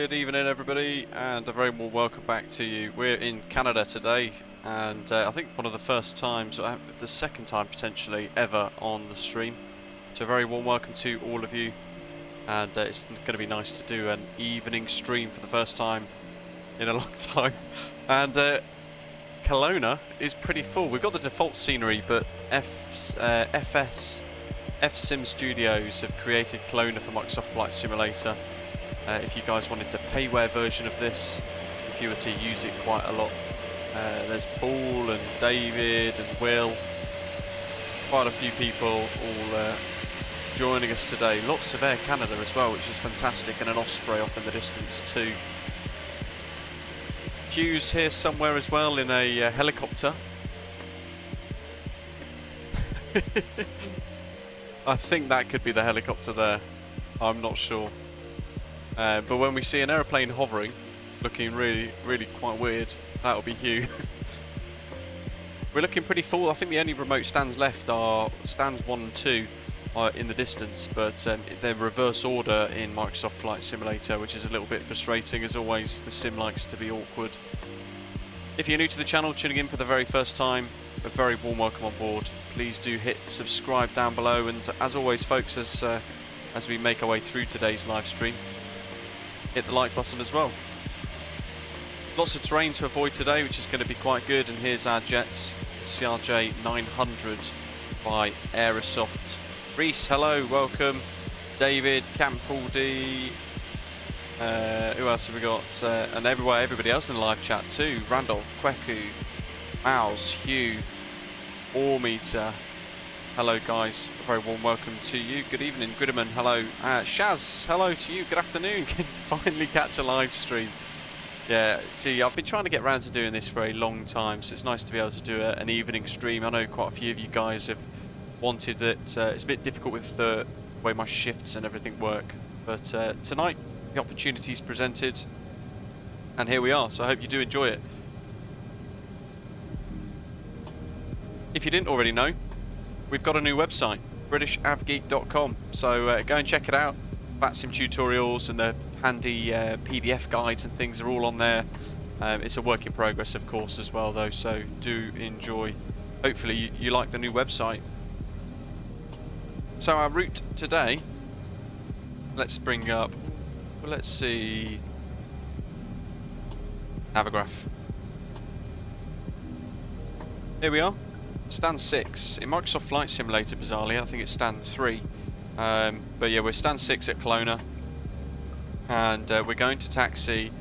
Good evening everybody, and a very warm welcome back to you. We're in Canada today, and I think one of the first times, the second time potentially ever on the stream. So a very warm welcome to all of you, and it's going to be nice to do an evening stream for the first time in a long time. And Kelowna is pretty full. We've got the default scenery, but VATSIM Studios have created Kelowna for Microsoft Flight Simulator. If you guys wanted the payware version of this, if you were to use it quite a lot. There's Paul and David and Will, quite a few people all joining us today. Lots of Air Canada as well, which is fantastic, and an Osprey off in the distance too. Hughes here somewhere as well in a helicopter. I think that could be the helicopter there, I'm not sure. But when we see an aeroplane hovering, looking really quite weird, that'll be Hugh. We're looking pretty full. I think the only remote stands left are stands 1 and 2 in the distance, but they're reverse order in Microsoft Flight Simulator, which is a little bit frustrating. As always, the sim likes to be awkward. If you're new to the channel, tuning in for the very first time, a very warm welcome on board. Please do hit subscribe down below, and as always folks, as we make our way through today's live stream, hit the like button as well. Lots of terrain to avoid today, which is going to be quite good. And here's our jets, CRJ900 by Aerosoft. Reese, hello, welcome. David, Campbell-D, who else have we got? And everybody else in the live chat too. Randolph, Kweku, Mouse, Hugh, Ormeter. Hello guys, a very warm welcome to you. Good evening, Goodman, hello. Shaz, hello to you, good afternoon. Can finally catch a live stream. Yeah, see, I've been trying to get around to doing this for a long time, so it's nice to be able to do an evening stream. I know quite a few of you guys have wanted it. It's a bit difficult with the way my shifts and everything work, but tonight the opportunity's presented, and here we are, so I hope you do enjoy it. If you didn't already know, we've got a new website, BritishAvGeek.com, so go and check it out. VATSIM tutorials and the handy PDF guides and things are all on there. It's a work in progress, of course, as well, though, so do enjoy. Hopefully you like the new website. So our route today, let's bring up, well, let's see, Navigraph. Here we are. Stand 6. In Microsoft Flight Simulator, bizarrely, I think it's stand 3. But yeah, we're stand 6 at Kelowna. And we're going to taxi.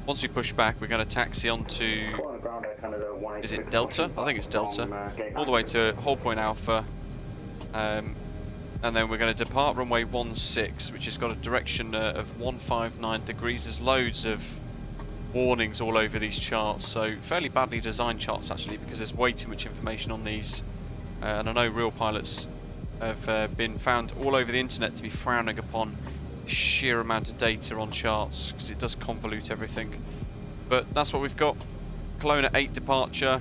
Once we push back, we're going to taxi onto, is it Delta? I think it's Delta. All the way to Whole Point Alpha. And then we're going to depart runway 16, which has got a direction of 159 degrees. There's loads of warnings all over these charts, so fairly badly designed charts actually, because there's way too much information on these, and I know real pilots have been found all over the internet to be frowning upon the sheer amount of data on charts, because it does convolute everything. But that's what we've got. Kelowna 8 departure,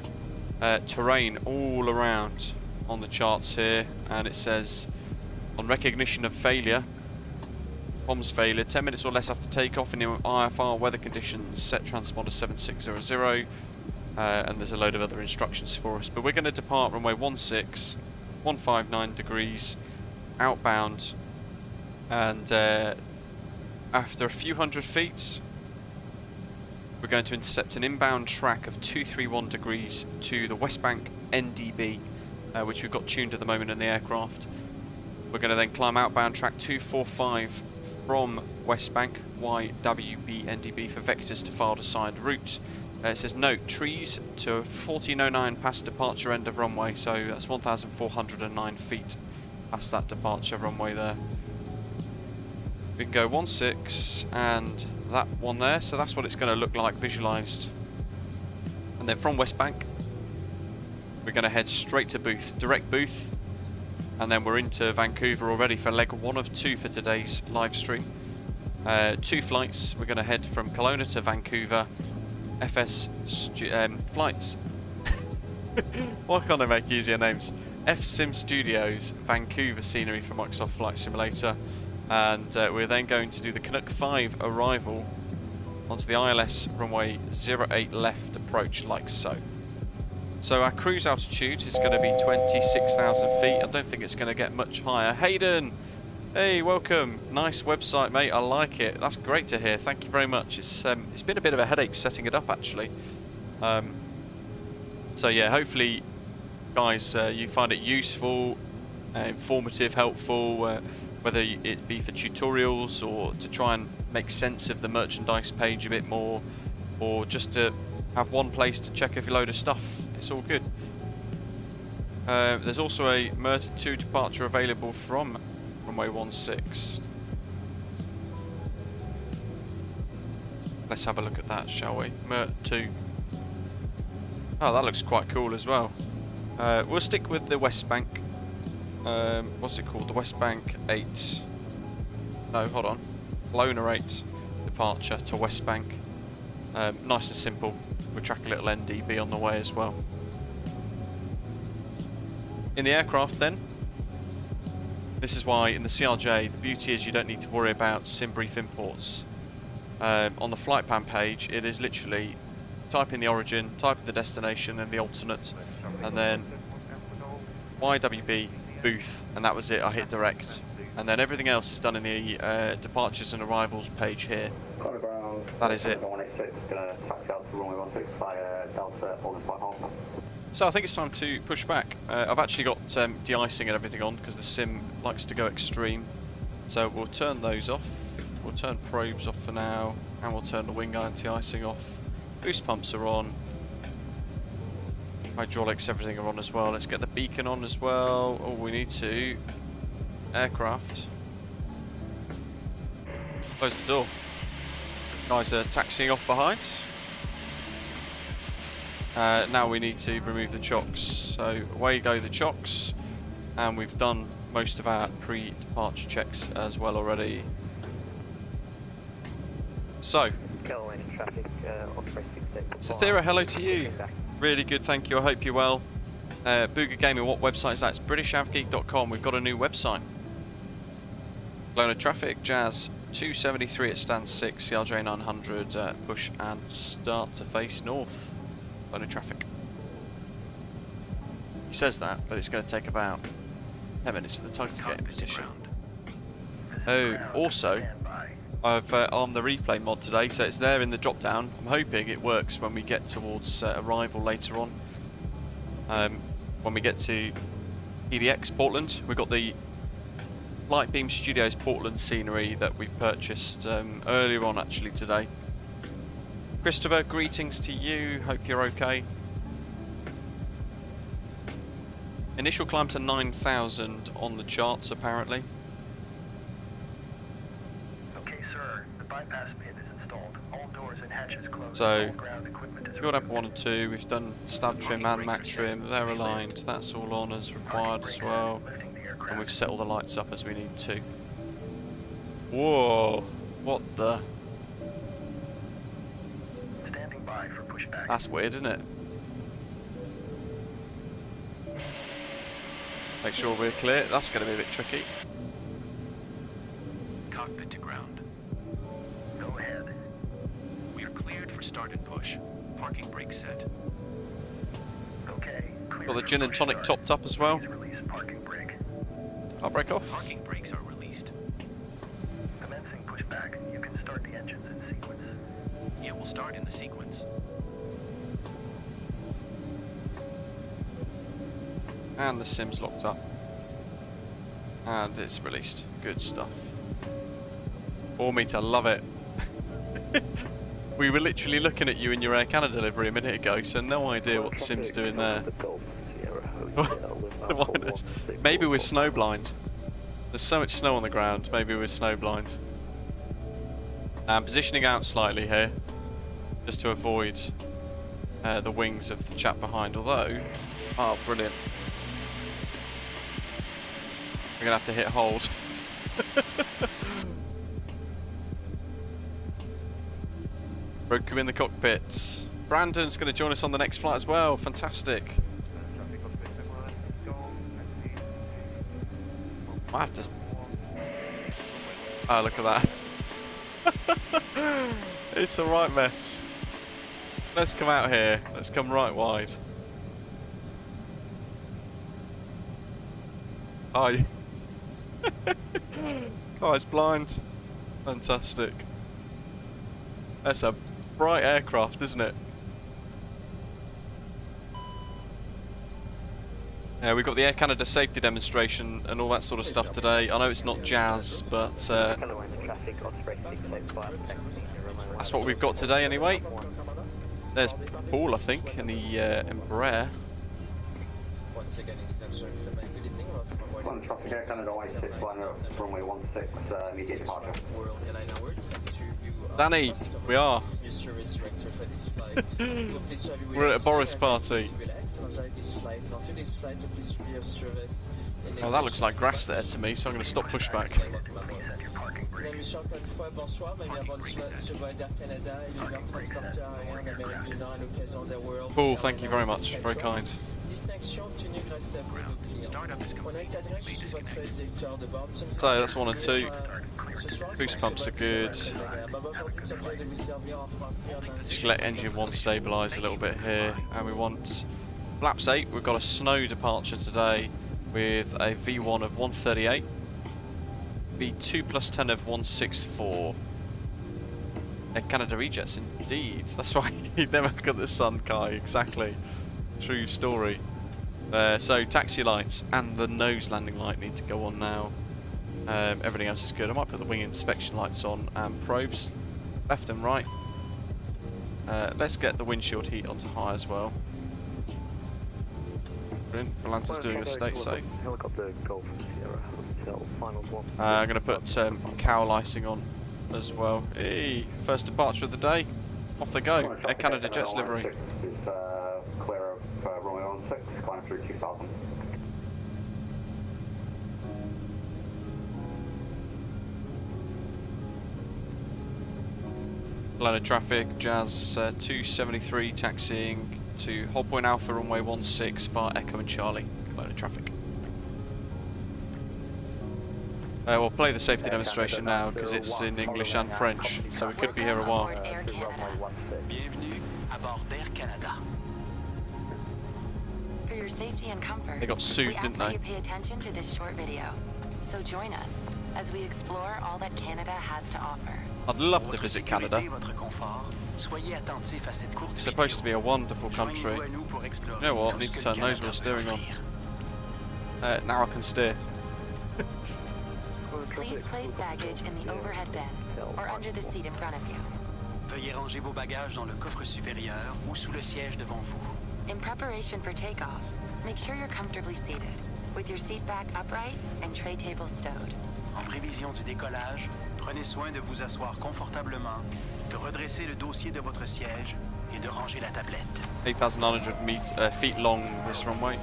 terrain all around on the charts here, and it says on recognition of failure, comms failure, 10 minutes or less after takeoff in IFR weather conditions, set transponder 7600, and there's a load of other instructions for us. But we're going to depart runway 16, 159 degrees, outbound, and after a few hundred feet, we're going to intercept an inbound track of 231 degrees to the West Bank NDB, which we've got tuned at the moment in the aircraft. We're going to then climb outbound track 245 from West Bank, YWB NDB for vectors to far side route. It says note, trees to 1409 past departure end of runway, so that's 1,409 feet past that departure runway there. We can go 16 and that one there, so that's what it's going to look like visualised. And then from West Bank, we're going to head straight to Booth, direct Booth. And then we're into Vancouver already for leg 1 of 2 for today's live stream. 2 flights. We're going to head from Kelowna to Vancouver. Flights. Why can't I make easier names? VATSIM Studios, Vancouver scenery for Microsoft Flight Simulator. And we're then going to do the Canuck 5 arrival onto the ILS runway 08 left approach like so. So our cruise altitude is going to be 26,000 feet. I don't think it's going to get much higher. Hayden! Hey, welcome. Nice website, mate. I like it. That's great to hear. Thank you very much. It's been a bit of a headache setting it up, actually. So yeah, hopefully, guys, you find it useful, informative, helpful, whether it be for tutorials or to try and make sense of the merchandise page a bit more, or just to have one place to check every load of stuff. It's all good. There's also a MERT 2 departure available from runway 16. Let's have a look at that, shall we? MERT 2. Oh, that looks quite cool as well. We'll stick with the West Bank. What's it called? The West Bank 8. No, hold on. Kelowna 8 departure to West Bank. Nice and simple. We'll track a little NDB on the way as well. In the aircraft then, this is why in the CRJ, the beauty is you don't need to worry about sim brief imports. On the flight plan page, it is literally type in the origin, type in the destination and the alternate, and then YWB booth, and that was it. I hit direct, and then everything else is done in the departures and arrivals page here. That is it. So I think it's time to push back. I've actually got de-icing and everything on because the sim likes to go extreme. So we'll turn those off. We'll turn probes off for now, and we'll turn the wing anti-icing off. Boost pumps are on. Hydraulics, everything are on as well. Let's get the beacon on as well. Oh, we need to. Aircraft. Close the door. Guys are taxiing off behind. Now we need to remove the chocks. So away go the chocks, and we've done most of our pre-departure checks as well already. So, Sathira, hello to you. Really good, thank you. I hope you're well. Booga Gaming, what website is that? It's BritishAvGeek.com. We've got a new website. Kelowna traffic, Jazz 273 at stand 6, CRJ900, push and start to face north. Kelowna traffic. He says that, but it's going to take about 10 minutes for the tug to get in position. Oh, also, I've on the replay mod today, so it's there in the drop down. I'm hoping it works when we get towards arrival later on. When we get to KPDX Portland, we've got the Lightbeam Studios Portland scenery that we purchased earlier on actually today. Christopher, greetings to you, hope you're okay. Initial climb to 9,000 on the charts apparently. Bypass pit is installed. All doors and hatches closed. So, build up 1 and 2, we've done stab trim and mac trim, they're aligned, that's all on as required as well. And we've set all the lights up as we need to. Whoa, what the? Standing by for pushback. That's weird, isn't it? Make sure we're clear, that's going to be a bit tricky. Cockpit to ground. Go ahead. We are cleared for start and push. Parking brake set. Okay. Got the gin and tonic topped up as well. Release parking brake. I'll break off. Parking brakes are released. Commencing pushback. You can start the engines in sequence. Yeah, we'll start in the sequence. And the sim's locked up. And it's released. Good stuff. 4 meter, love it. We were literally looking at you in your Air Canada delivery a minute ago, so no idea what the sim's doing there. Maybe we're snow blind. There's so much snow on the ground, maybe we're snow blind. Positioning out slightly here, just to avoid the wings of the chap behind, although... Oh, brilliant. We're going to have to hit hold. Broke him in the cockpit. Brandon's going to join us on the next flight as well. Fantastic. I have to... Oh, look at that. It's a right mess. Let's come out here. Let's come right wide. Oh, oh, it's blind. Fantastic. That's a bright aircraft, isn't it? We've got the Air Canada safety demonstration and all that sort of stuff today. I know it's not jazz, but that's what we've got today anyway. There's Paul, I think, in the Embraer. Traffic Air Canada 161, runway 16, immediate departure. Danny, we are. We're at a Boris party. Oh, that looks like grass there to me, so I'm going to stop pushback. Paul, thank you very much. Very kind. Startup is completely disconnected. So that's 1 and 2. Boost pumps are good. Just let engine 1 stabilise a little bit here. And we want flaps 8. We've got a snow departure today with a V1 of 138. V2 plus 10 of 164. Air Canada rejets indeed. That's why you never got the sun, Kai. Exactly. True story. So taxi lights and the nose landing light need to go on now. Everything else is good. I might put the wing inspection lights on and probes left and right. Let's get the windshield heat onto high as well. Brilliant. Volanta's doing a state safe. I'm going to put cowl icing on as well. Hey, first departure of the day. Off they go. Air Canada Jets livery. Clear of runway 16, climb through 2000. Line of traffic, Jazz 273 taxiing to Hold Point Alpha runway 16 via Echo and Charlie. Line of traffic. We'll play the safety demonstration now because it's in English and French, so we could be here a while. Bienvenue à bord d'Air Canada. For your safety and comfort, They got sued, we ask didn't that they? you pay attention to this short video. So join us as we explore all that Canada has to offer. I'd love to visit Canada. Soyez attentifs à cette courte It's supposed to be a wonderful country. Joignez-vous à nous pour explorer You know what? I tout need ce to que turn le nose Canada wheel steering peut on. offrir. Now I can steer. Please place baggage in the overhead bin or under the seat in front of you. Veuillez ranger vos bagages dans le coffre supérieur ou sous le siège devant vous. In preparation for takeoff, make sure you're comfortably seated, with your seat back upright and tray table stowed. En prévision du décollage, prenez soin de vous asseoir confortablement, de redresser le dossier de votre siège et de ranger la tablette. 8,900 feet long this runway.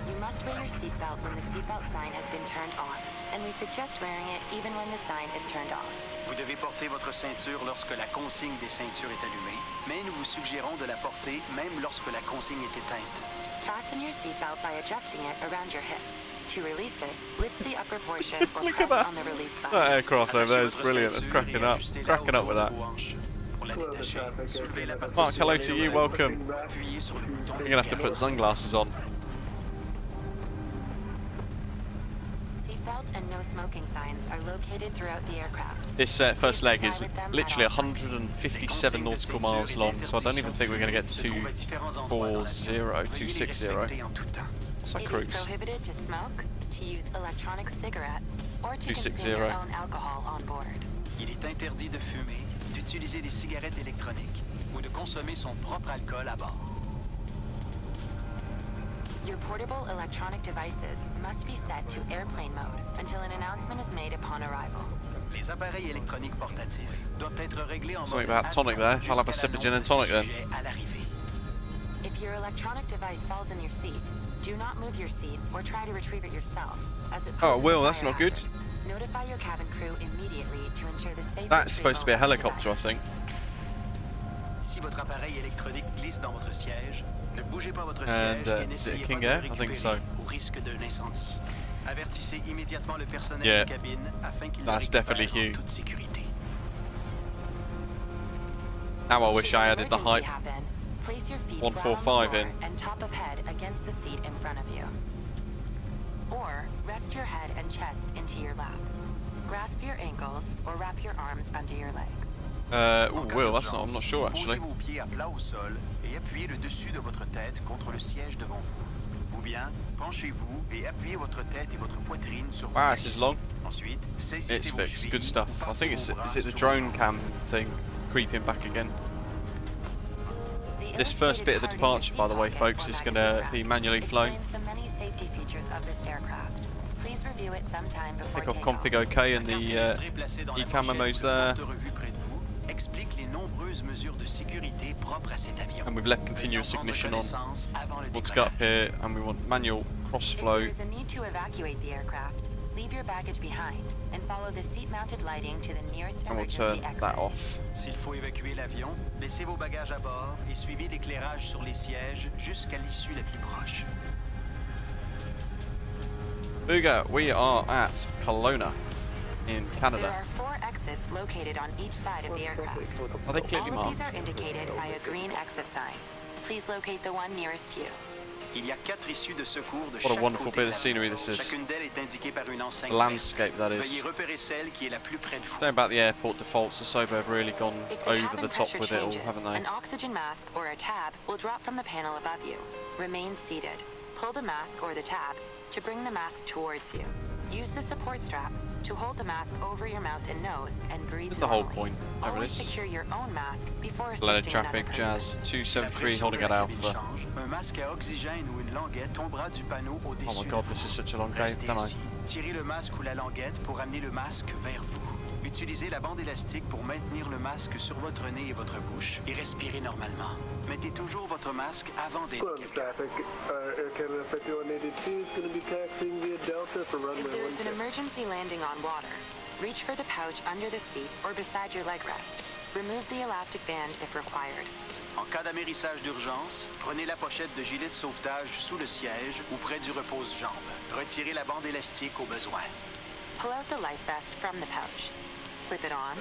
You must wear your seatbelt when the seatbelt sign has been turned on, and we suggest wearing it even when the sign is turned off. Vous devez porter votre ceinture lorsque la consigne des ceintures est allumée, mais nous vous suggérons de la porter même lorsque la consigne est éteinte. Fasten your seatbelt by adjusting it around your hips. To release it, lift the upper portion or Look at press that. on the release That button. aircraft over there is Attachez brilliant. votre It's ceinture cracking et up. ajustez-la Cracking up autour with de that. vos hanches. Pour la détacher, soulevez la partie Mark, hello to supérieure you. de Welcome. appuyez sur le bouton You're gonna have to put sunglasses on. Seatbelt and no smoking signs are located throughout the aircraft. This first leg is literally 157 nautical miles long, so I don't even think we're going to get to 260. What's that It is cruise? prohibited to smoke, to use electronic cigarettes, or to 260. consume your own alcohol on board. Il est interdit de fumer, d'utiliser des cigarettes électroniques ou de consommer son propre alcool à bord. Your portable electronic devices must be set to airplane mode until an announcement is made upon arrival. Les appareils électroniques portatifs doivent être réglés en Something mode about tonic there. I'll have a sip of gin and tonic then. à l'arrivée. If your electronic device falls in your seat, do not move your seat or try to retrieve it yourself, as it Oh, poses Will, a that's fire not good. hazard. Notify your cabin crew immediately to ensure the safe That's supposed to be a retrieval of the helicopter, I device. think. Si votre appareil électronique glisse dans votre siège, ne bougez pas votre And, siège et is it n'essayez King pas de Air? le I think récupérer so. au risque d'un incendie. Avertissez immédiatement le personnel Yeah. de cabine afin qu'il le That's récupère definitely en Hugh. toute sécurité. Now I wish Should I an added the emergency hype. happen, place your feet 145 flat on the in. floor and top of head against the seat in front of you. Or rest your head and chest into your lap. Grasp your ankles or wrap your arms under your legs. En cas Will, that's not, I'm d'urgence, not sure actually. Posez vos pieds à plat au sol et appuyez le dessus de votre tête contre le siège devant vous. Ou bien, penchez-vous et appuyez votre tête et votre poitrine sur vos Wow, this is cuisses. long. Ensuite, saisissez It's vos fixed. chevilles Good stuff. ou I passez think it's vos bras is it the sur vos drone jambes. cam thing creeping back again? The This first bit of the illustrated card in departure, your by the way, seat folks, pocket is or going magazine to be rack manually flown. explains the many safety features of this aircraft. Please review it sometime before Takeoff takeoff. config OK and La carte the illustrée placée dans la e-camera pochette mode's ou le there. porte-revue près de vous explique les nombreuses mesures de sécurité propres à cet avion. And we've left Veuillez continuous en prendre ignition on. connaissance avant le Let's go up décollage. here and we want manual cross If flow. there is a need to evacuate the aircraft, leave your baggage behind and follow the seat-mounted lighting to the nearest And we'll emergency turn exit. that off. S'il faut évacuer l'avion, laissez vos bagages à bord et suivez l'éclairage sur les sièges jusqu'à l'issue la plus proche. Booga, we are at Kelowna in There Canada. are 4 exits located on each side of the aircraft. Are they clearly All of these marked? are indicated by a green exit sign. Please locate the one nearest you. Il y a 4 issues de secours de What chaque a wonderful côté bit de of l'avion. scenery this is. Chacune d'elles est indiquée par une enseigne The landscape, that verte. is. Veuillez repérer celle qui est la plus près de vous. Don't know about the airport defaults, the Sobo have really gone If the over cabin the top pressure with it all, changes, haven't they? an oxygen mask or a tab will drop from the panel above you. Remain seated. Pull the mask or the tab to bring the mask towards you. Use the support strap to hold the mask over your mouth and nose and breathe That's the whole normally. point. There it Always is. secure your own mask before A lot of assisting another traffic, person. Jazz La 273 pression holding de at la cabine Alpha. change. Un masque à oxygène ou une languette tombera du panneau au-dessus Oh my de god, vous. this is such a long game, Restez don't I? assis. Tirez le masque ou la languette pour amener le masque vers vous. Utilisez la bande élastique pour maintenir le masque sur votre nez et votre bouche et respirez normalement. Mettez toujours votre masque avant d'aider quelqu'un. Air Canada 5182 is going to be taxiing via Delta for runway If there is an 16. emergency landing on water, reach for the pouch under the seat or beside your leg rest. Remove the elastic band if required. En cas d'amérissage d'urgence, prenez la pochette de gilet de sauvetage sous le siège ou près du repose-jambe. Retirez la bande élastique au besoin. Pull out the life vest from the pouch. Slip it on,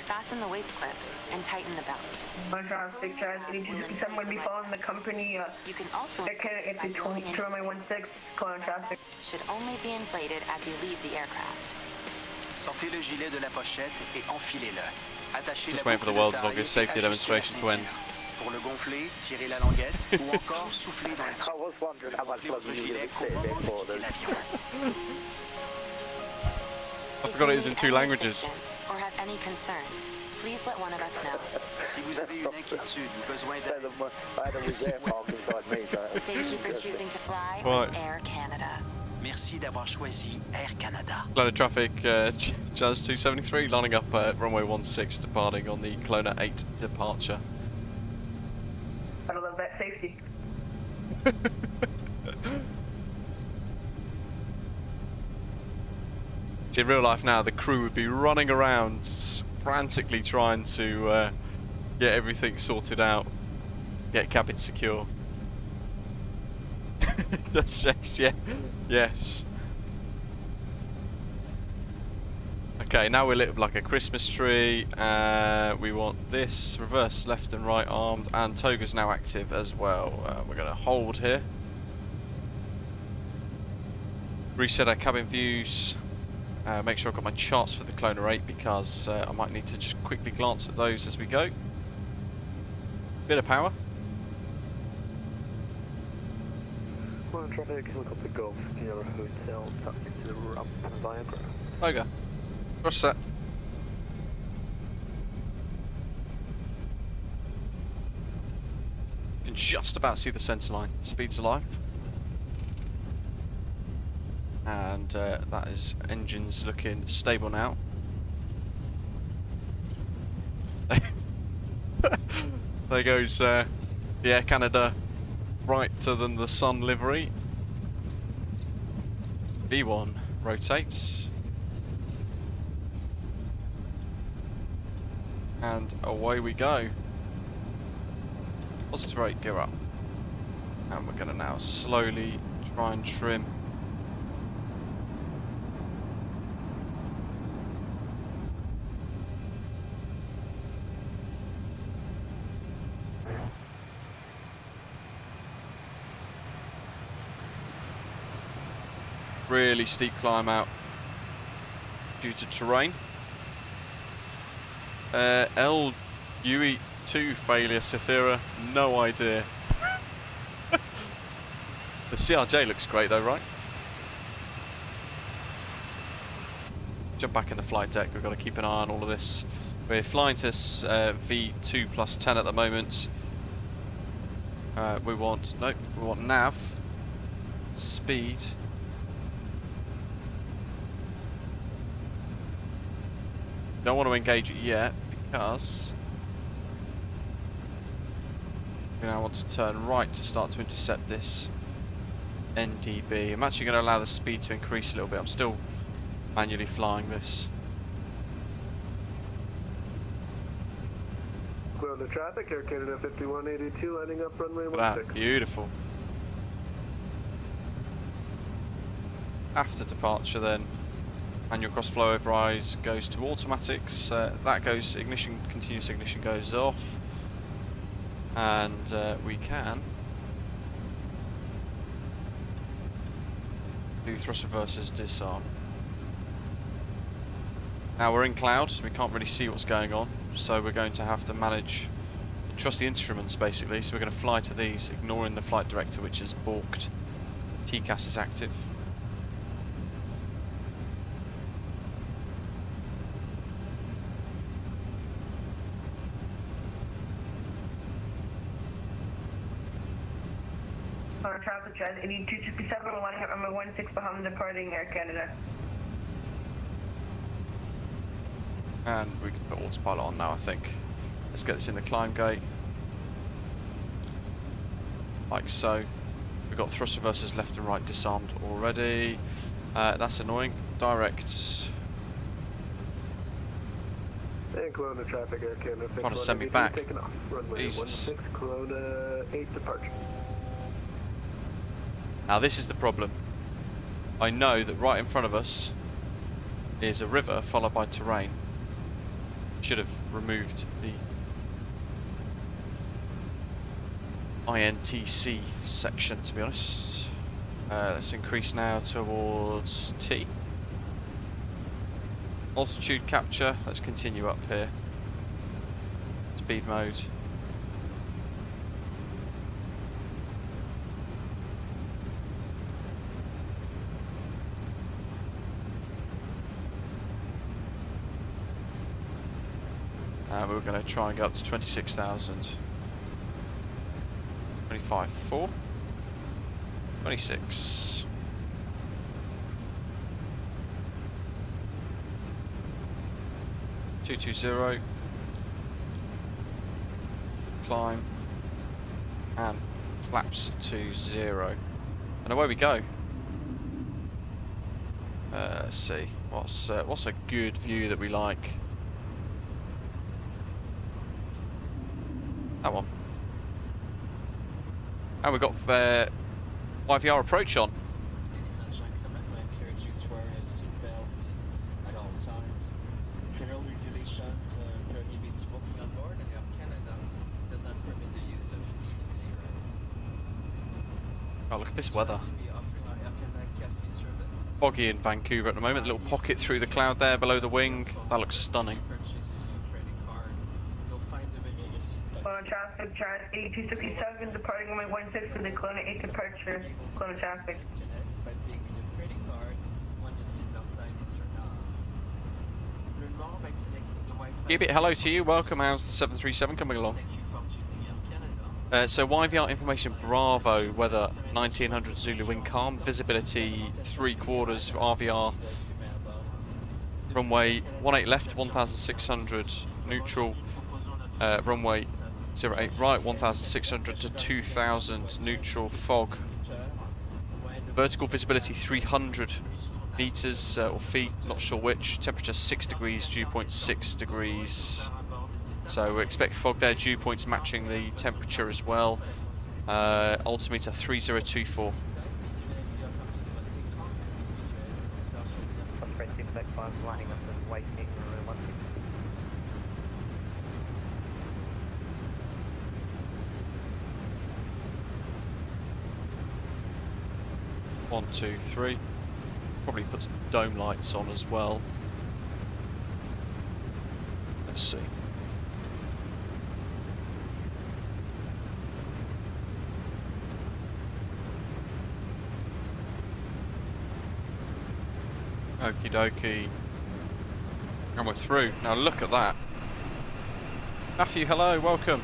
fasten the waist clip, and tighten the belt. Aerosoft CRJ900, I'm going to be following the company, You can also Air Canada by blowing into runway 16, Kelowna traffic. should only be inflated as you leave the aircraft. Sortez le gilet de la pochette et enfilez-le. Attachez Just la waiting for the boucle de world's taille longest et safety ajustez la demonstration to end. ceinture. Pour le gonfler, tirez la languette ou encore soufflez dans la I was wondering how much Gonflez votre longer you gilet were qu'au going to moment sit there for de quitter this. l'avion. I If forgot you it was in need 2 any languages. assistance or have any concerns, please let one of us know. Si vous avez une inquiétude ou besoin So d'aide, I had a reserve park inside me, so Thank you for choosing to fly Right. with Air Canada. merci d'avoir choisi Air Canada. Load of traffic, Jazz 273 lining up at runway 16 departing on the Kelowna 8 departure. I love that safety. See, in real life now, the crew would be running around frantically trying to get everything sorted out, get cabin secure. Just checks, yeah, yes. Okay, now we're lit up like a Christmas tree. We want this reverse left and right armed, and Toga's now active as well. We're going to hold here. Reset our cabin views. Make sure I've got my charts for the Kelowna 8 because I might need to just quickly glance at those as we go. Bit of power. Kelowna traffic, helicopter Golf, Sierra Hotel, tucked into the ramp via ground. Toga. Cross that. You can just about see the centre line. Speed's alive. And that is engines looking stable now. There goes the Air Canada brighter than the sun livery. V1 rotates. And away we go. Positive rate, gear up. And we're going to now slowly try and trim. really steep climb out due to terrain. LUE2 failure, Cythera, no idea. The CRJ looks great though, right? Jump back in the flight deck, we've got to keep an eye on all of this. We're flying to V2 plus 10 at the moment. We want nav, speed. Don't want to engage it yet because we now want to turn right to start to intercept this NDB. I'm actually going to allow the speed to increase a little bit. I'm still manually flying this. Clear the traffic, Air Canada 5182, landing up runway Look at 16. that, beautiful. After departure then, manual cross flow override goes to automatics. That goes, ignition, continuous ignition goes off. And we can do thrust reversers disarm. Now we're in cloud, so we can't really see what's going on, so we're going to have to trust the instruments basically, so we're going to fly to these, ignoring the flight director which is balked. TCAS is active. On traffic trend, 8257, we're lining up runway 16 behind departing Air Canada. And we can put autopilot on now, I think. Let's get this in the climb gate. Like so. We've got thrust reversers left and right disarmed already. That's annoying. Direct. And Kelowna traffic, Air Canada 5182, Trying to send me back. taking off. Runway Jesus. 16, Kelowna 8 departure. Now this is the problem. I know that right in front of us is a river followed by terrain. Should have removed the INTC section, to be honest. Let's increase now towards T. Altitude capture, let's continue up here. Speed mode. We're going to try and go up to 26,000. 25.4. 26. .220. Climb. And flaps to 0. And away we go. Let's see. What's a good view that we like? That one. And we've got YVR approach on. Oh, look at this weather. Foggy in Vancouver at the moment. A little pocket through the cloud there below the wing. That looks stunning. On traffic chart 8267, departing runway 16 for the Kelowna 8 departure. Kelowna traffic. Gibit, hello to you. Welcome. How's the 737 coming along? So YVR information Bravo, weather 1900 Zulu wind calm, visibility 3/4 RVR, runway 18 left 1600 neutral, runway 08 right 1600 to 2000 neutral, fog, vertical visibility 300 meters or feet, not sure which, temperature 6 degrees, dew point 6 degrees. So we expect fog there, dew points matching the temperature as well. Altimeter 3024. One, two, three. Probably put some dome lights on as well. Let's see. Okie dokie. And we're through. Now look at that. Matthew, hello, welcome.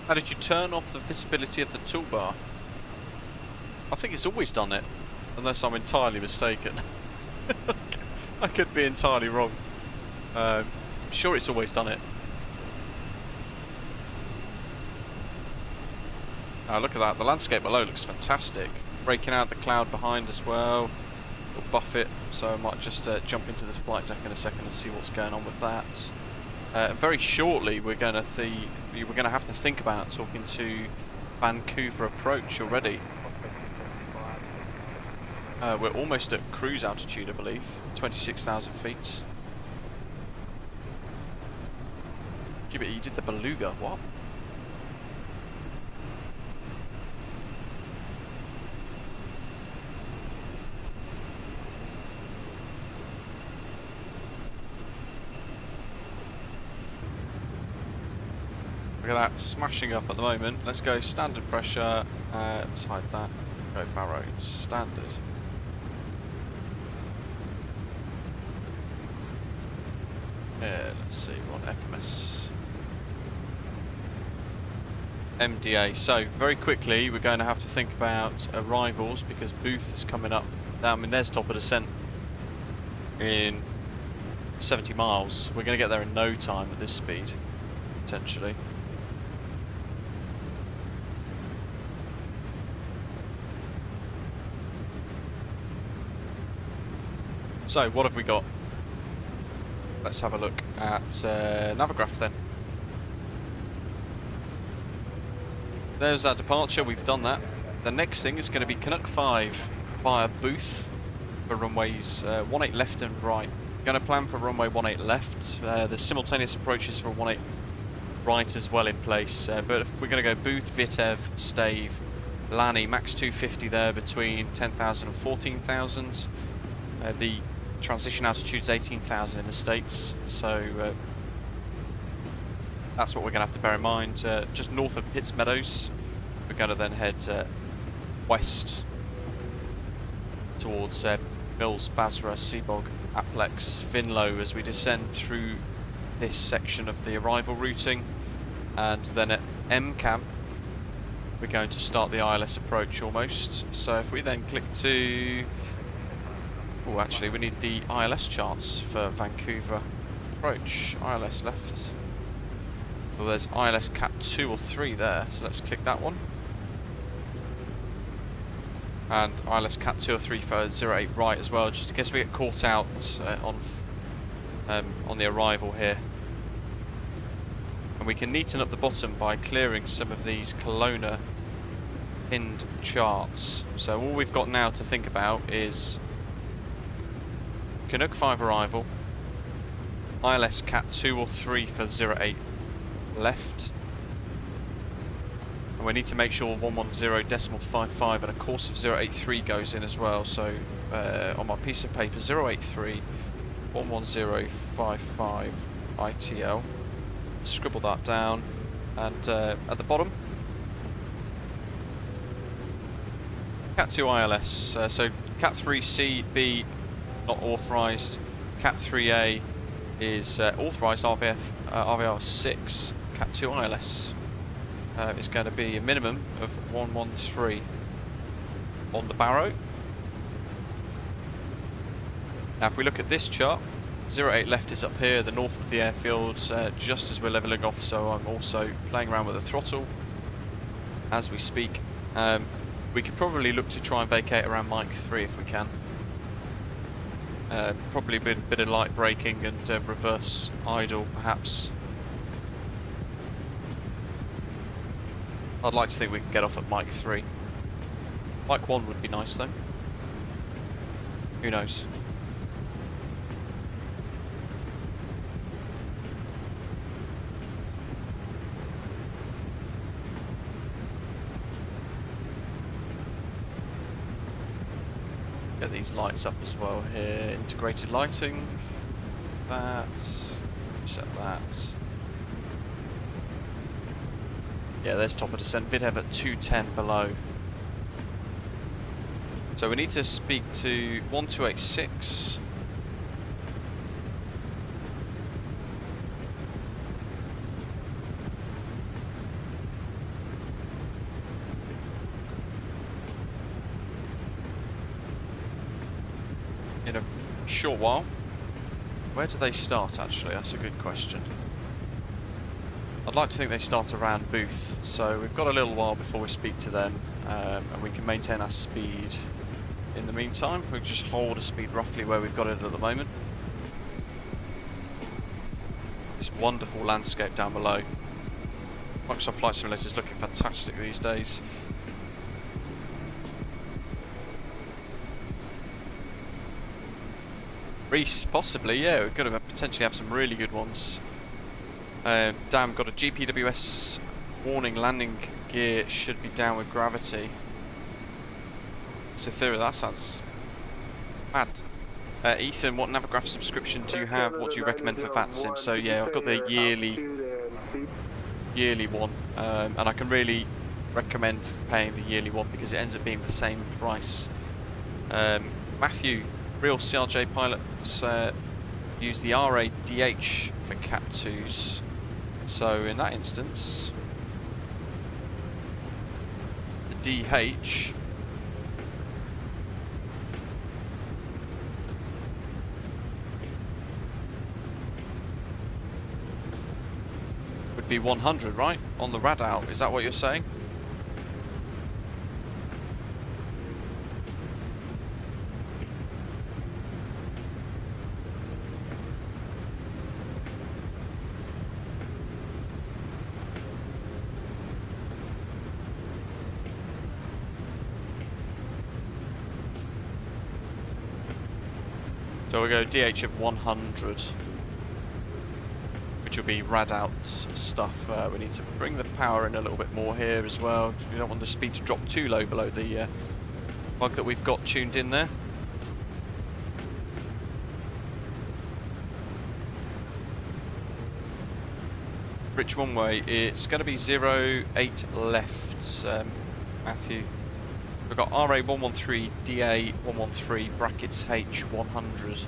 How did you turn off the visibility of the toolbar? I think it's always done it, unless I'm entirely mistaken. I could be entirely wrong. I'm sure it's always done it. Oh, look at that. The landscape below looks fantastic. Breaking out the cloud behind as well. We'll buff it, so I might just jump into this flight deck in a second and see what's going on with that. Very shortly, we're going to have to think about talking to Vancouver approach already. We're almost at cruise altitude, I believe, 26,000 feet. You did the beluga, what? Look at that, smashing up at the moment. Let's go standard pressure. Let's hide that. Go Barrow, standard. Let's see, we're on FMS. MDA. So, very quickly, we're going to have to think about arrivals because Booth is coming up. I mean, there's top of descent in 70 miles. We're going to get there in no time at this speed, potentially. So, what have we got? Let's have a look at Navigraph then. There's our departure, we've done that. The next thing is going to be Canuck 5 via Booth for runways 18 left and right. Going to plan for runway 18 left. There's simultaneous approaches for 18 right as well in place. But if we're going to go Booth, Vitev, Stave, Lanny, max 250 there between 10,000 and 14,000. The transition altitude is 18,000 in the States, so that's what we're going to have to bear in mind. Just north of Pitts Meadows, we're going to then head west towards Mills, Basra, Seabog, Aplex, Vinlow as we descend through this section of the arrival routing, and then at M Camp we're going to start the ILS approach almost. So if we then click to... Oh, actually, we need the ILS charts for Vancouver approach. ILS left. Well, there's ILS Cat 2 or 3 there, so let's click that one. And ILS Cat 2 or 3 for 08 right as well, just in case we get caught out on the arrival here. And we can neaten up the bottom by clearing some of these Kelowna pinned charts. So all we've got now to think about is Canuck 5 arrival, ILS Cat 2 or 3 for 08 left, and we need to make sure 110.55 and a course of 083 goes in as well. So on my piece of paper, 083 110.55 ITL, scribble that down, and at the bottom Cat 2 ILS, so Cat 3C, B not authorised, Cat 3A is authorised, RVR 6, Cat 2 ILS is going to be a minimum of 113 on the Barrow. Now if we look at this chart, 08 left is up here, the north of the airfield, just as we're levelling off, so I'm also playing around with the throttle as we speak. We could probably look to try and vacate around Mike 3 if we can. Probably a bit of light braking and reverse idle perhaps. I'd like to think we can get off at Mike 3. Mike 1 would be nice though. Who knows? get these lights up as well here. Integrated lighting. That. Set that. Yeah, there's top of descent. VidHev at 210 below. So we need to speak to 1286. In a short while. Where do they start, actually? That's a good question. I'd like to think they start around Booth, so we've got a little while before we speak to them, and we can maintain our speed. In the meantime, we'll just hold a speed roughly where we've got it at the moment. This wonderful landscape down below. Microsoft Flight Simulator is looking fantastic these days. Reese, possibly, yeah, we're going to potentially have some really good ones. Damn, got a GPWS warning, landing gear should be down with gravity. Cythera, that sounds bad. Ethan, what Navigraph subscription do you have? What do you recommend for VATSIM? So yeah, I've got the yearly one, and I can really recommend paying the yearly one because it ends up being the same price. Matthew, real CRJ pilots use the RADH for Cat 2s. So in that instance, the DH would be 100, right? On the rad out, is that what you're saying? So we go DH of 100, which will be rad out stuff. We need to bring the power in a little bit more here as well. We don't want the speed to drop too low below the bug that we've got tuned in there. Rich one way, it's going to be 08 left, Matthew. We've got RA113, DA113, brackets H100.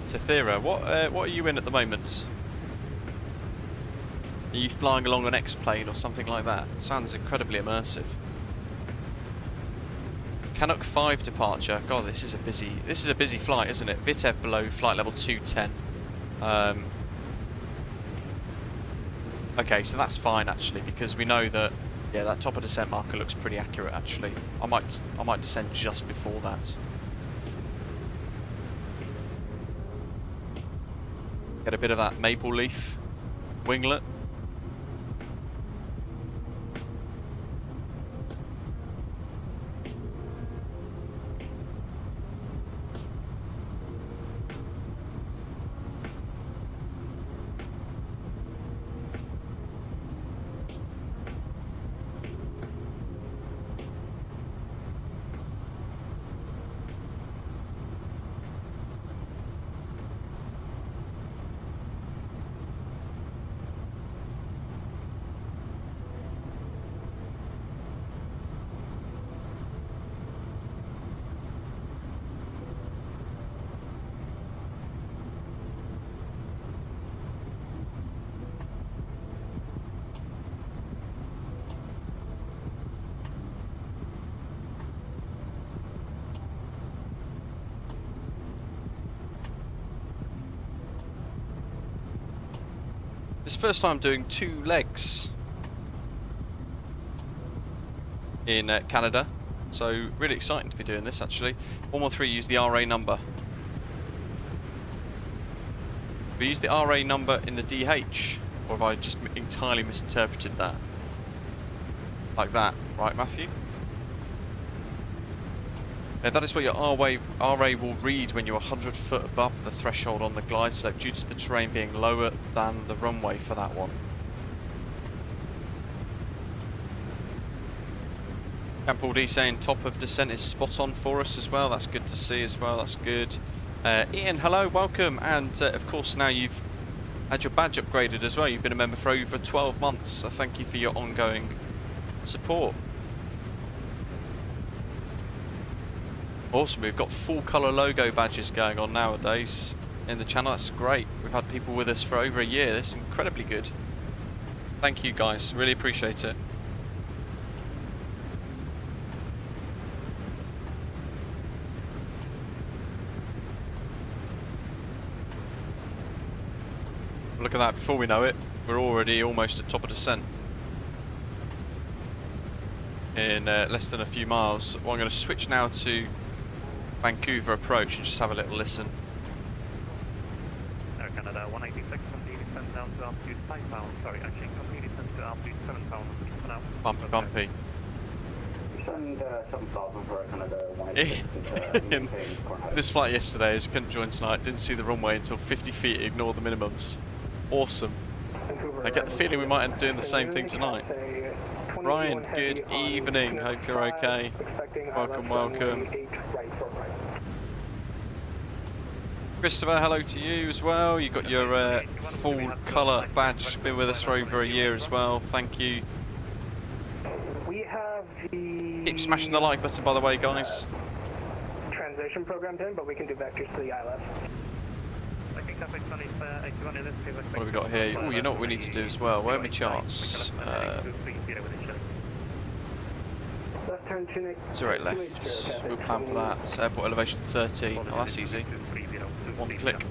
Cythera, what are you in at the moment? Are you flying along an X-plane or something like that? It sounds incredibly immersive. Canuck 5 departure. God, this is a busy flight, isn't it? VITEV below flight level 210. Okay, so that's fine actually, because we know that, yeah, that top of descent marker looks pretty accurate actually. I might descend just before that. Get a bit of that maple leaf winglet. It's the first time doing 2 legs in Canada, so really exciting to be doing this actually. 113 use the RA number. We use the RA number in the DH, or have I just entirely misinterpreted that? Like that, right Matthew? That is what your RA will read when you're 100 foot above the threshold on the glide slope due to the terrain being lower than the runway for that one. Paul D saying top of descent is spot on for us as well. That's good to see as well. That's good. Ian, hello, welcome. And of course, now you've had your badge upgraded as well. You've been a member for over 12 months. So thank you for your ongoing support. Awesome. We've got full colour logo badges going on nowadays in the channel. That's great. We've had people with us for over a year. That's incredibly good. Thank you guys. Really appreciate it. Look at that, before we know it, we're already almost at top of descent. In less than a few miles. Well, I'm going to switch now to Vancouver approach and just have a little listen. Air Canada 186, complete descent down to altitude 5,000. Sorry, actually complete descent to altitude 7,000 feet for now. Bumpy, bumpy. Send 7,000 for Air Canada 186. This flight yesterday, as I couldn't join tonight, didn't see the runway until 50 feet, ignore the minimums. Awesome. I get the feeling we might end up doing the same thing tonight. Ryan, good evening. Hope you're okay. Welcome, welcome. Christopher, hello to you as well. You got your full colour badge. Been with us for over a year as well. Thank you. We have the... Keep smashing the like button, by the way, guys. Transition programmed in, but we can do vectors to the ILS. What have we got here? Oh, you know what we need to do as well. Where are my charts? Left turn 08 left. We'll plan for that. Airport elevation 13. Oh, that's easy. One click.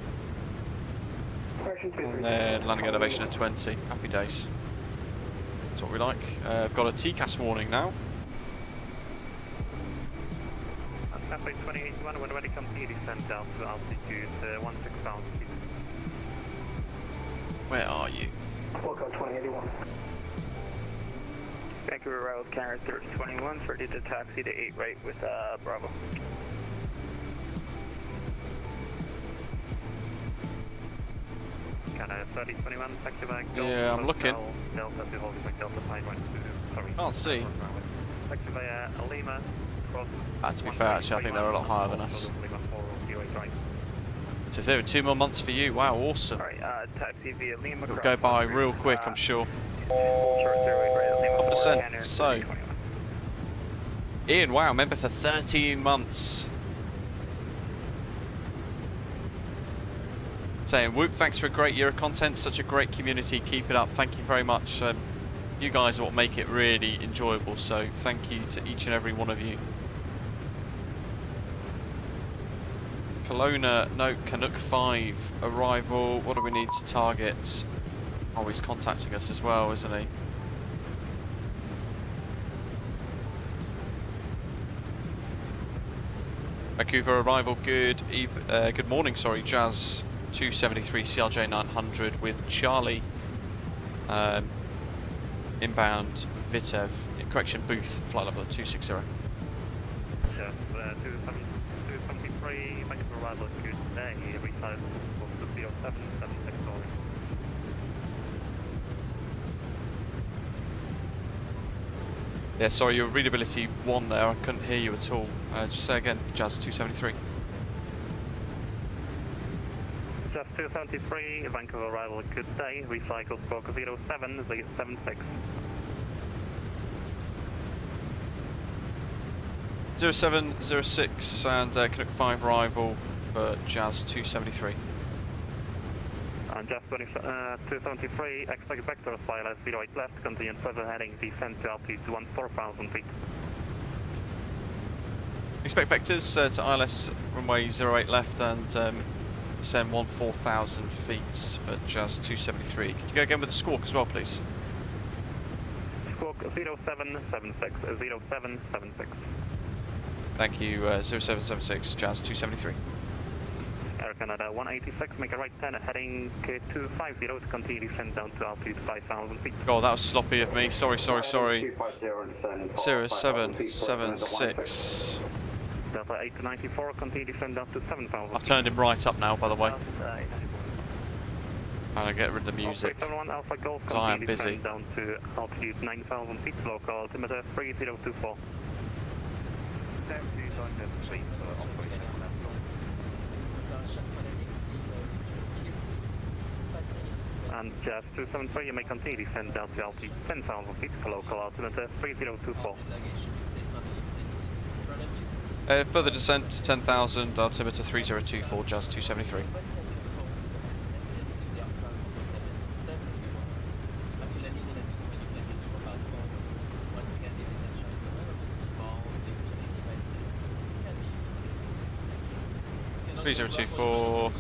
And then landing elevation of 20. Happy days. That's what we like. I've got a TCAS warning now. Pathway 2081, when ready, complete descent down to altitude 16,000 feet. Where are you? Welcome 2081. Vancouver arrival Canada 3021, ready to taxi to 8 right with Bravo. Canada 3021, taxi back. Yeah, I'm looking. Delta to hold back Delta 512, sorry. Can't see. Taxi via Lima. To be fair, actually, I think they're a lot higher than us. So if there were 2 more months for you, wow, awesome. Alright, taxi via Lima. It'll go by real quick, I'm sure. Top of descent. So, Ian, wow, member for 13 months. Saying, Whoop, thanks for a great year of content, such a great community, keep it up, thank you very much. You guys are what make it really enjoyable, so thank you to each and every one of you. Kelowna, no, Canuck 5, arrival, what do we need to target? Oh, he's contacting us as well, isn't he? Vancouver arrival, good morning, sorry, Jazz 273 CRJ900 with Charlie. Inbound Vitev, correction, booth, flight level 260. Yeah, 273, Vancouver arrival, good day, resize to 0776 calling. Yeah, sorry, your readability 1 there, I couldn't hear you at all. Just say again, Jazz 273. Jazz 273, Vancouver arrival, good day, recycle stroke 0776. 0706 and Canuck 5 arrival for Jazz 273. Jazz 273, expect vector ILS 08 left, continue further heading, descent to altitude 14,000 feet. Expect vectors to ILS runway 08 left and descend 14,000 feet for Jazz 273. Could you go again with the squawk as well, please? Squawk 0776, 0776. Thank you, 0776, Jazz 273. Air Canada 186, make a right turn heading K250 to continue descent down to altitude 5,000 feet. Oh, that was sloppy of me. Sorry. 0776. Delta 894, continue descend down to 7,000. I've turned him right up now, by the way. And I get rid of the music. 71 Alpha Golf, So I am continue busy. descend down to altitude 9,000 feet, local altimeter 3024. time to join the fleet operation vessel. And just 273, you may continue descend down to altitude 10,000 feet for local altimeter 3024. Further descent to 10,000, altimeter 3024, Jazz 273. Three 024.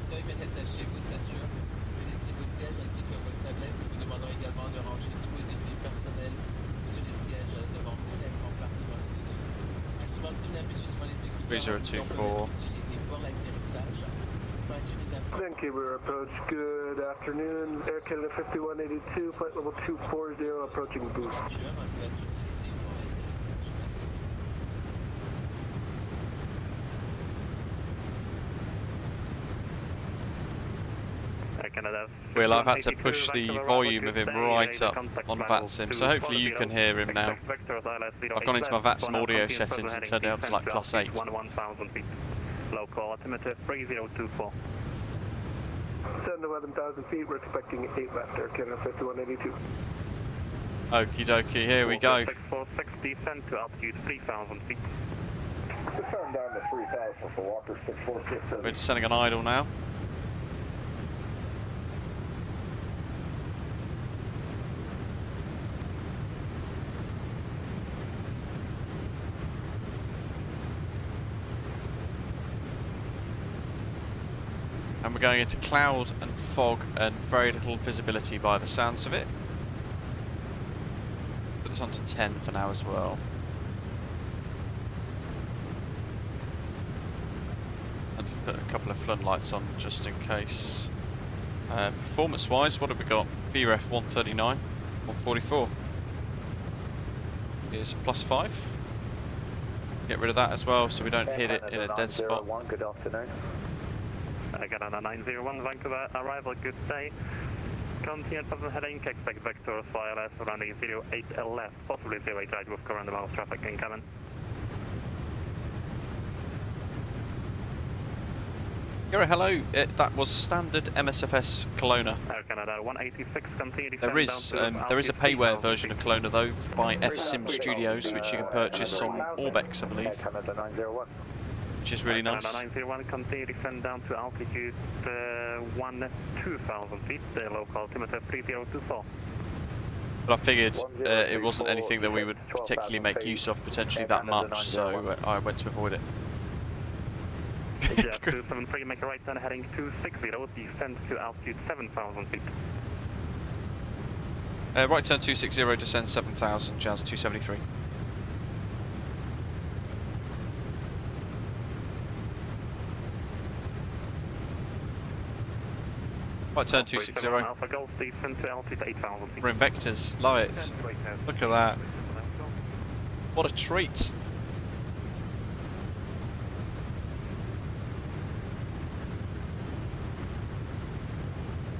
Vancouver approach, good afternoon. Air Canada 5182, flight level 240, approaching boost. Well, I've had to push the volume of him right up on VATSIM, so hopefully you can hear him now. I've gone into my VATSIM audio settings and turned it up to like +8. Local altimeter 3024. 10 to 11,000 feet, we're expecting 8 left, Air Canada 5182. Okie dokie, here we go. 646, descend to altitude 3,000 feet. Descend down to 3,000 for Walker 646. We're descending on idle now. And we're going into cloud and fog and very little visibility by the sounds of it. Put this on to 10 for now as well. And to put a couple of floodlights on just in case. Performance wise, what have we got? VRF 139, 144 is +5. Get rid of that as well so we don't hit it in a dead spot. Good afternoon. Canada 901, Vancouver, arrival, good day. Continue present heading, expect vector CYLS running 08 left, possibly 08 right with current miles traffic incoming. Hello, that was standard MSFS Kelowna. Air Canada 186, continue There is a payware version of Kelowna though by VATSIM Studios, which you can purchase on Orbex, I believe. Canada 901. Which is really nice. 901, continue descend down to altitude 2,000 feet, local altimeter 3024. But I figured it wasn't anything that we would particularly make use of potentially that much, so I went to avoid it. Yeah, 273, make a right turn heading 260, descend to altitude 7,000 feet. Right turn 260, descend 7,000, Jazz 273. Right turn 260. Alpha Golf, descend to altitude 8,000 feet. We're in vectors, love it. Look at that. What a treat.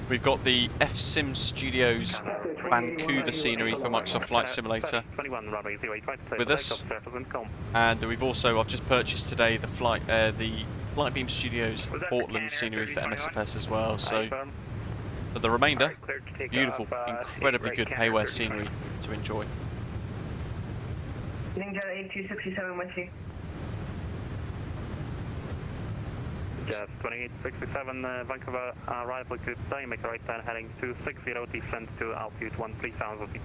We've got the VATSIM Studios Vancouver scenery for Microsoft Flight Simulator with us, and we've also, I've just purchased today the Flightbeam Studios Portland scenery for MSFS as well, so for the remainder, beautiful, incredibly good payware scenery to enjoy. Ninja 8267 with you. Just 2867, Vancouver, arrival, good day, make a right turn heading 260, descend to altitude 13,000 feet.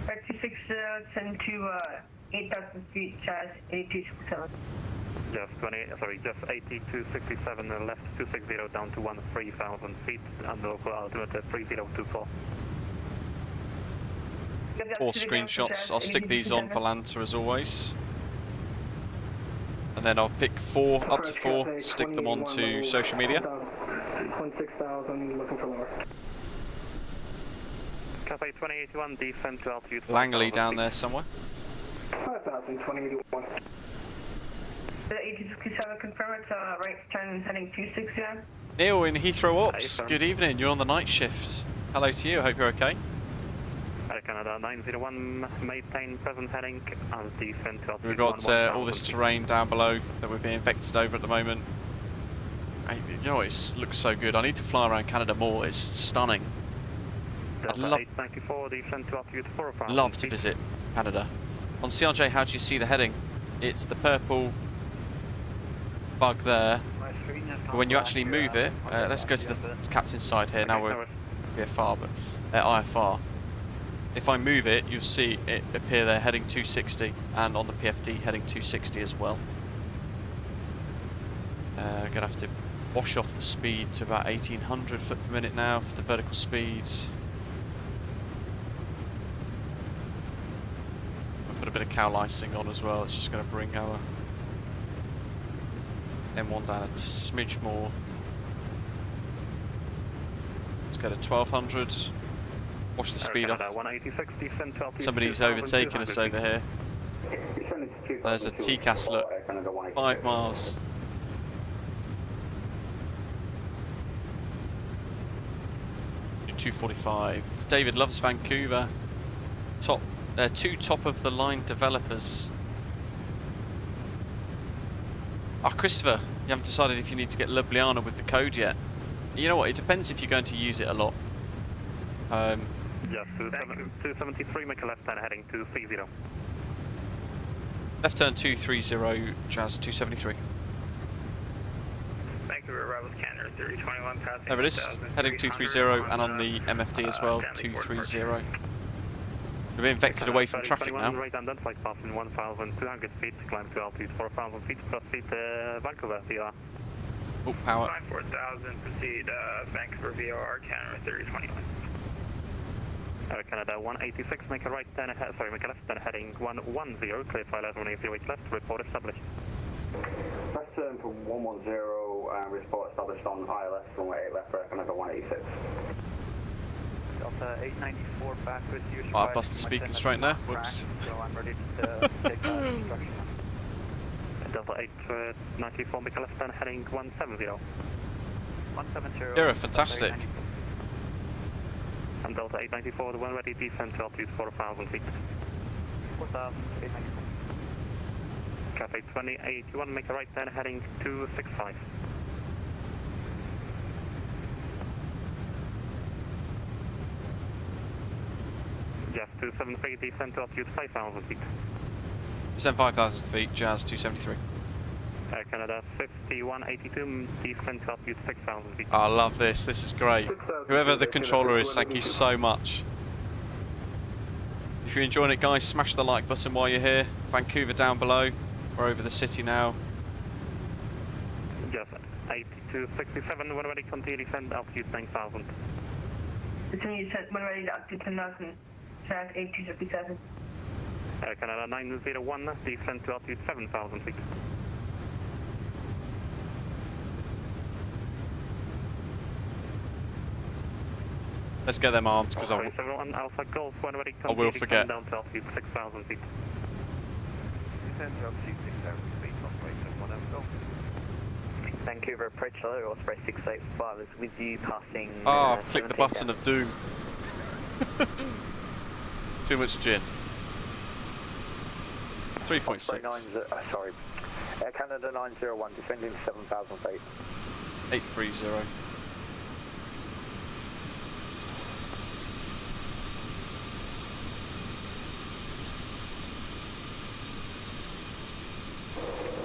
260, send to 8,000 feet, Jazz 8267. Just 8267, left 260 down to 13,000 feet, and local altimeter 3024. 4 screenshots, I'll stick these on for Lanta as always. And then I'll pick 4, up to 4, stick them onto social media. 26,000, looking for lower. Cafe 2081, descend to altitude. Langley down there somewhere. 5,000, 2081. 8267, confirm it's right turn heading 260. Neil in Heathrow Ops, good evening, you're on the night shift. Hello to you, hope you're okay. Canada 901, maintain present heading and descend to altitude We've got 11,000 all this feet. terrain down below that we're being vectored over at the moment. You know, it looks so good. I need to fly around Canada more. It's stunning. I'd Delta 894, descend to altitude 4,000 love to feet. visit Canada. On CRJ, how do you see the heading? It's the purple bug there. But when you actually move it, let's go to the captain's side here. Now we're VFR, but IFR. If I move it, you'll see it appear there heading 260, and on the PFD heading 260 as well. Gonna have to wash off the speed to about 1800 foot per minute now for the vertical speeds. I'll put a bit of cow licing on as well. It's just going to bring our M1 down a smidge more. Let's go to 1200. Wash the speed off. 186, descend to altitude Somebody's 2,200 overtaken us over here. There's a TCAS look. 5 miles. $245. David loves Vancouver. Two top of the line developers. Christopher, you haven't decided if you need to get Ljubljana with the code yet. You know what? It depends if you're going to use it a lot. Yes, 273, make a left turn heading to C0. Left turn 230, Jazz 273. Vancouver arrivals Canada 3021 passing. There it is, heading 230, and on the MFD as well, 230. We're being vectored away from traffic now. Right identified passing 1,200 feet, climb to altitude 4,000 feet, proceed Vancouver VR. Oh, power. 4,000, proceed Vancouver VR, Canada 3021. Canada 186, make a right turn ahead, sorry, make a left turn heading 110, clear file as 180 left, report established. Left turn for 110, report established on ILS, runway 8 left, Canada 186. Delta 894 back with you. Oh, I busted the speed constraint there, whoops. So I'm ready to take instruction. Delta 894, make a left turn heading 170. 170. You're fantastic. And Delta 894, the one ready descend to altitude 4,000 feet. 4,894. Cafe 2081, make a right turn heading 265. Jazz 273, descend to altitude 5,000 feet. Descend 5,000 feet, Jazz 273. Canada 5182, descend to altitude 6,000 feet. Oh, I love this, this is great. Whoever the controller is, thank you so much. If you're enjoying it, guys, smash the like button while you're here. Vancouver down below, we're over the city now. Jazz 8267, when ready, continue descend altitude 9,000. Continue descent when ready to altitude 10,000. Jazz 8257. Canada 901, descend to altitude 7,000 feet. Let's get them armed, because I Alpha Golf, when ready, I will forget. down to altitude 6,000 feet. Descend to altitude 6,000 feet, operator 1 Golf. Vancouver approach hello, Osprey 685 is with you passing. Oh, I've clicked the button of doom. Too much gin. 3.6. Sorry. Air Canada 901, descending 7,000 feet. 830.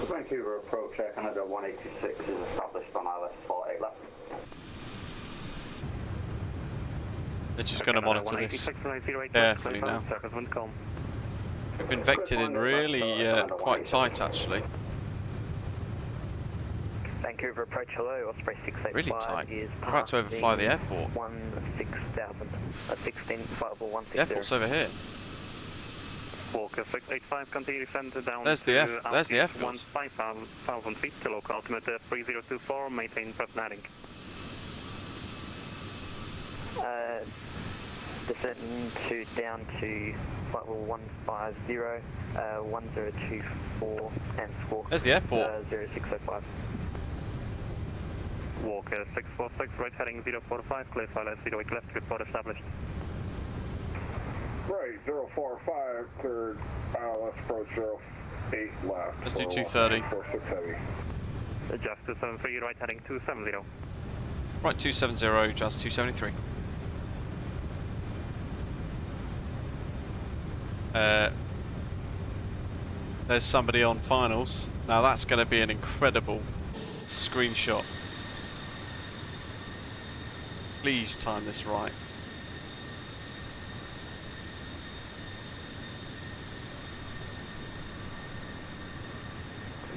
Vancouver approach, Air Canada 186 is established on ILS 48 left. They're just going to monitor this carefully now. We've been vectored in really quite tight, actually. Vancouver approach hello, Osprey 685 Really tight. is We're about to overfly the airport. 16,000, 16, flight level The airport's over here. Walker 685, continue descend down There's the airfield. 5,000 feet to local altimeter 3024, maintain present heading. Descend to down to flight level 150, 1024 and squawk. There's the airport. 0605. Walker 646, right heading 045, clear file 08 left, report established. 045, cleared ILS approach 08 left. Let's do 230. 46 heavy. Adjust 273, right heading 270. Right, 270, just 273. There's somebody on finals. Now that's going to be an incredible screenshot. Please time this right.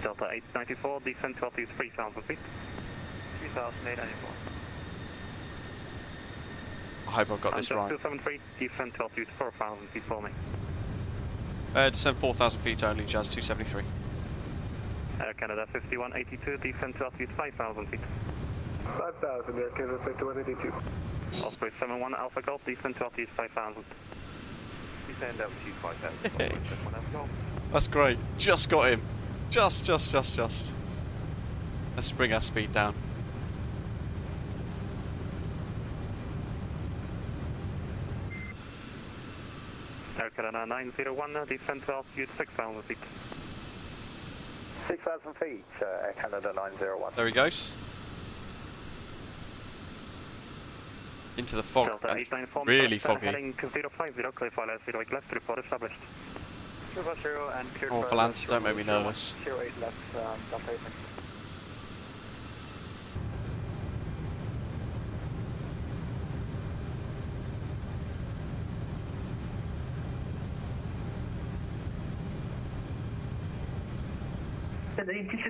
Delta 894, descent to altitude 3,000 feet. 3,894. I hope I've got this right. 273, descent to altitude 4,000 feet for me. Descent 4,000 feet only, Jazz 273. Air Canada 5182, descent to altitude 5,000 feet. 5,000, Air Canada 5182. Osprey 71 Alpha Golf, descent to altitude 5,000. Descend altitude 5,000. That's great. Just got him. Just. Let's bring our speed down. Air Canada 901, descent to altitude 6,000 feet. 6,000 feet, Air Canada 901. There he goes. Into the fog. Delta 894, Really foggy. heading 050, clear for ILS 08 left, report established. 250 and cleared Oh, for Valente, don't make me nervous. 08 left, Delta 8.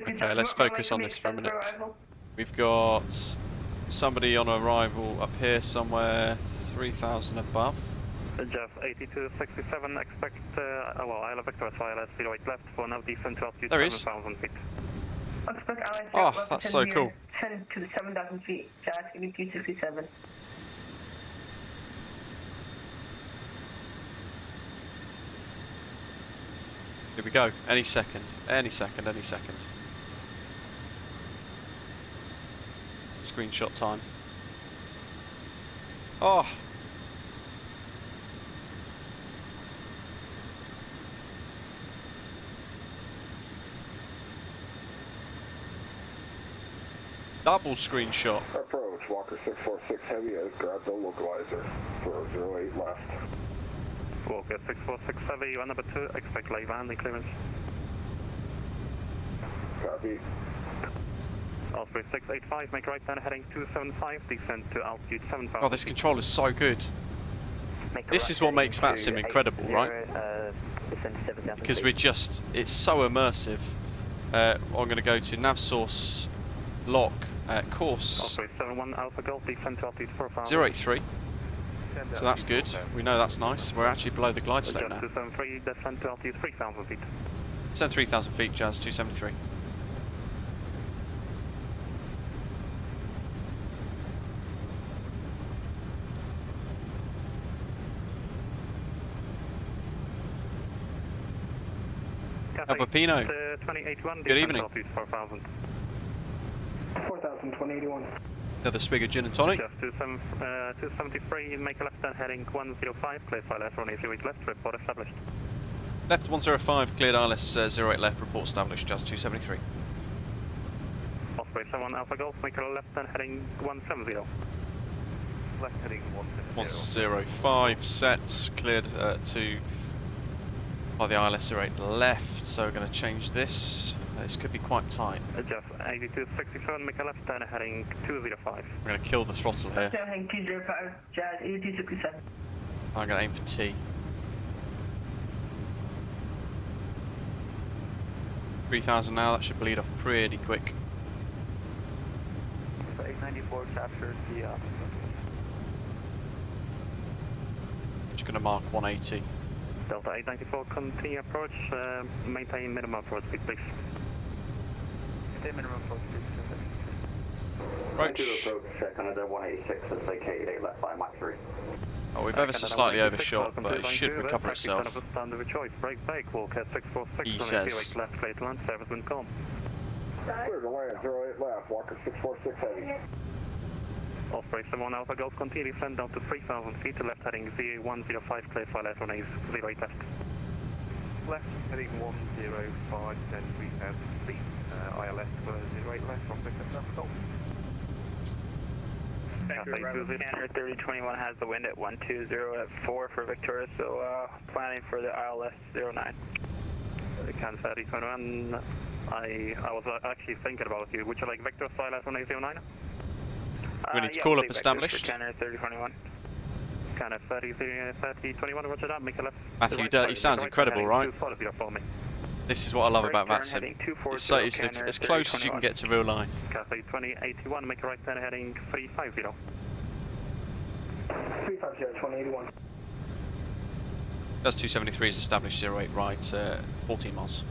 Okay, let's focus on this for a minute. We've got somebody on arrival up here somewhere, 3,000 above. Jeff 8267, expect, well, Isle of Victor, ILS 08 left for now descent to altitude There he is. 7,000 feet. Expect ILS Oh, that's so cool. 10 to 7,000 feet, Jazz 8267. Here we go. Any second. Screenshot time. Oh! Double screenshot. Approach, Walker 646 heavy has grabbed the localizer for 08 left. Walker 646 heavy, you are number 2, expect live landing clearance. Copy. Osprey 685, make right turn heading 275, descent to altitude 7,000. Oh, this control is so good. This is what makes VATSIM incredible, right? Because we're just, it's so immersive. I'm going to go to nav source lock course Osprey 71 Alpha Golf, descent to altitude 4,000. 083. So that's good. We know that's nice. We're actually below the glide slope now. 273, descent to altitude 3,000 feet. Descend 3,000 feet, Jazz 273. El Pepino. 2081, Good evening. 4,000. 4,000, 2081. Another swig of gin and tonic. Just 273, make a left turn heading 105, clear for ILS 08 left, report established. Left 105, cleared ILS 08 left, report established, just 273. Osprey 71 Alpha Golf, make a left turn heading 170. Left heading 170. 105 sets, cleared to by the ILS 08 left, so we're going to change this. This could be quite tight. Adjust 8267, make a left turn heading 205. We're going to kill the throttle here. Heading 205, Jazz 8267. I'm going to aim for T. 3,000 now, that should bleed off pretty quick. 894 captured the Just going to mark 180. Delta 894, continue approach, maintain minimum approach speed, please. stay minimum approach speed. Approach. Approach, Canada 186, let's say KPDX left by Mach 3. Oh, we've ever so slightly overshot, but it should recover itself. He says. Left, clear to land, service wind calm. Clear to land, 08 left, Walker 646 heavy. Osprey 71 Alpha Golf, continue descend down to 3,000 feet to left heading VA105, clear file left runways 08 left. Left, heading 105, then 3,000 feet, ILS for 08 left, from Victor Alpha Golf. Scanner 3021 has the wind at 120 at 4 for Victoria, so planning for the ILS 09. Can 3021, I was actually thinking about you. Would you like Victor ILS 1809? We need to call up established. Scanner 3021. Scanner 3021, roger that, make a left. Matthew, he sounds incredible, right? This is what I love about VATSIM. It's as close as you can get to real life. Cathay 2081, make a right turn heading 350. 350, 2081. That's 273 is established 08 right, 14 miles.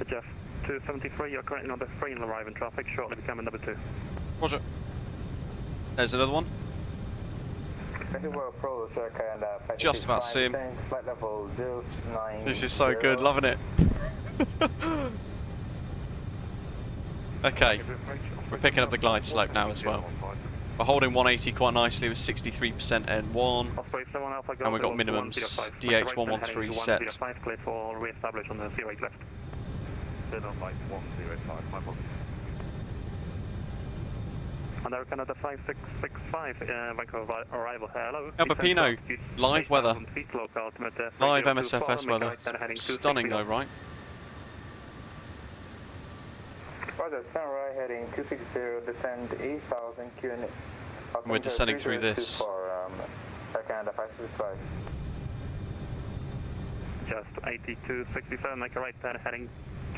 Jeff, 273, you're currently number 3 in arriving traffic, shortly becoming number 2. Roger. There's another one. Just about sim. This is so good, loving it. Okay, we're picking up the glide slope now as well. We're holding 180 quite nicely with 63% N1, and we've got minimums DH113 set. Clear for re-establish on the 08 left. Turn on light 105, my apologies. American at the 5665, Vancouver arrival, hello. El Pepino, live weather. Live MSFS weather. Stunning though, right? Roger, stand right heading 260, descend 8,000 QN. We're descending through this. For Air Canada 565. Just 8267, make a right turn heading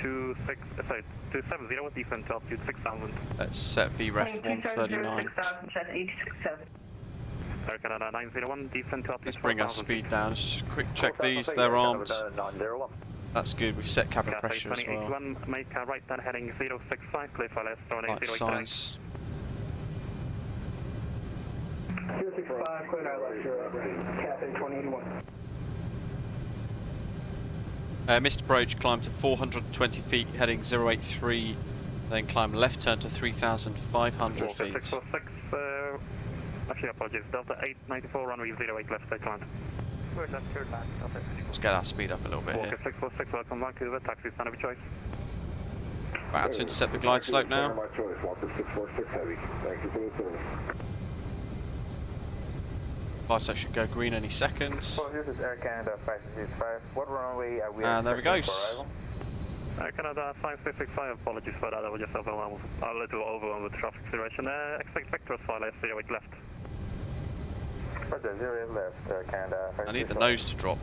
270 with descent altitude 6,000. Let's set VREF 139. Air Canada 901, descent altitude. Let's bring our speed down. Let's just quick check these, they're armed. That's good, we've set cabin pressure as well. Make a right turn heading 065, clear for left, Light signs. 065, clear ILS, Cathay 2081. Missed approach, climb to 420 feet, heading 083, then climb left turn to 3,500 feet. 646, actually apologies, Delta 894, runway 08 left, take land. Let's get our speed up a little bit here. 646, welcome Vancouver, taxi stand of your choice. Right, to intercept the glide slope now. Glide slope should go green any second. So this is Air Canada 565. What runway are we And there we go. Air Canada 5665, apologies for that, I was just overwhelmed, a little overwhelmed with traffic situation. Expect Victor's file, 08 left. Roger, 08 left, Air Canada 565. I need the nose to drop.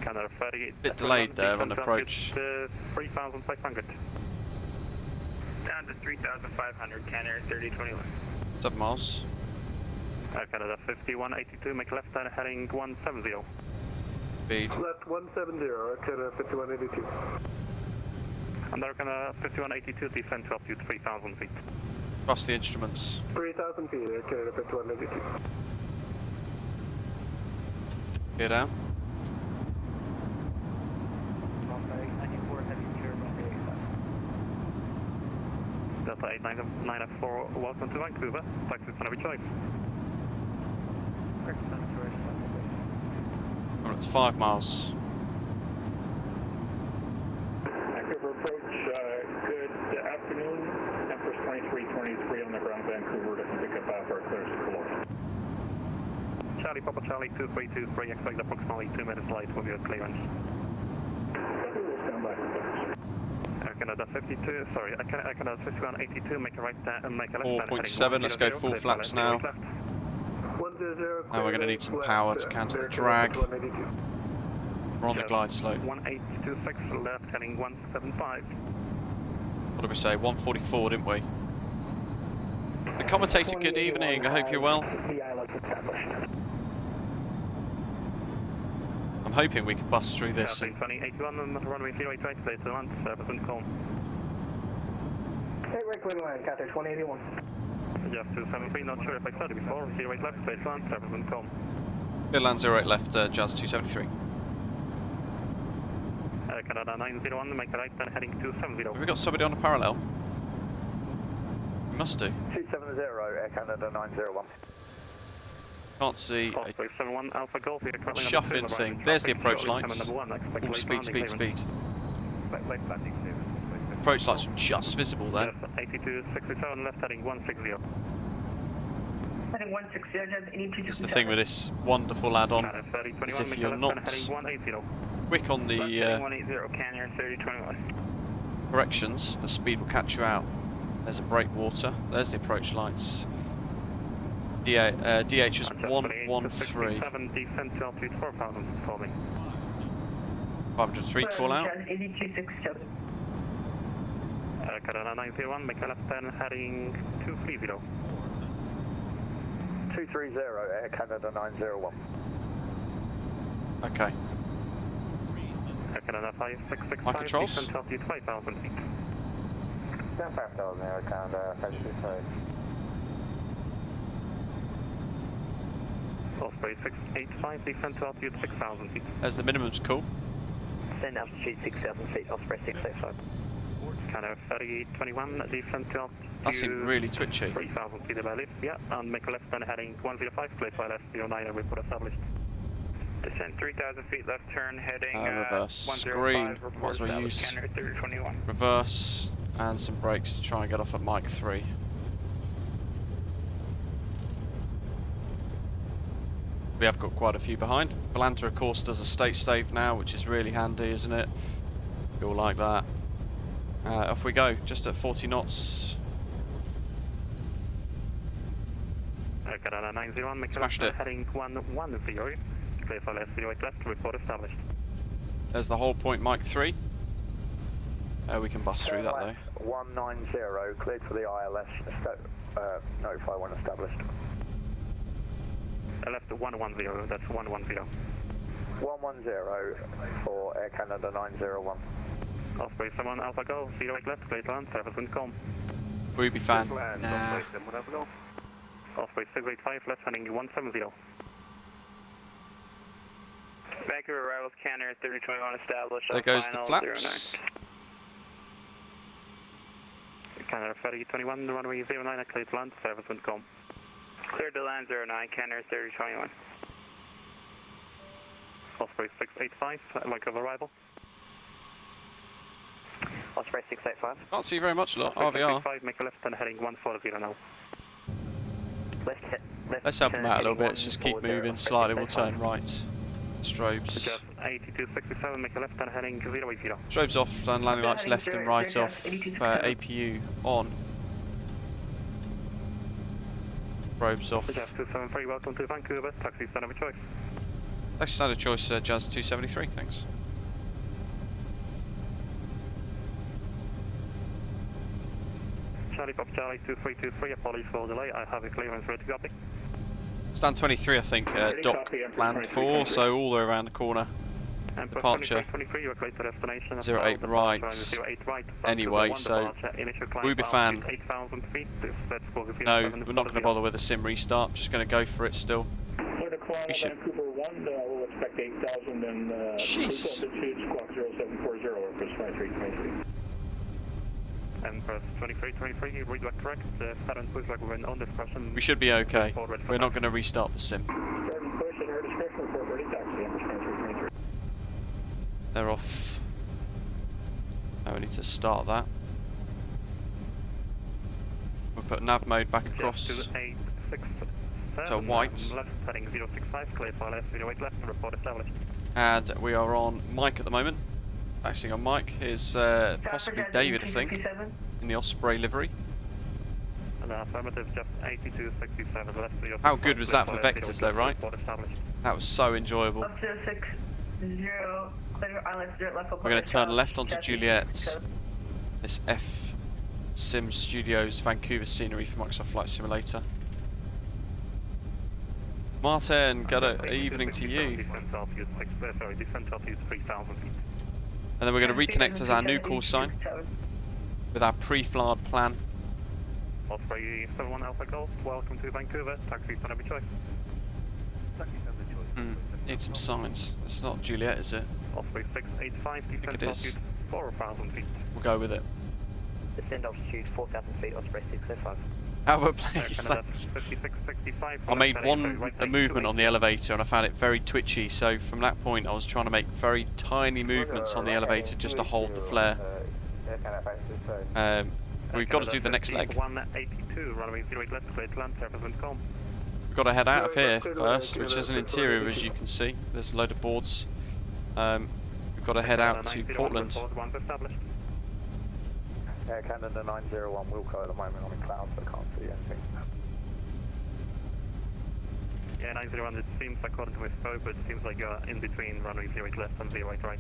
Canada 30. Bit delayed there on approach. 3,500. Down to 3,500, Canada 3021. 7 miles. Air Canada 5182, make left turn heading 170. Speed. Left 170, Air Canada 5182. And Air Canada 5182, descend to altitude 3,000 feet. Cross the instruments. 3,000 feet, Air Canada 5182. Gear down. Delta 894, welcome to Vancouver, taxi stand of your choice. Oh, it's 5 miles. Vancouver approach, good afternoon. Empress 2323 on the ground, Vancouver, to pick up Alpha, clears to Kelowna. Charlie Papa Charlie 2323, expect approximately 2 minutes late with your clearance. Stand by for clearance. Air Canada 52, sorry, Air Canada 5182, make a right turn, make a left turn. 4.7, let's go full flaps now. Now we're going to need some power to counter the drag. We're on the glide slope. 1826, left heading 175. What did we say? 144, didn't we? The commentator, good evening. I hope you're well. I'm hoping we can bust through this. 2081 on runway 08 right, clear to land, service and call. Hey, right, clear to land, Cathay 2081. Just 273, not sure if I said it before, 08 left, clear to land, service and call. Clear land 08 left, Jazz 273. Canada 901, make a right turn heading 270. Have we got somebody on a parallel? Must do. 270, Air Canada 901. Can't see a 71 Alpha Golf. chuffing thing. There's the approach lights. Oh, speed, speed, speed. Approach lights are just visible then. 8267 left heading 160. Heading 160, Jazz 8267. It's the thing with this wonderful add-on, is if you're not quick on the 180, Canyon 3021. corrections, the speed will catch you out. There's a breakwater. There's the approach lights. DH is 113. 503 call out. 8267. Canada 901, make a left turn heading 230. 230, Air Canada 901. Okay. Canada 5665, My controls? descent altitude 5,000 feet. 5,000, Air Canada 565. Osprey 685, descent altitude 6,000 feet. As the minimum's cool. Descent altitude 6,000 feet, Osprey 685. Canada 3821, descent altitude. That seemed really twitchy. 3,000 feet above lift, yeah, and make a left turn heading 105, clear by left 09, report established. Descent 3,000 feet, left turn heading reverse 105, screen. report Might as well established, use Canada 3021. reverse and some brakes to try and get off at Mike 3. We have got quite a few behind. Belanta, of course, does a state stave now, which is really handy, isn't it? We all like that. Off we go, just at 40 knots. Canada 901, make a Smashed left it. heading 110, clear for left 08 left, report established. There's the whole point, Mike 3. We can bust through that though. 190, cleared for the ILS, notify when established. Left 110, that's 110. 110 for Air Canada 901. Osprey 71 Alpha Go, 08 left, clear to land, service wind calm. Ruby fan. Nah. Osprey 685 left, heading 170. Vancouver arrivals, Canada 3021 established. There goes the flaps. Canada 3021, runway 09, clear to land, service wind calm. Clear to land 09, Canada 3021. Osprey 685, Vancouver arrival. Osprey 685. Can't see very much, look. Osprey RVR. 685, make a left turn heading 140 now. Let's help them out a little bit. Let's just keep moving slightly. We'll turn right. Strobes. Just 8267, make a left turn heading 080. Strobes off and landing lights left and right off. APU on. Strobes off. Jazz 273, welcome to Vancouver. Taxi standard choice. Taxi standard choice, Jazz 273. Thanks. Charlie Pop Charlie 2323, apologies for the delay. I have a clearance ready to copy. Stand 23, I think, dock planned for, so all the way around the corner. Departure 23, you are clear to destination. 08 right. 08 right. Anyway, so Ruby fan. 8,000 feet. No, we're not going to bother with a sim restart. Just going to go for it still. We should. Vancouver 1, we'll expect 8,000 and Jeez. altitude squawk 0740, Empress 2323. Empress 2323, read that correct. The pattern looks like we're in on discussion. We should be okay. We're not going to restart the sim. Starting push at our discretion, report ready, taxi, Empress 2323. They're off. Now we need to start that. We'll put nav mode back across to white. Left heading 065, clear for left 08 left, report established. And we are on Mike at the moment. Actually on Mike is possibly David, I think, in the Osprey livery. And affirmative, just 8267 left. How good was that for vectors though, right? That was so enjoyable. Up 060, clear island 0 left. We're going to turn left onto Juliet. This F Sim Studios Vancouver scenery for Microsoft Flight Simulator. Martin, good evening to you. Descent altitude 3,000 feet. And then we're going to reconnect as our new call sign with our pre-FLARD plan. Osprey 71 Alpha Golf, welcome to Vancouver. Taxi standard choice. Need some signs. It's not Juliet, is it? Osprey 685, descent it is. altitude 4,000 feet. We'll go with it. Descend altitude 4,000 feet, Osprey 605. Albert Place, thanks. 5665. I made a movement on the elevator and I found it very twitchy, so from that point I was trying to make very tiny movements on the elevator just to hold the flare. We've got to do the next leg. 182, runway 08 left, clear to land, surface and calm. We've got to head out of here first, which is an interior as you can see. There's a load of boards. We've got to head out to Portland. Air Canada 901 Wilco at the moment on the clouds, so I can't see anything. Yeah, 901, it seems according to my scope, it seems like you're in between runway 08 left and 08 right.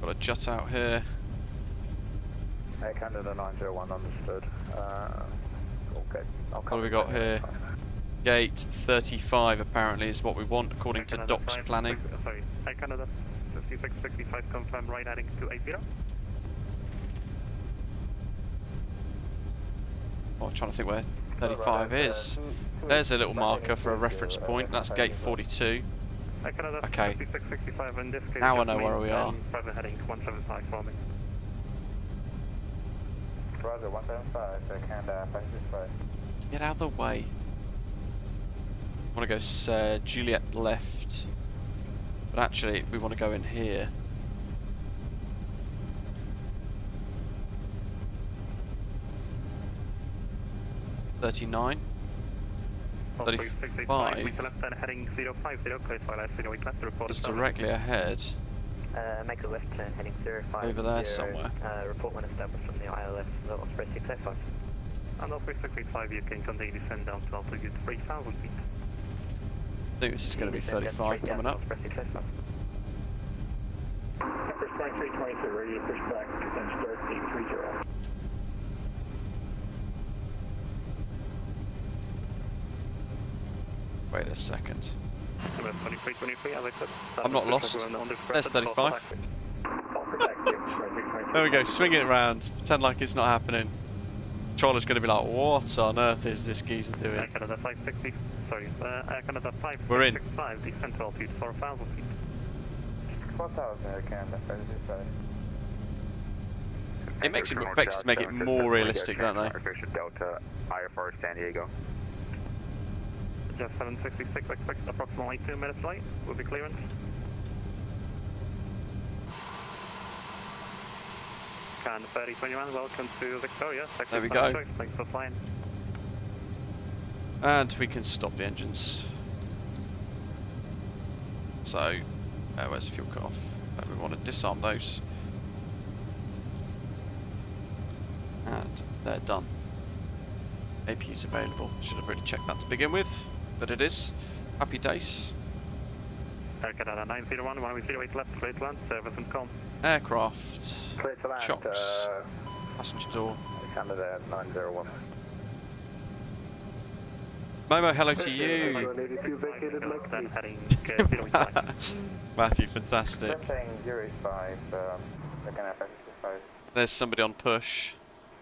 Got a jut out here. Air Canada 901 understood. Okay. What have we got here? Gate 35 apparently is what we want according to Doc's planning. Sorry, Air Canada 5665 confirm right heading 280. Oh, I'm trying to think where 35 is. There's a little marker for a reference point. That's gate 42. Okay. Now I know where we are. Private heading 175 for me. Roger, 175, Canada, Get out of the way. I want to go Juliet left. But actually, we want to go in here. $39. 35. It's directly ahead. Make a left turn heading 05. Over there somewhere. Report when established from the ILS, Osprey 605. And Osprey 685, you can continue to descend down to altitude 3,000 feet. I think this is going to be 35 coming up. First 2323, ready to push back, then start 830. Wait a second. 2323, as I said. I'm not lost. There's 35. There we go, swing it around. Pretend like it's not happening. Controller's going to be like, what on earth is this geezer doing? Air Canada 560, sorry, Air Canada 565, we're in. descent to altitude 4,000 feet. 4,000 Air Canada, It makes it vectors make it more realistic, don't they? Delta, IFR San Diego. Just 766, expect approximately 2 minutes late, will be clearance. Can 3021, welcome to Victoria. There we go. Thanks for flying. And we can stop the engines. So, where's the fuel cut off? We want to disarm those. And they're done. APU's available. Should have really checked that to begin with, but it is. Happy days. Air Canada 901, 108 left, clear to land, service and com. Aircraft. Clear to land, Chocks. Passenger door. Canada 901. Momo, hello to you. Matthew, fantastic. There's somebody on push.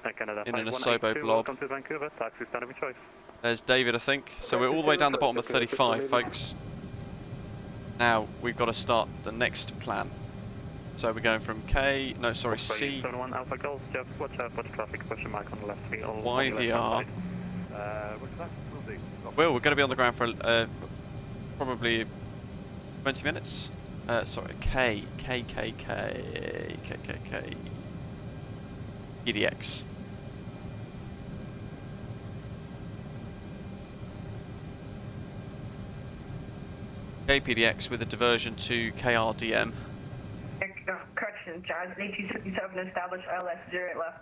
In an Asobo blob. Welcome to Vancouver, taxi stand of your choice. There's David, I think. So we're all the way down the bottom of 35, folks. Now we've got to start the next plan. So we're going from C. One Alpha Golf, just watch out for the traffic question mark on the left wheel. YVR. What's that? Well, we're going to be on the ground for probably 20 minutes. Sorry, KPDX. KPDX with a diversion to KRDM. Correction, Charles, 8267 established ILS 08 left.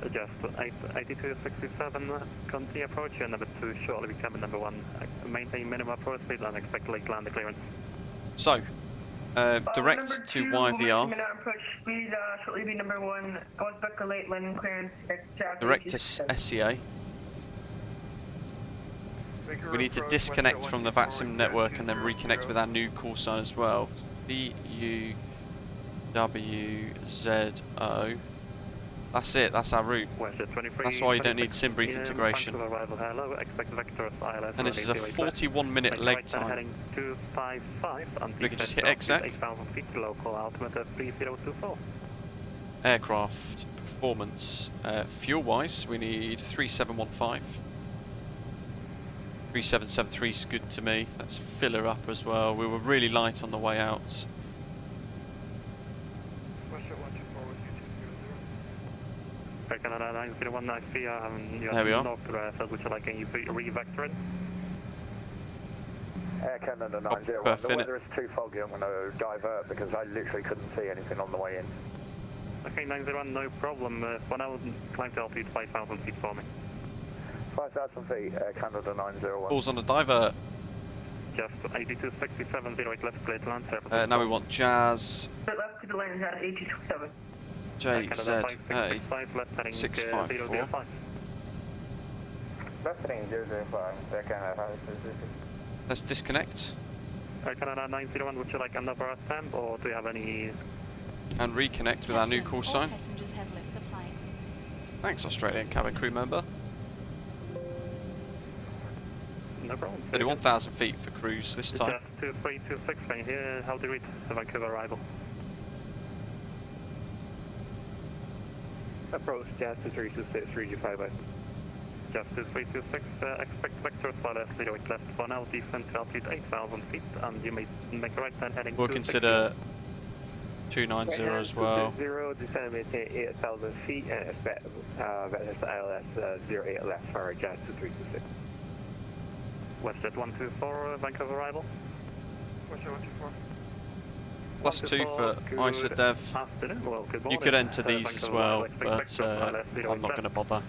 Adjust 8267, continue approach, and number 2 shortly becoming number 1. Maintain minimum approach speed and expect late land clearance. So, direct to YVR. Minimum approach speed, shortly be number 1. I was booked a late landing clearance. Direct to SCA. We need to disconnect from the VATSIM network and then reconnect with our new call sign as well. BUWZO. That's it, that's our route. That's why you don't need SIM brief integration. And this is a 41-minute leg time. We can just hit exec. aircraft performance. Fuel-wise, we need 3715. 3773 is good to me. Let's fill her up as well. We were really light on the way out. Canada 901, I see you there we are. knocked would you like any re-vector in? Air Canada 901, the weather is too foggy, I'm going to divert because I literally couldn't see anything on the way in. Okay, 901, no problem. For now, climb to altitude 5,000 feet for me. 5,000 feet, Air Canada 901. Balls on the divert. Just 8267, 08 left, clear to land, surface. Now we want Jazz. Left to the land at 8227. JZA 654. Left heading 005, Air Canada 566. Let's disconnect. Canada 901, would you like another attempt or do you have any... And reconnect with our new call sign. Thanks, Australian cabin crew member. No problem. 31,000 feet for cruise this time. Just 2326, can you hear how to read the Vancouver arrival? Approach, Jazz 2326, 3G5. Just 2326, expect vectors while 08 left for now, descent to altitude 8,000 feet, and you may make a right turn heading We'll consider 290 as well. 0, descend maintain 8,000 feet, and expect vectors ILS 08 left for Jazz 2326. WestJet 124, Vancouver arrival. WestJet 124. +2 for ISA Dev. Well, you could enter these as well, but I'm not going to bother.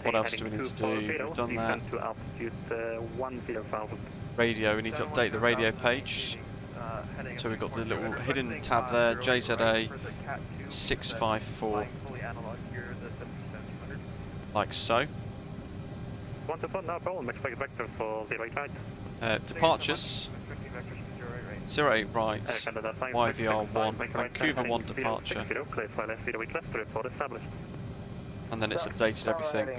What else do we need to do? We've done that. Radio, we need to update the radio page. So we've got the little hidden tab there, JZA 654, like so. No problem, expect vectors for 08 right. Departures. 08 right, YVR 1, Vancouver 1 departure. And then it's updated everything.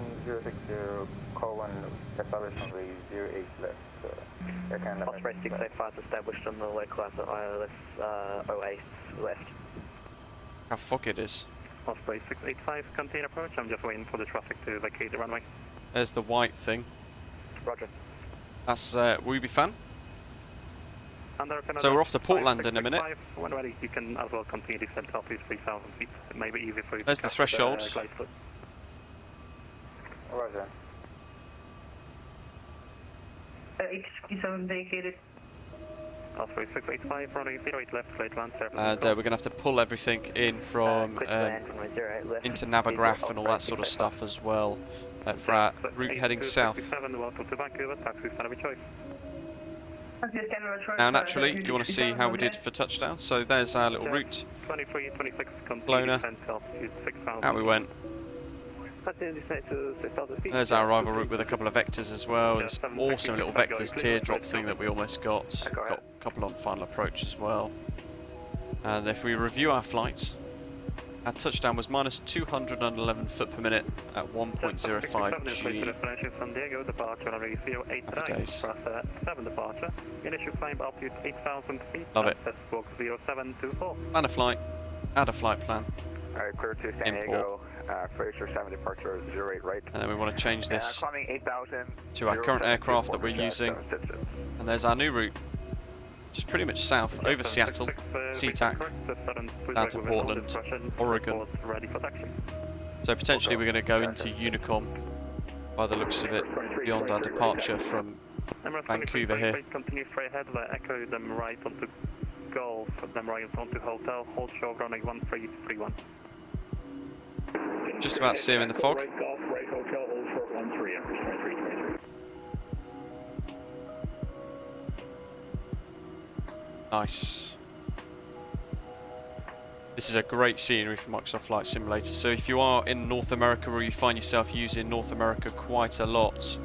Osprey 685 established on the low class at ILS 08 left. How fuck it is. Osprey 685, contain approach, I'm just waiting for the traffic to vacate the runway. There's the white thing. Roger. That's Wooby fan. So we're off to Portland in a minute. When ready, you can as well continue descent to altitude 3,000 feet. It may be easy for you. There's the threshold. Roger. 867 vacated. Osprey 685, running 08 left, clear to land, surface. And we're going to have to pull everything in from into Navigraph and all that sort of stuff as well for our route heading south. Welcome to Vancouver, taxi fan of your choice. Now naturally, you want to see how we did for touchdown, so there's our little route. 2326, Kelowna. Out we went. There's our arrival route with a couple of vectors as well. This awesome little vectors teardrop thing that we almost got. Got a couple on final approach as well. And if we review our flights, our touchdown was minus 211 foot per minute at 1.05 G. Happy days. 7 departure. Initial climb altitude 8,000 feet. Love it. Walk 0724. Plan a flight. Add a flight plan. Alright, clear to San Diego. Fraser 7 departure 08 right. And then we want to change this climbing 8,000 to our current aircraft that we're using. And there's our new route. Just pretty much south, over Seattle, SeaTac, down to Portland, Oregon. So potentially we're going to go into Unicom, by the looks of it, beyond our departure from Vancouver here. Continue straight ahead, echo them right onto Golf, them right onto Hotel, hold short running 1331. Just about to see him in the fog. Right Golf, right Hotel, hold short 13, Empress 2323. Nice. This is a great scenery for Microsoft Flight Simulator. So if you are in North America or you find yourself using North America quite a lot,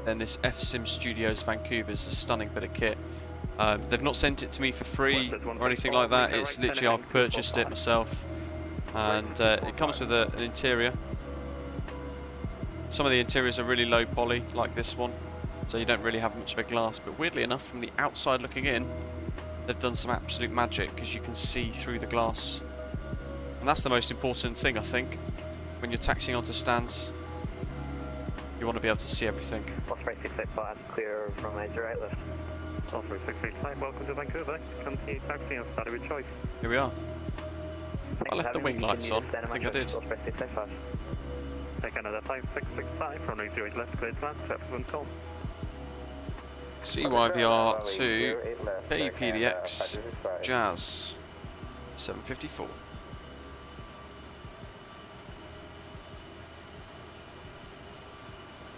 then this FSIM Studios Vancouver is a stunning bit of kit. They've not sent it to me for free or anything like that. It's literally I've purchased it myself, and it comes with an interior. Some of the interiors are really low poly, like this one, so you don't really have much of a glass. But weirdly enough, from the outside looking in, they've done some absolute magic because you can see through the glass. And that's the most important thing, I think, when you're taxiing onto stands. You want to be able to see everything. Osprey 685, clear from a 08 left. Osprey 685, welcome to Vancouver. Continue taxiing and start with choice. Here we are. I left the wing lights on. I think I did. Osprey 685. Take another 5665 from 08 left, clear to land, subsequent call. CYVR to KPDX Jazz 754.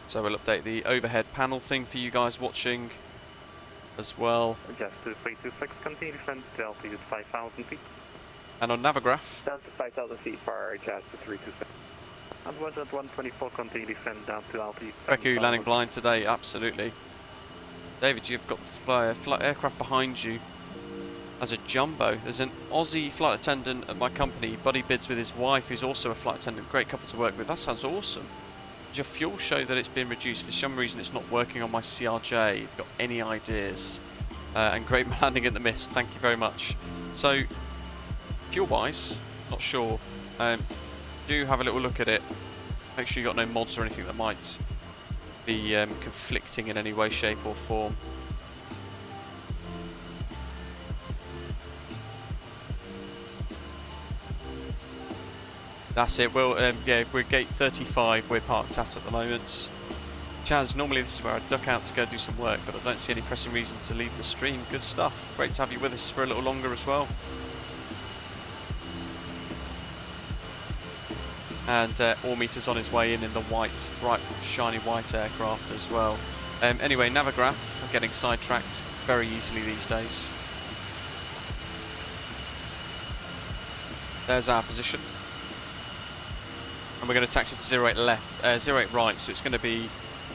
So we'll update the overhead panel thing for you guys watching as well. Just to 326, continue descent to altitude 5,000 feet. And on Navigraph, Down to 5,000 feet for Jazz to 326. And was at 124, continue descent down to altitude. Beku landing blind today, absolutely. David, you've got flight aircraft behind you as a jumbo. There's an Aussie flight attendant at my company, buddy bids with his wife, who's also a flight attendant. Great couple to work with. That sounds awesome. Does your fuel show that it's been reduced? For some reason it's not working on my CRJ. If you've got any ideas? And great landing in the mist. Thank you very much. So, fuel-wise, not sure. Do have a little look at it. Make sure you've got no mods or anything that might be conflicting in any way, shape or form. That's it. Well, yeah, we're gate 35 we're parked at the moment. Chaz, normally this is where I duck out to go do some work, but I don't see any pressing reason to leave the stream. Good stuff. Great to have you with us for a little longer as well. And all meters on his way in the white, bright, shiny white aircraft as well. Anyway, Navigraph, I'm getting sidetracked very easily these days. There's our position. And we're going to taxi to 08 left, 08 right, so it's going to be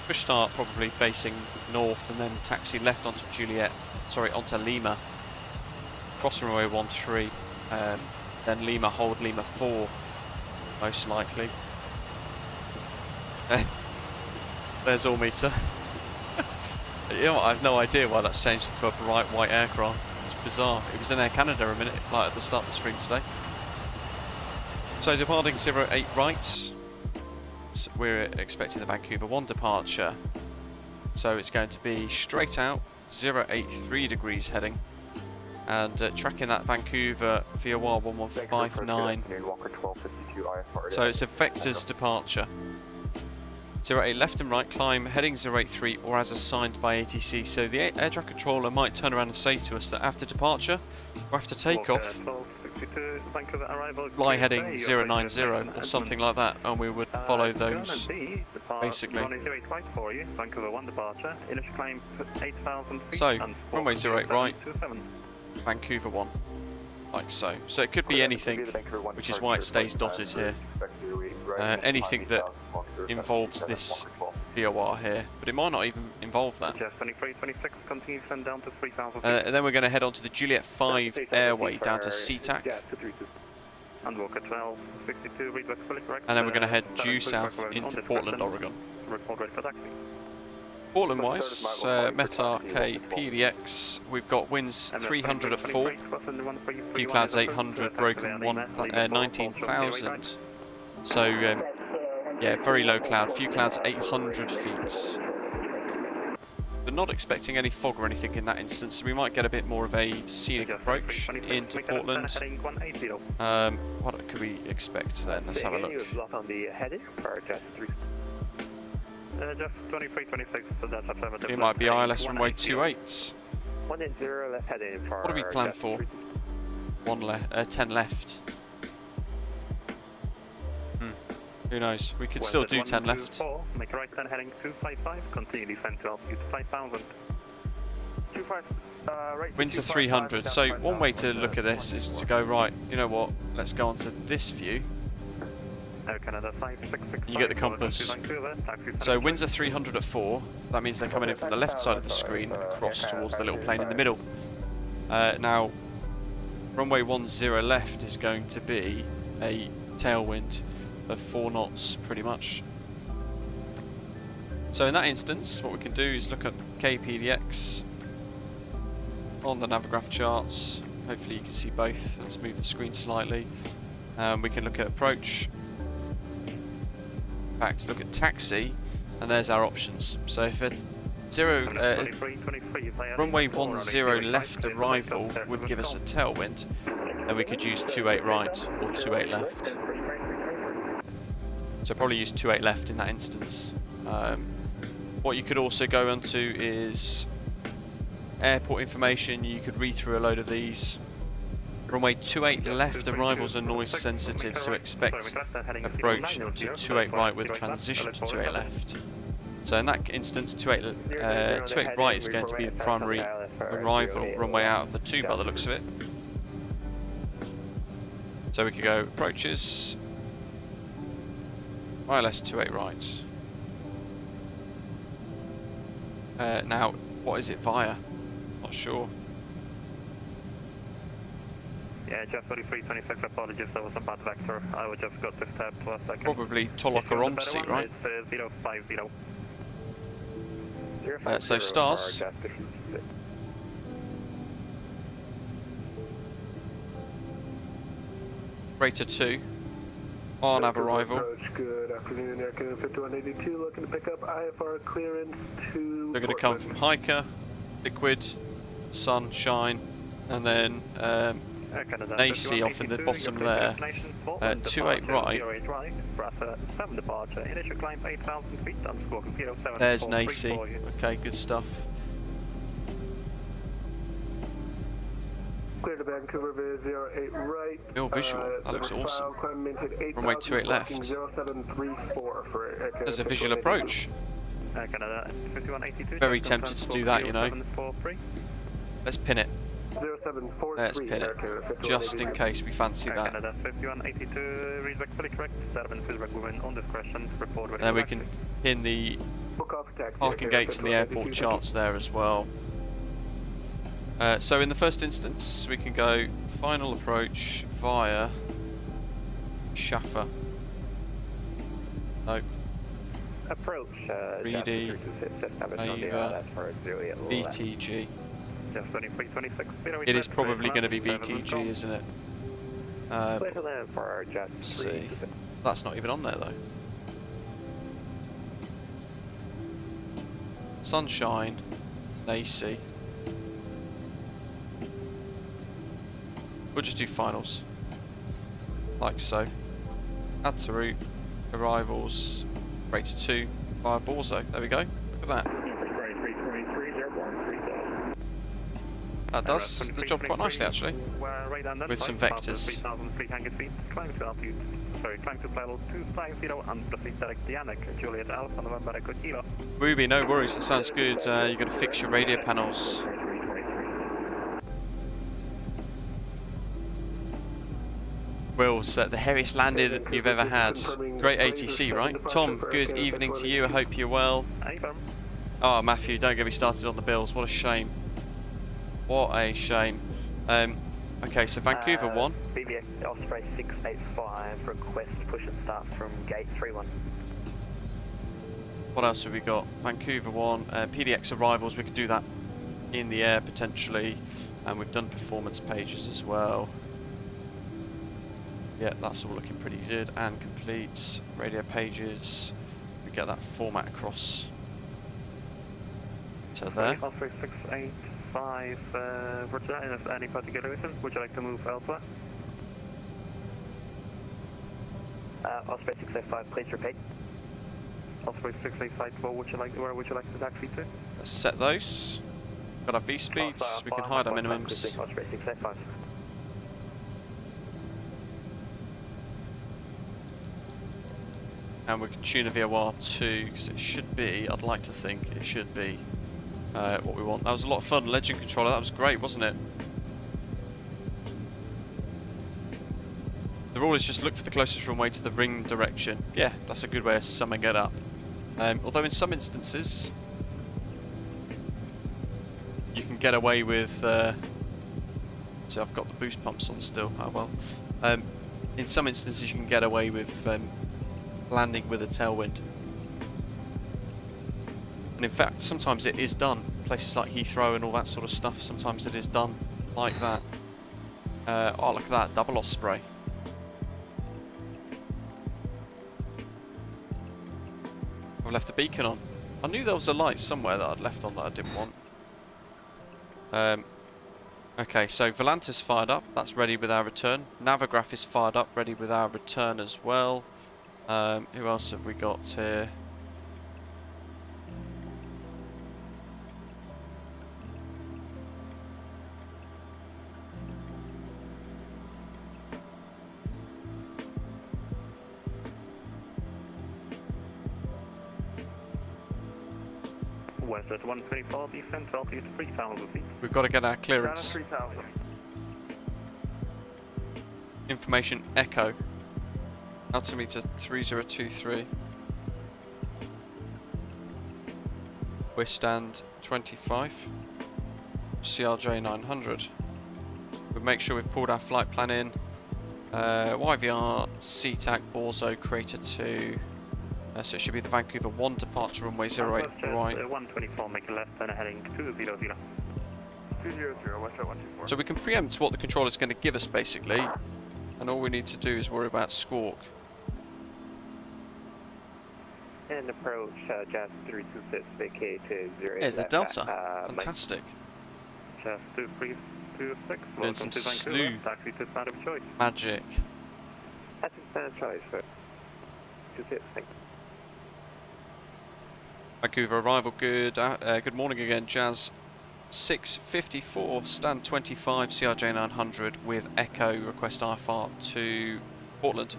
push start probably facing north and then taxi left onto onto Lima. Cross runway 13, then Lima, hold Lima 4. Most likely. There's all meter. You know what, I have no idea why that's changed into a bright white aircraft. It's bizarre. It was in Air Canada a minute, like at the start of the stream today. So departing 08 right. So we're expecting the Vancouver 1 departure. So it's going to be straight out, 083 degrees heading. And tracking that Vancouver VOR 1159. So it's a vector's departure. 08 left and right climb, heading 083 or as assigned by ATC. So the air traffic controller might turn around and say to us that after departure, or after takeoff, fly heading 090 or something like that, and we would follow those basically. So, runway 08 right, Vancouver 1, like so. So it could be anything, which is why it stays dotted here. Anything that involves this VOR here, but it might not even involve that. And then we're going to head on to the Juliet 5 airway down to SeaTac. And then we're going to head due south into Portland, Oregon. Portland wise, METAR KPDX, we've got winds 300 at 4, few clouds 800, broken 19,000. So yeah, very low cloud, few clouds 800 feet. We're not expecting any fog or anything in that instance, so we might get a bit more of a scenic approach into Portland. What could we expect then? Let's have a look. It might be ILS runway 28. What do we plan for? 10 left. Who knows? We could still do 10 left. Make a right turn heading 255, continue descent to altitude 5,000. Winds are 300, so one way to look at this is to go, right, you know what, let's go onto this view. You get the compass. So winds are 300 at 4, that means they're coming in from the left side of the screen and across towards the little plane in the middle. Now, runway 10 left is going to be a tailwind of 4 knots pretty much. So in that instance, what we can do is look at KPDX on the Navigraph charts. Hopefully you can see both. Let's move the screen slightly. We can look at approach. In fact, look at taxi, and there's our options. So if a runway 10 left arrival would give us a tailwind, then we could use 28 right or 28 left. So probably use 28 left in that instance. What you could also go onto is airport information. You could read through a load of these. Runway 28 left arrivals are noise sensitive, so expect approach to 28 right with transition to 28 left. So in that instance, 28 right is going to be the primary arrival runway out of the two by the looks of it. So we could go approaches, ILS 28 right. Now, what is it via? Not sure. Yeah, just 4326, apologies, there was a bad vector. I would just got this tab to a second. Probably Toloka Romsey, right? It's 050. So stars. Rate 2 on nav arrival. Good afternoon, Air Canada 5182, looking to pick up IFR clearance to... They're going to come from Hiker, Liquid, Sunshine, and then Nacy off in the bottom there. 28 right. There's Nacy. Okay, good stuff. Clear to Vancouver via 08 right. Real visual, that looks awesome. Runway 28 left. There's a visual approach. Very tempted to do that, you know. Let's pin it. Let's pin it, just in case we fancy that. And then we can pin the parking gates and the airport charts there as well. So in the first instance, we can go final approach via Shaffer. Nope. Approach. Reedy, Ava, BTG. It is probably going to be BTG, isn't it? Let's see. That's not even on there though. Sunshine, Nacy. We'll just do finals, like so. Add to route, arrivals, rated 2 via BUWZO. There we go. Look at that. That does the job quite nicely, actually, with some vectors. Ruby, no worries. That sounds good. You're going to fix your radio panels. Will's the hairiest landing you've ever had. Great ATC, right? Tom, good evening to you. I hope you're well. Oh, Matthew, don't get me started on the Bills. What a shame. What a shame. Okay, so Vancouver 1. BBX Osprey 685, request push and start from gate 31. What else have we got? Vancouver 1. PDX arrivals, we could do that in the air potentially. And we've done performance pages as well. Yeah, that's all looking pretty good and complete. Radio pages, we get that format across to there. Osprey 685, Roger, any particular reason? Would you like to move elsewhere? Osprey 685, please repeat. Osprey 685, where would you like to taxi to? Let's set those. Got our V speeds, we can hide our minimums. Osprey 685. And we can tune a VOR too, because it should be, I'd like to think it should be what we want. That was a lot of fun. Legend controller, that was great, wasn't it? The rule is just look for the closest runway to the ring direction. Yeah, that's a good way of summing it up. Although in some instances, you can get away with... so I've got the boost pumps on still, oh well. In some instances you can get away with landing with a tailwind. And in fact, sometimes it is done. Places like Heathrow and all that sort of stuff, sometimes it is done like that. Oh, look at that, double Osprey. I've left the beacon on. I knew there was a light somewhere that I'd left on that I didn't want. Okay, so Volantis fired up. That's ready with our return. Navigraph is fired up, ready with our return as well. Who else have we got here? West at 124, descent altitude 3,000 feet. We've got to get our clearance. 3,000. Information echo. Altimeter 3023. We stand 25. CRJ900. We'll make sure we've pulled our flight plan in. YVR, CTAC, BUWZO, Crater 2. So it should be the Vancouver 1 departure runway 08 right. 124, make a left and heading 200. 200, West at 124. So we can preempt what the controller's going to give us basically, and all we need to do is worry about squawk. And approach Jazz 326, vacate to 08. There's the Delta. Fantastic. Jazz 2326, Doing welcome some to slew Vancouver, taxi to Planet of Choice. magic. That's a standard choice, sir. 26, thank you. Vancouver arrival, good morning again, Jazz 654, stand 25, CRJ900 with Echo, request IFR to Portland.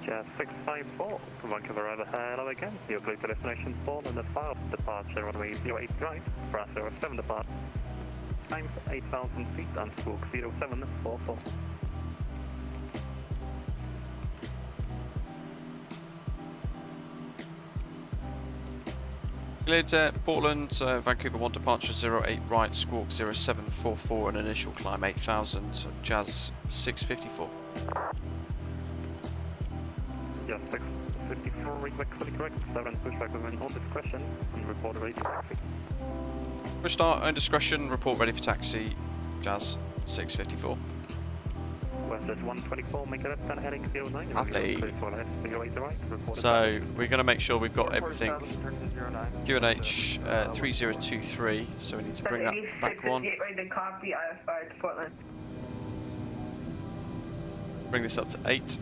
Jazz 654, from Vancouver over hello again. You're clear to destination Portland at 5, departure runway 08 right, Brasser 7 depart. Times 8,000 feet and squawk 0744. Cleared Portland, Vancouver 1 departure 08 right, squawk 0744 and initial climb 8,000, Jazz 654. Jazz 654, read fully correct, 7 pushback within all discretion and report ready for taxi. Push start, own discretion, report ready for taxi, Jazz 654. West at 124, make a left and heading 09. Lovely. 08 right, So we're going to make sure we've got everything. QNH 3023, so we need to bring that back one. Ready to copy IFR to Portland. Bring this up to 8.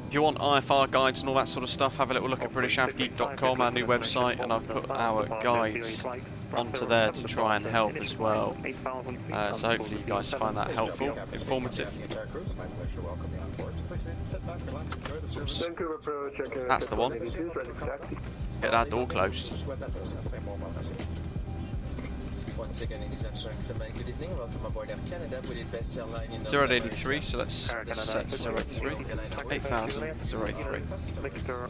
If you want IFR guides and all that sort of stuff, have a little look at BritishAvGeek.com, our new website, and I've put our guides onto there to try and help as well. So hopefully you guys find that helpful, informative. Oops. That's the one. Get that door closed. Once again, ladies and gentlemen, good evening. Welcome aboard Air Canada with the best airline in the 083, so let's set 083. 8,000, 083. Victor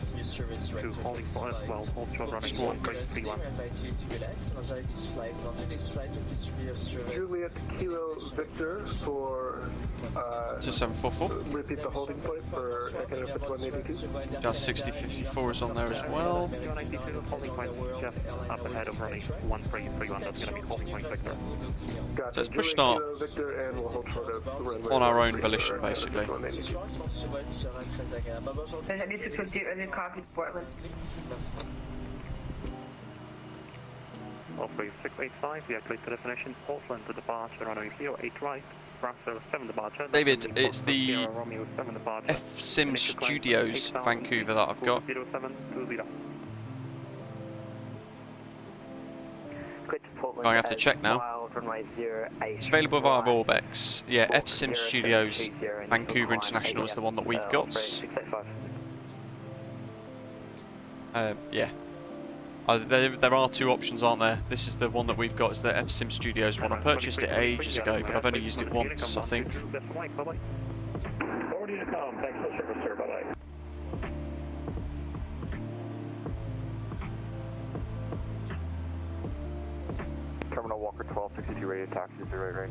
to holding for us, well, hold short running 1.31. Juliet Kilo Victor for 2744. repeat the holding point for Canada 182. Just 6054 is on there as well. Holding point just up ahead of running 1331, that's going to be holding point Victor. So let's push start on our own volition, basically. I need to put you in a copy to Portland. Offway 685, yeah, clear to destination Portland to departure runway 08 right, Brasser 7 departure. David, it's the VATSIM Studios Vancouver that I've got. 0720. I have to check now. It's available via Vorbex. Yeah, VATSIM Studios Vancouver International is the one that we've got. Yeah. There are two options, aren't there? This is the one that we've got, is the VATSIM Studios one. I purchased it ages ago, but I've only used it once, I think. Already to come. Thanks for the service, sir. Bye-bye. Terminal Walker 1262 radio taxi 08 right.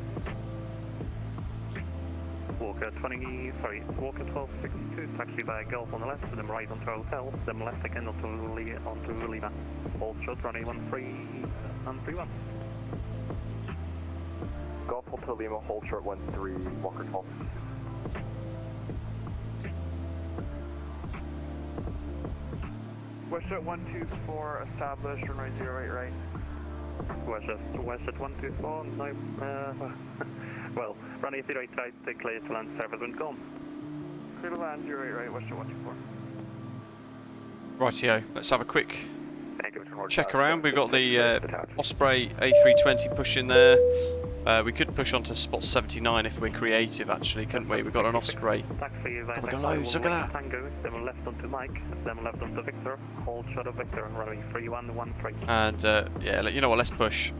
Walker Walker 1262, taxi via Gulf on the left, then right onto hotel, then left again onto Lima. Hold short, runway 13 and 31. Golf Hotel Lima, hold short 13, Walker 12. Westjet 124, established, runway 08 right. Westjet 124, no, well, runway 08 right, clear to land, service wind gone. Clear to land 08 right, Westjet 124. Rightio, let's have a quick check around. We've got the Osprey A320 pushing there. We could push onto spot 79 if we're creative, actually, couldn't we? We've got an Osprey. Taxi, Oh, we got loads, look at that. Tango, then left onto Mike, then left onto Victor, hold short of Victor, runway 3113. And yeah, you know what, let's push.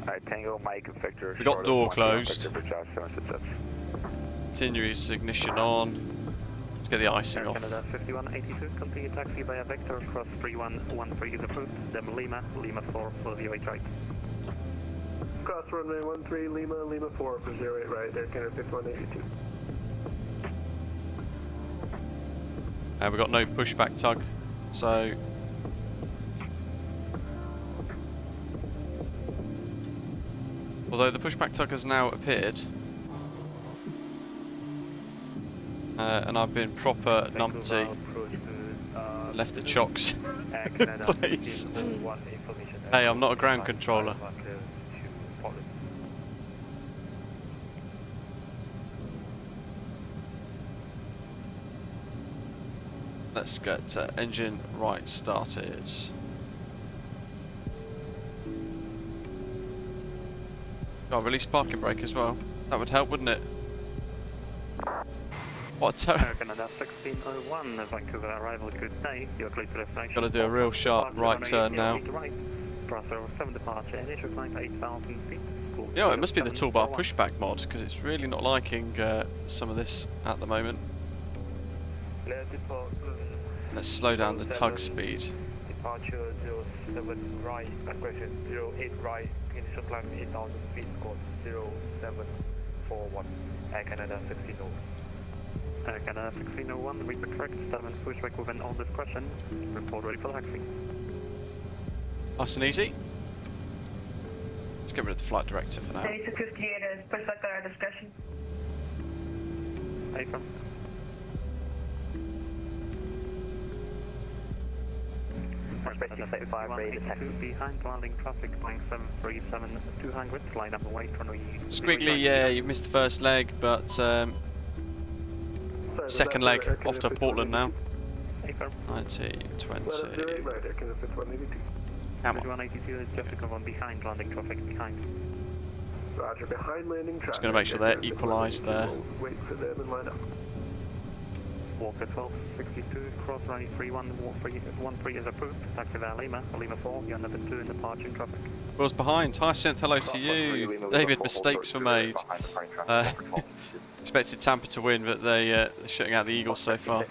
Alright, Tango, Mike, and Victor. We got door closed. Victor, Continuous ignition on. Let's get the icing off. Canada 5182, continue taxi via Victor, cross 3113 is approved, then Lima 4 for 08 right. Cross runway 13, Lima 4 for 08 right, Air Canada 5182. We've got no pushback tug, so although the pushback tug has now appeared, and I've been proper numpty, left the chocks in place. Hey, I'm not a ground controller. Let's get engine right started. Oh, release parking brake as well. That would help, wouldn't it? What a terrible. Canada 1601, Vancouver arrival, good day. You're clear to destination. Got to do a real sharp right turn now. Brasser 7 departure, initial climb 8,000 feet. You know, it must be the toolbar pushback mod, because it's really not liking some of this at the moment. Let's slow down the tug speed. Departure 07 right, aggression 08 right, initial climb 8,000 feet, code 0741, Air Canada 1601. Air Canada 1601, read the correct, 7 pushback within all discretion, report ready for taxi. Nice and easy. Let's get rid of the flight director for now. 3658 is pushback at our discretion. Affirm. Behind landing traffic, flying 737 200, line up away from the... Squiggly, yeah, you've missed the first leg, but second leg off to Portland now. 19, 20. Come on. 182 is just to come on behind landing traffic, behind. Roger, behind landing traffic. Just going to make sure they're equalised there. Wait for them and line up. Walker 1262, cross running 3113 is approved. Taxi via Lima 4, you're number 2 in departure traffic. Was behind. Hyacinth, hello to you. David, mistakes were made. Expected Tampa to win, but they're shutting out the Eagles so far.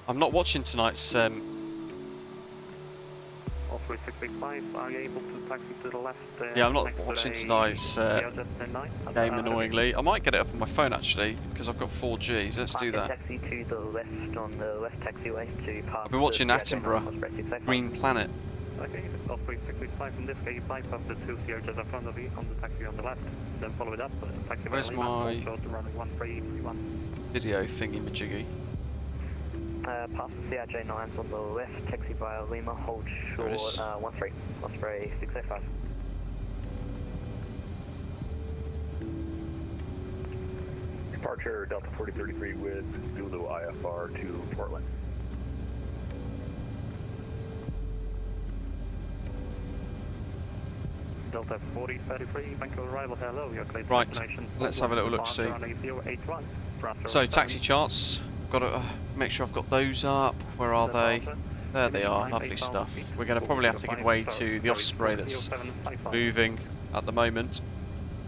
I'm not watching tonight's. 3665, are you able to taxi to the left? Yeah, I'm not watching tonight's game, annoyingly. I might get it up on my phone actually, because I've got 4G. So let's do that. Taxi to the left on the left taxiway to pass. I've been watching Attenborough, Green Planet. Okay, Osprey 665, in this case, bypass the 2 CRJs in front of you on the taxi on the left, then follow it up. Taxi where's my video thingy-majiggy? Pass the CRJ900 on the left, taxi via Lima, hold short 13, Osprey 605. Departure Delta 4033 with Zulu IFR to Portland. Delta 4033, Vancouver arrival, hello, you're clear to right, destination. Let's have a little look see. So taxi charts, got to make sure I've got those up. Where are they? There they are, lovely stuff. We're going to probably have to give way to the Osprey that's moving at the moment.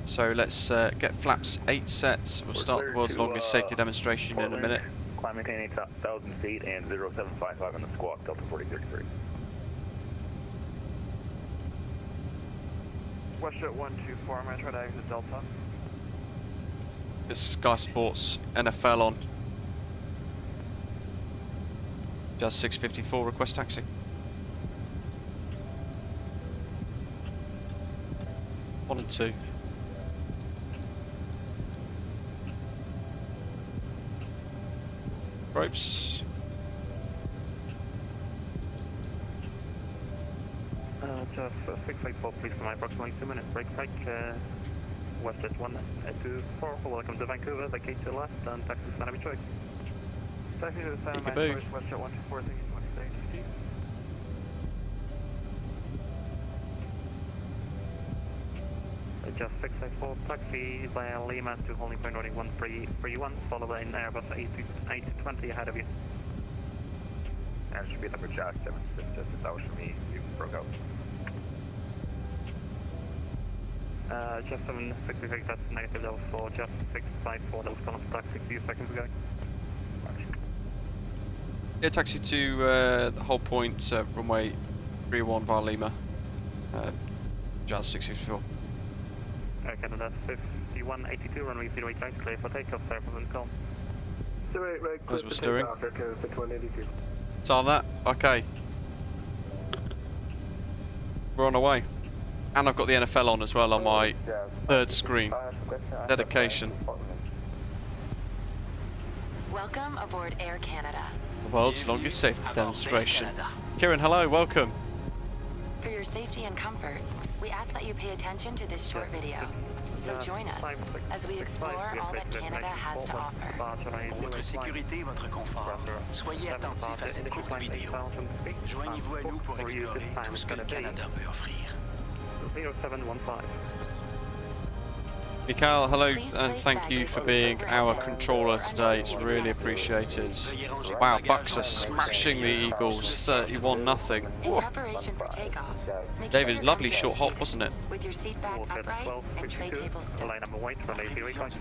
So let's get flaps 8 sets. We'll start the world's longest safety demonstration in a minute. Climb maintain 8,000 feet and 0755 on the squawk, Delta 4033. Westjet 124, I'm going to try to exit Delta. It's Sky Sports NFL on. Just 654, request taxi. One and two. Ropes. Just 684, please, for my approximately 2 minutes. Break, Westjet 124, welcome to Vancouver, the gate to the left, and taxi is going to be choice. Taxi to the center, my first, Westjet 124, thank you, 20 stage. Just 684, taxi via Lima to holding point running 1331, followed by an Airbus A220 ahead of you. And should be number Jack 766, that was for me, you broke out. Just 766, that's negative, that was for just 654, that was calling for taxi a few seconds ago. Yeah, taxi to the whole point, runway 31 via Lima. Just 654. Okay, then that's 5182, runway 08 right, clear for takeoff, sir, from Colm. 08 right, clear As for we're steering. takeoff, Aircraft 5182. It's on that? Okay. We're on our way. And I've got the NFL on as well on my third screen. Dedication. Welcome aboard Air Canada. The world's longest safety demonstration. Kieran, hello, welcome. For your safety and comfort, we ask that you pay attention to this short video. So join us as we explore all that Canada has to offer. Pour votre sécurité et votre confort, soyez attentifs à cette courte vidéo. Joignez-vous à nous pour explorer tout ce que le Canada peut offrir. 0715. Mikhail, hello, and thank you for being our controller today. It's really appreciated. Wow, Bucks are smashing the Eagles, 31-0. In preparation for takeoff, make David, sure lovely your short cockpit hop, wasn't it? with your seat back upright and tray table still. Line number white, runway 08 right.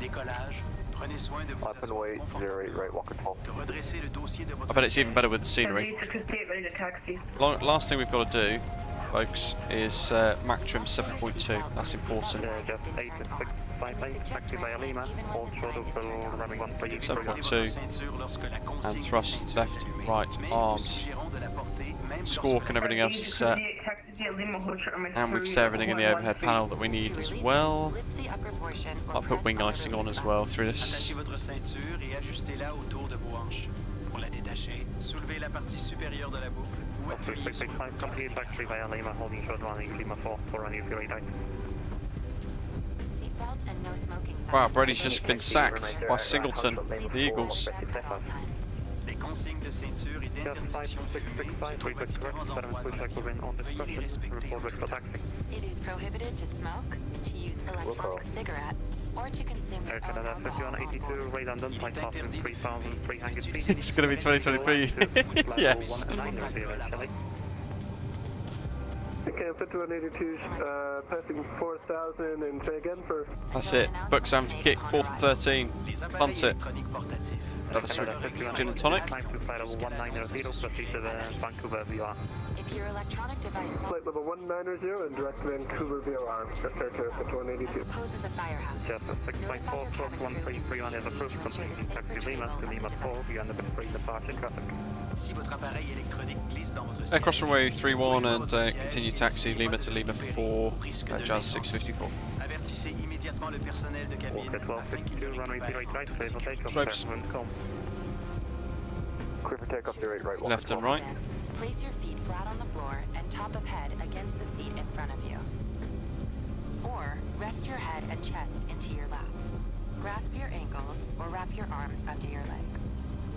Prenez soin de vous Up and wait, 08 right, walk control. de redresser le dossier de votre I bet it's even better with the scenery. 58, ready to taxi. Last thing we've got to do, folks, is Mach trim 7.2. That's important. Just 8655, taxi via Lima, hold short of the runway 13. 7.2. And thrust left, right, arms. Squawk and everything else is set. And we've set everything in the overhead panel that we need as well. I'll put wing icing on as well through this. Attachez votre ceinture et ajustez-la autour de vos hanches. Pour la détacher, soulevez la partie supérieure de la boucle ou appuyez sur le 665, complete taxi via Lima, holding short running Lima 4 for runway 08 right. Seatbelt and no smoking signs. Wow, Brady's just been sacked by Singleton, the Eagles. Les consignes de ceinture et d'interdiction de fumer sur votre équipement veuillez les respecter. It is prohibited to smoke, to use electronic cigarettes, or to consume your own Canada alcohol on 5182, board. right London, flight passing 3,300 feet. It's going to be 2023. Yes. Okay, 5182, passing 4,000 and say again for... That's it. Buxam to kick, 4th and 13. Punt it. Another gin and tonic. If your electronic device Flight level 190 and direct Vancouver VOR, aircraft 5182. poses a fire hazard, Just 6.4, close 1331 is approved, completing taxi Lima to Lima 4, beyond the free departure traffic. Si votre appareil électronique glisse dans votre Across runway 31 and continue taxi Lima to Lima 4, Jazz 654. avertissez immédiatement le personnel de cabine Walker 1252, runway 08 right, clear for takeoff, Stripes. 7 Colm. Clear for takeoff, 08 right, walk Left and control. right. then place your feet flat on the floor and top of head against the seat in front of you. Or rest your head and chest into your lap. Grasp your ankles or wrap your arms under your legs.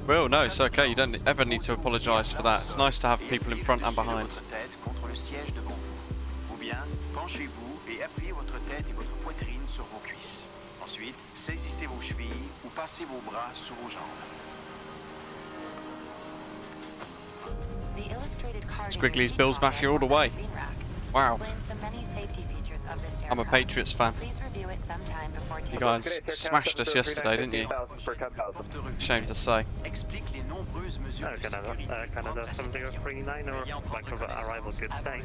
Well, no, it's okay. You don't ever need to apologise for that. It's nice to have people in front and behind. Votre tête contre le siège devant vous. Ou bien, penchez-vous et appuyez votre tête et votre poitrine sur vos cuisses. Ensuite, saisissez vos chevilles ou passez vos bras sous vos jambes. The illustrated card Squiggly's Bills Mafia all the way. Wow. explains the many safety features of this I'm a aircraft. Patriots fan. Please review it sometime before You taking guys smashed us yesterday, didn't you? Shame to say. Explique les nombreuses mesures de Canada, sécurité Canada propres à 7039 or Vancouver arrival, good day.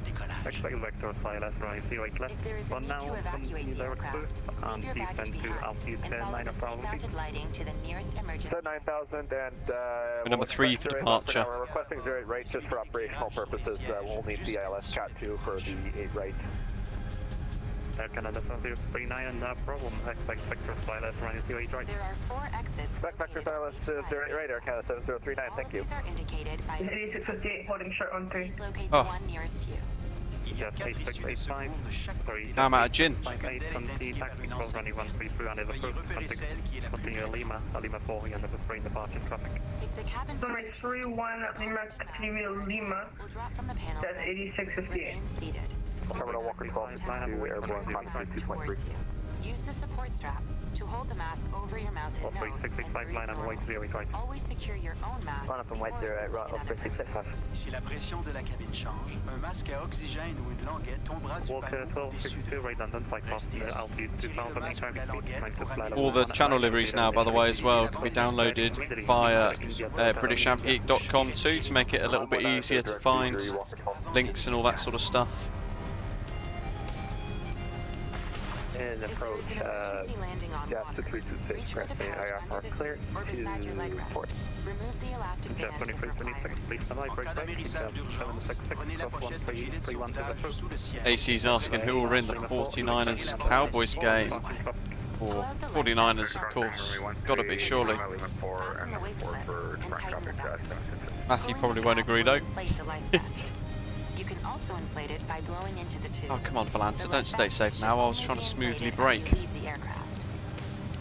Expect vector ILS running 08 left. If there is a For need now, to evacuate the direct aircraft, boost leave your descend baggage to behind altitude and follow 9 the approximately. seat-mounted lighting to the nearest emergency. 9000 and We're number 3 for departure. We're requesting 08 right just for operational purposes. We'll need the ILS Cat 2 for the 8 right. Canada 7039 and no problem. Expect vector ILS running 08 right. There are 4 exits. Expect vector ILS 08 right, Air Canada 7039, All thank of you. these are indicated by 8658 holding short on 3. please locate Oh. the one nearest you. Il y a Just 4 issues de 8685. secours de chaque Sorry, Now I'm out of gin. 58 on the tactical running 133 under the first contact. Continue Lima 4 and number 3 in departure traffic. If the cabin Runway 31 Lima, continue Lima, will drop from the panel, that's 8658. remain seated. Terminal Walker Call to Airborne Turn the mask 2.3. towards you. Use the support strap to hold the mask over your mouth and nose and 3665 breathe line on white normally. 08 right. Always secure your own mask Line up on before white 08 assisting right, another off person. 3665. Si la pression de la cabine change, un masque à oxygène ou une languette tombera du Walker panneau au-dessus de 1262 vous. redundant flight path Restez assis, altitude tirez le 2000 masque de la languette pour amener All the le channel masque. liveries now, by the way, as well, can be downloaded via BritishAmpGeek.com too, to make it a little bit easier to find links and all that sort of stuff. And approach, Emergency landing on Gas water. to 326, Reach for the pressing pouch IR under the clear seat or beside your leg to rest. port. Remove the elastic Jet band if 2326, required. please stand by, En break cas right, d'amérissage d'urgence, 766, prenez la pochette du gilet de 31 to the sauvetage first. sous le ciel. AC's asking who will win the 49ers Cowboys game. Or 49ers, of course. Gotta be, surely. Fasten the waistlet and tighten the belt. Matthew Pulling probably the won't tab agree will though. inflate the life vest. You can also inflate it by blowing into the tube. Oh, come on, The Valanta, life don't stay vest safe should now. I was only trying be to smoothly inflated as brake. you leave the aircraft.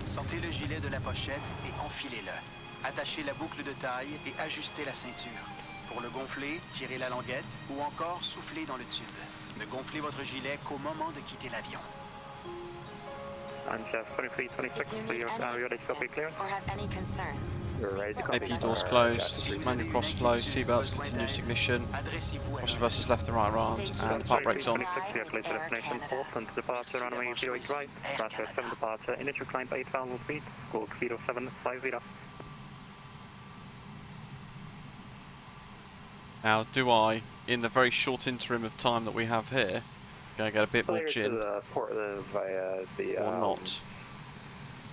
Sortez le gilet de la pochette et enfilez-le. Attachez la boucle de taille et ajustez la ceinture. Pour le gonfler, tirez la languette ou encore soufflez dans le tube. Ne gonflez votre gilet qu'au moment de quitter l'avion. And just 2326, If you so need you're any ready to copy assistance clear. or have any concerns, You're ready to copy. AP doors closed, manual cross flow, seatbelts, continuous ignition, Adressez-vous à cross reverses left and right around, and park brakes on. 26, you have placed a destination port and departure runway 08 right, Russia 7 departure, initial climb 8,000 feet, squawk 0750. Now, do I, in the very short interim of time that we have here, gonna get a bit more Clear to gin, the port via the or not?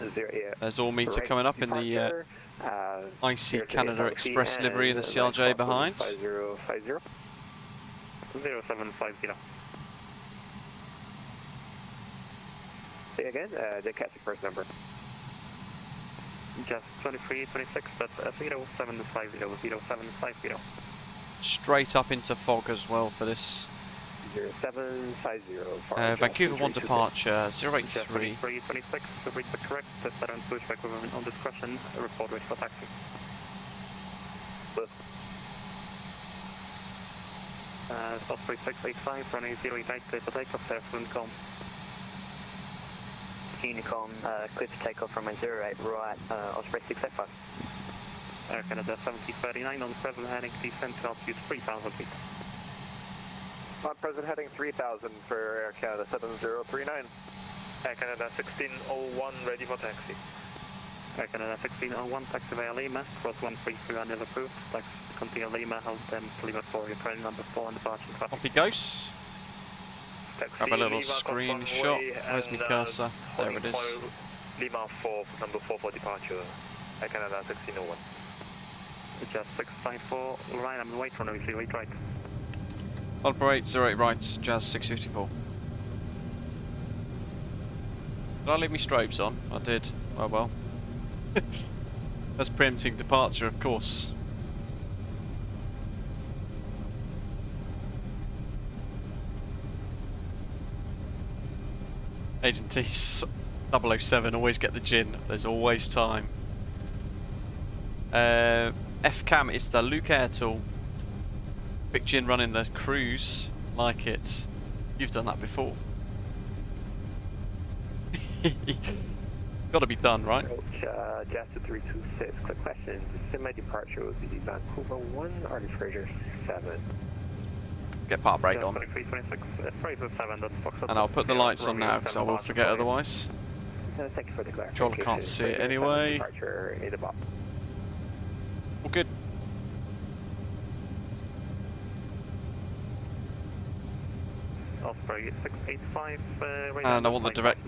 08 There's all meter right coming up in the departure, IC clear to Canada ALC Express livery, the and CRJ behind. 5050. 0750. Say again, the Catholic first number. Just 2326, that's 0750, 0750. Straight up into fog as well for this. 0750. Vancouver 1 departure, Just 083. 2326, to reach the correct, the Saturn pushback with on discretion, report ready for taxi. South 3685, running 08 clear for takeoff, there, fluent calm. Unicom, clear for takeoff from my 08 right, Osprey 685. Air Canada 7039 on present heading descent to altitude 3,000 feet. On present heading 3000 for Air Canada 7039. Air Canada 1601 ready for taxi. Air Canada 1601 taxi via Lima, cross 133 is approved. Taxi continue Lima, hold them to Lima 4, your train number 4 on departure traffic. Off he goes. Grab a little screenshot. Where's my cursor? There it is. Lima 4, number 4 for departure. Air Canada 1601. Just 654, right, I'm waiting for no, wait right. Operate 08 right, Jazz 654. Did I leave my strobes on? I did. Oh well. That's preempting departure, of course. Agent T 007, always get the gin. There's always time. FCAM is the Luke Air tool. Big gin running the cruise. Like it. You've done that before. Got to be done, right? Approach, Jasta 326. Quick question. The semi departure would be Vancouver 1 or the Fraser 7? get part brake on. And I'll put the lights on now because I will forget otherwise. Controller can't see it anyway. All good. And I want the direct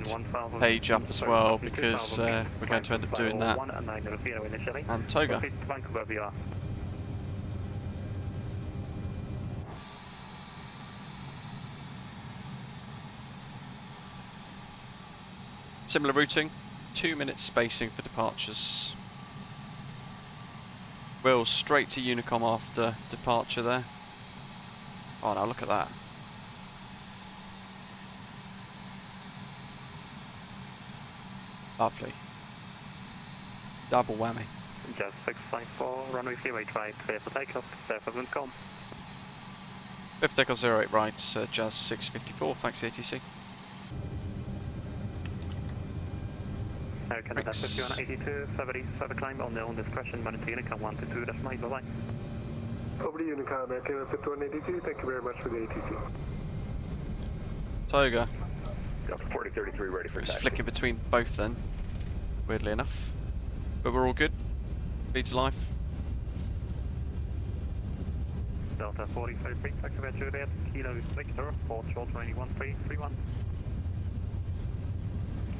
page up as well because we're going to end up doing that. And Toga. Similar routing, 2 minutes spacing for departures. We'll straight to Unicom after departure there. Oh, now look at that. Lovely. Double whammy. Just 654, runway 08 right, clear for takeoff, clear for Vincom. Clear for takeoff 08 right, Jazz 654, thanks ATC. Canada 5182, 70, further climb on their own discretion, manage to Unicom 122, that's mine, bye-bye. Over to Unicom, Canada 5182, thank you very much for the ATC. Toga. 4033 ready for It's taxi. flicking between both then, weirdly enough. But we're all good. Feeds life. Delta 4033, taxi Juliet, Kilo Victor, 4 short 21331.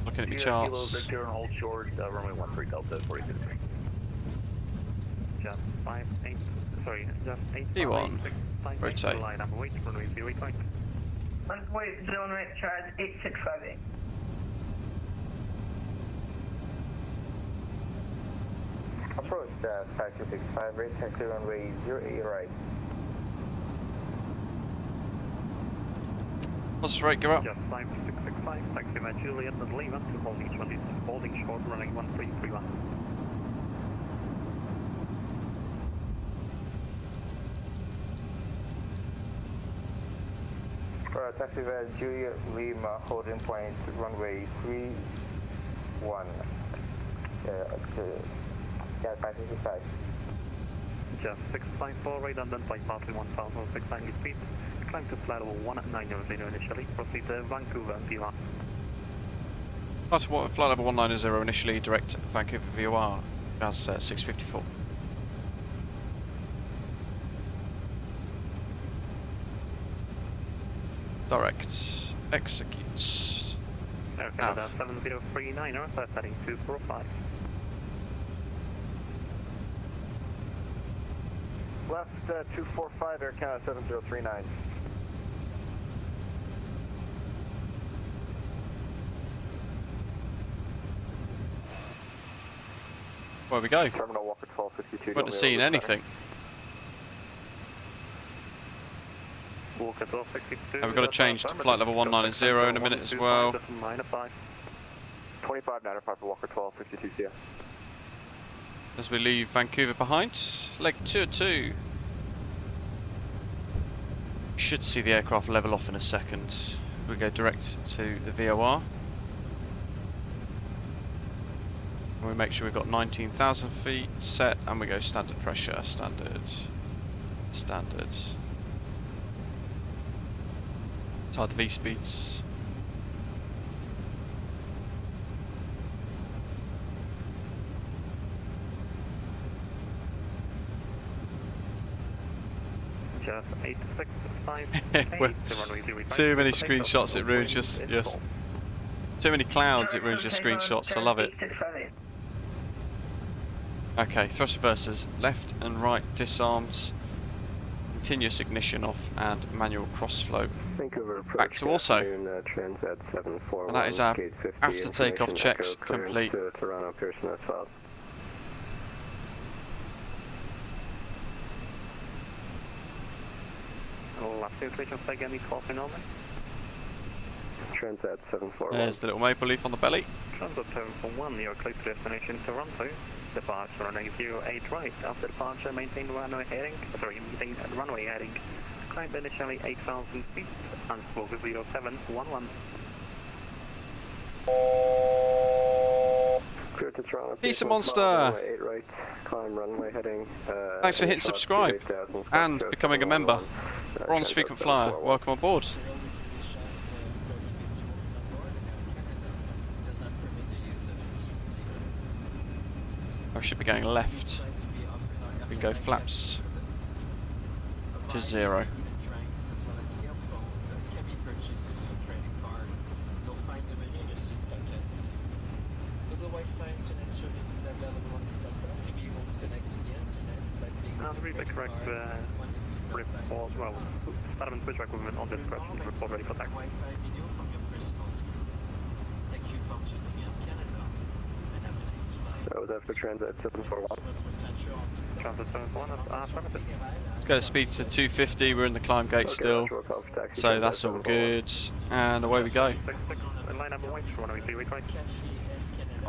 Looking at my charts. Kilo Victor and hold short, runway 13 Delta 4033. Just 58, sorry, just 8. E1, rotate. Line up, wait, runway 08 right. Wait, zone right, charge 8658. Approach 5265, rate taxi runway 08 right. What's the rate go up? Just 5665, taxi Met Juliet and Lima to holding short, running 1331. Taxi Juliet Lima, holding point, runway 31. Yeah, 565. Just 654, redundant by partly 1,690 feet. Climb to flight level 1900 initially. Proceed to Vancouver and VOR. Flight level 190 initially, direct Vancouver VOR, Jazz 654. Direct. Execute. Okay, that's 7039, heading 245. Left 245, Air Canada 7039. Where we go? Terminal Walker 1252. Wouldn't have seen anything. Walker 1262. And we've got to change to flight level 190 in a minute as well. 2595 for Walker 1252, see ya. As we leave Vancouver behind, leg 202. Should see the aircraft level off in a second. We go direct to the VOR. And we make sure we've got 19,000 feet set, and we go standard pressure, standard. Tide the V speeds. Just 865. Too many screenshots, it ruins just too many clouds, it ruins your screenshots. I love it. Okay, thrust reversers left and right disarmed, continuous ignition off, and manual crossflow back to auto. And that is our after takeoff checks complete. Transat 741. There's the little maple leaf on the belly. Transat 741, you're close to destination Toronto. Departure running 08 right. After departure, maintain runway heading. Maintain runway heading. Climb initially 8,000 feet. And focus 0711. Clear to Toronto. He's a monster. 8 right. Climb runway heading. Thanks for hitting subscribe and becoming a member. Bronze frequent flyer, welcome aboard. I should be going left. We can go flaps to 0. And read the correct report, well, Settlement Pushback movement on this question, report ready for taxi. That was after transit 741. Transit 741, affirmative. Let's go to speed to 250, we're in the climb gate still, so that's all good, and away we go. Line number white, for 103, wait right.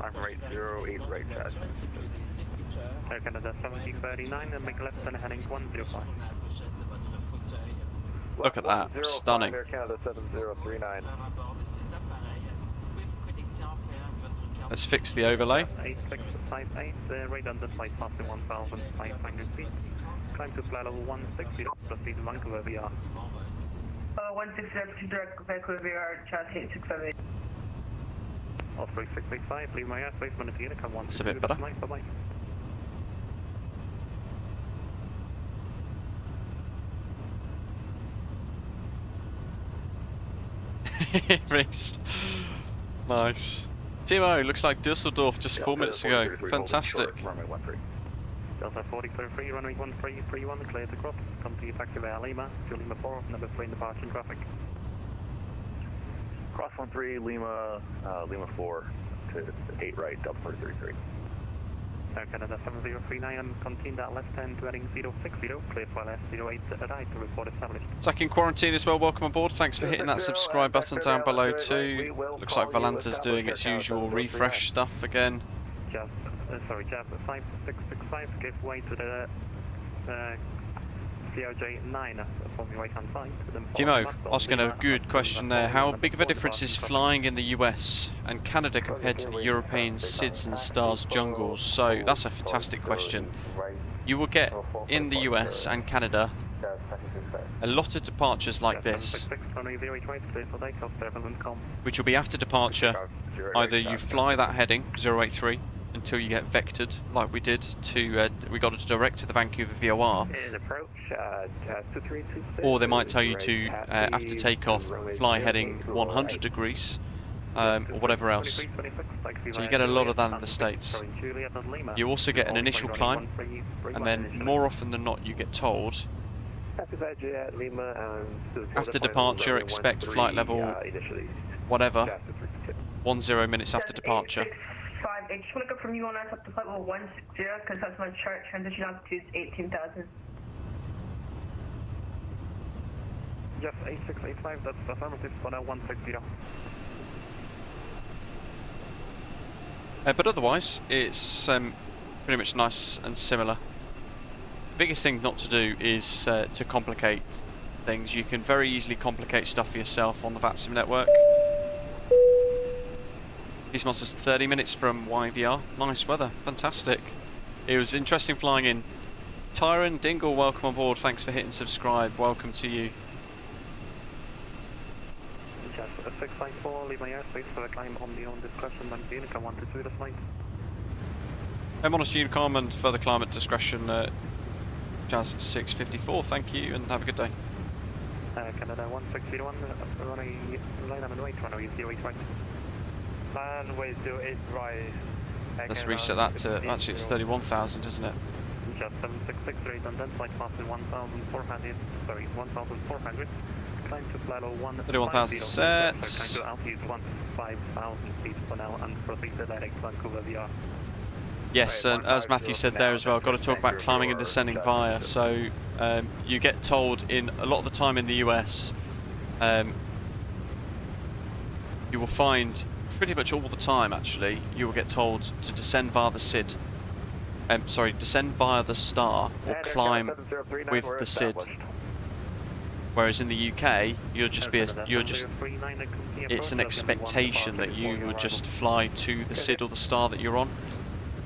I'm right 08 right chat. Air Canada 7039 and make left and heading 105. Look at that, stunning. Air Canada 7039. Let's fix the overlay. 8658, radar the flight passing 1,500 feet. Climb to flight level 160, proceed to Vancouver VR. 160 to direct Vancouver VR, chassis 8678. Osprey 685, leave my airspace, minute unit, come 1. That's a bit better. Bye-bye. Rings. Nice. Timo, looks like Dusseldorf just 4 minutes ago. Fantastic. Delta 40 clear free, runway 1331, clear to cross. Come to effective Air Lima, to Lima 4, number 3 in departure traffic. Cross 13 Lima, Lima 4 to 8 right, Delta 433. Air Canada 7039 and continue that left hand to heading 060, clear for left 08 at right to report established. Zach in quarantine as well, welcome aboard. Thanks for hitting that subscribe button down below too. Looks like Valanta's doing its usual refresh stuff again. Just 5665, give way to the CRJ9 from the right hand side. Timo, asking a good question there. How big of a difference is flying in the US and Canada compared to the European SIDS and STARS jungles? So that's a fantastic question. You will get in the US and Canada a lot of departures like this, which will be after departure. Either you fly that heading 083 until you get vectored, like we did to we got it direct to the Vancouver VOR, or they might tell you to after takeoff fly heading 100 degrees or whatever else. So you get a lot of that in the States. You also get an initial climb, and then more often than not you get told after departure expect flight level whatever 10 minutes after departure. I just want to confirm you want us up to flight level 160 because that's my chart. Transition altitude is 18,000. Yes, 8685, that's affirmative for now 160. But otherwise, it's pretty much nice and similar. The biggest thing not to do is to complicate things. You can very easily complicate stuff for yourself on the VATSIM network. These monsters 30 minutes from YVR. Nice weather, fantastic. It was interesting flying in. Tyron Dingle, welcome on board. Thanks for hitting subscribe. Welcome to you. Just 654, leave my airspace for a climb on the own discretion. I'm Unica 122 this flight. I'm honest Unicom and further climb at discretion. Jazz 654. Thank you and have a good day. Canada 1601, runway line up and wait, runway 08 right. Runway 08 right. Let's reset that to, actually it's 31,000, isn't it? Just 7668 and then flight passing 1,400, sorry, 1,400. Climb to flight level 31,000 set. Climb to altitude 15,000 feet for now and proceed to direct Vancouver VR. Yes, and as Matthew said there as well, got to talk about climbing and descending via. So you get told in a lot of the time in the US, you will find pretty much all the time actually, you will get told to descend via the SID. Sorry, descend via the STAR or climb with the SID. Whereas in the UK, it's an expectation that you would just fly to the SID or the STAR that you're on.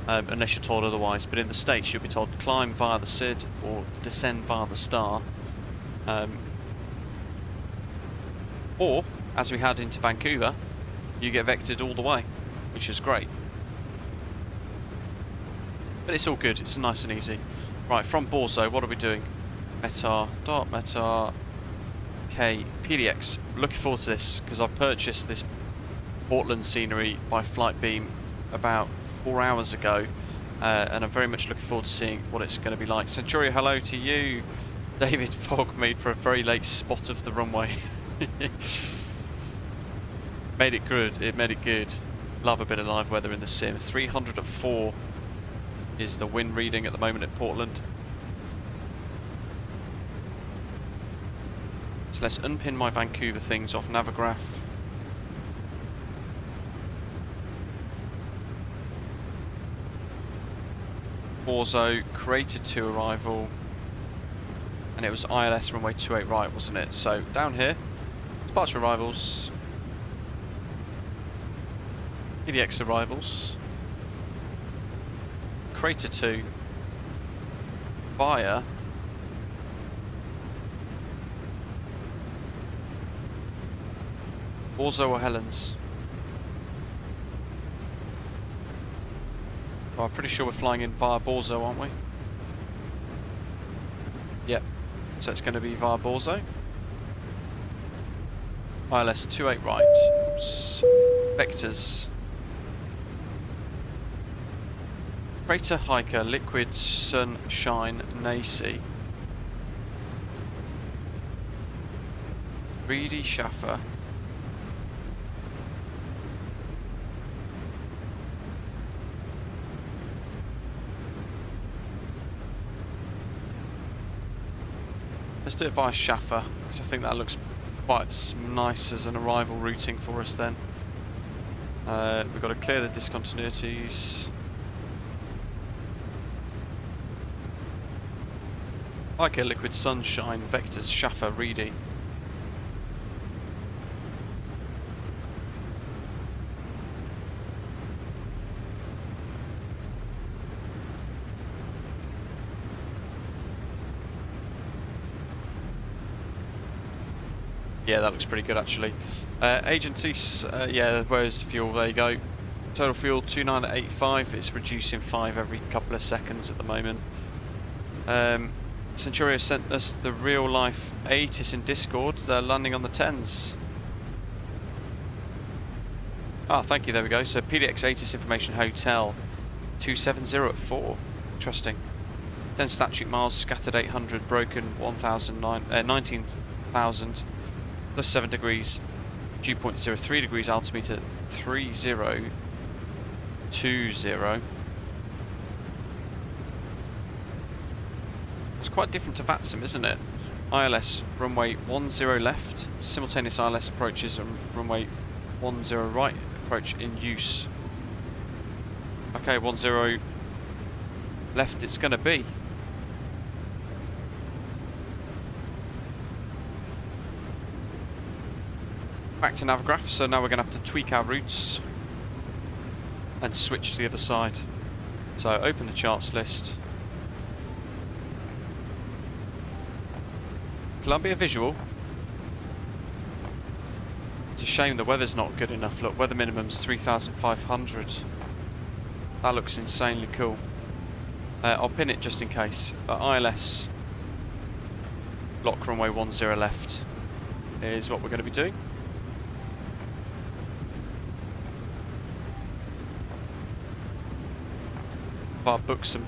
Unless you're told otherwise, but in the States you'll be told climb via the SID or descend via the STAR. Or, as we had into Vancouver, you get vectored all the way, which is great. But it's all good, it's nice and easy. Right, from BUWZO, what are we doing? METAR, dart METAR, KPDX. Looking forward to this, because I've purchased this Portland scenery by Flight Beam about 4 hours ago, and I'm very much looking forward to seeing what it's going to be like. Centuria, hello to you. David Fogg made for a very late spot of the runway. Made it good, it made it good. Love a bit of live weather in the sim. 304 is the wind reading at the moment at Portland. So let's unpin my Vancouver things off Navigraph. BUWZO created 2 arrival, and it was ILS runway 28 right, wasn't it? So down here, departure arrivals, PDX arrivals, Crater 2 via BUWZO or Helens. Well, I'm pretty sure we're flying in via BUWZO, aren't we? Yep. So it's going to be via BUWZO. ILS 28 right. Oops. Vectors. Crater Hiker, Liquid Sunshine Nacy. 3D Schaffer. Let's do it via Schaffer, because I think that looks quite nice as an arrival routing for us then. We've got to clear the discontinuities. Like a Liquid Sunshine, Vectors, Schaffer, Reedy. Yeah, that looks pretty good actually. Agencies, yeah, where's the fuel? There you go. Total fuel 2985. It's reducing 5 every couple of seconds at the moment. Centuria sent us the real life ATIS in Discord. They're landing on the 10s. Ah, thank you, there we go. So PDX ATIS Information Hotel 270 at 4. Interesting. 10 statute miles, scattered 800, broken 19,000. Plus 7 degrees, dew point 03 degrees, altimeter 3020. It's quite different to VATSIM, isn't it? ILS runway 10 left, simultaneous ILS approaches and runway 10 right approach in use. Okay, 10 left it's going to be. Back to Navigraph, so now we're going to have to tweak our routes and switch to the other side. So open the charts list. Columbia visual. It's a shame the weather's not good enough. Look, weather minimum's 3,500. That looks insanely cool. I'll pin it just in case. ILS block runway 10 left is what we're going to be doing. Via BUWZO.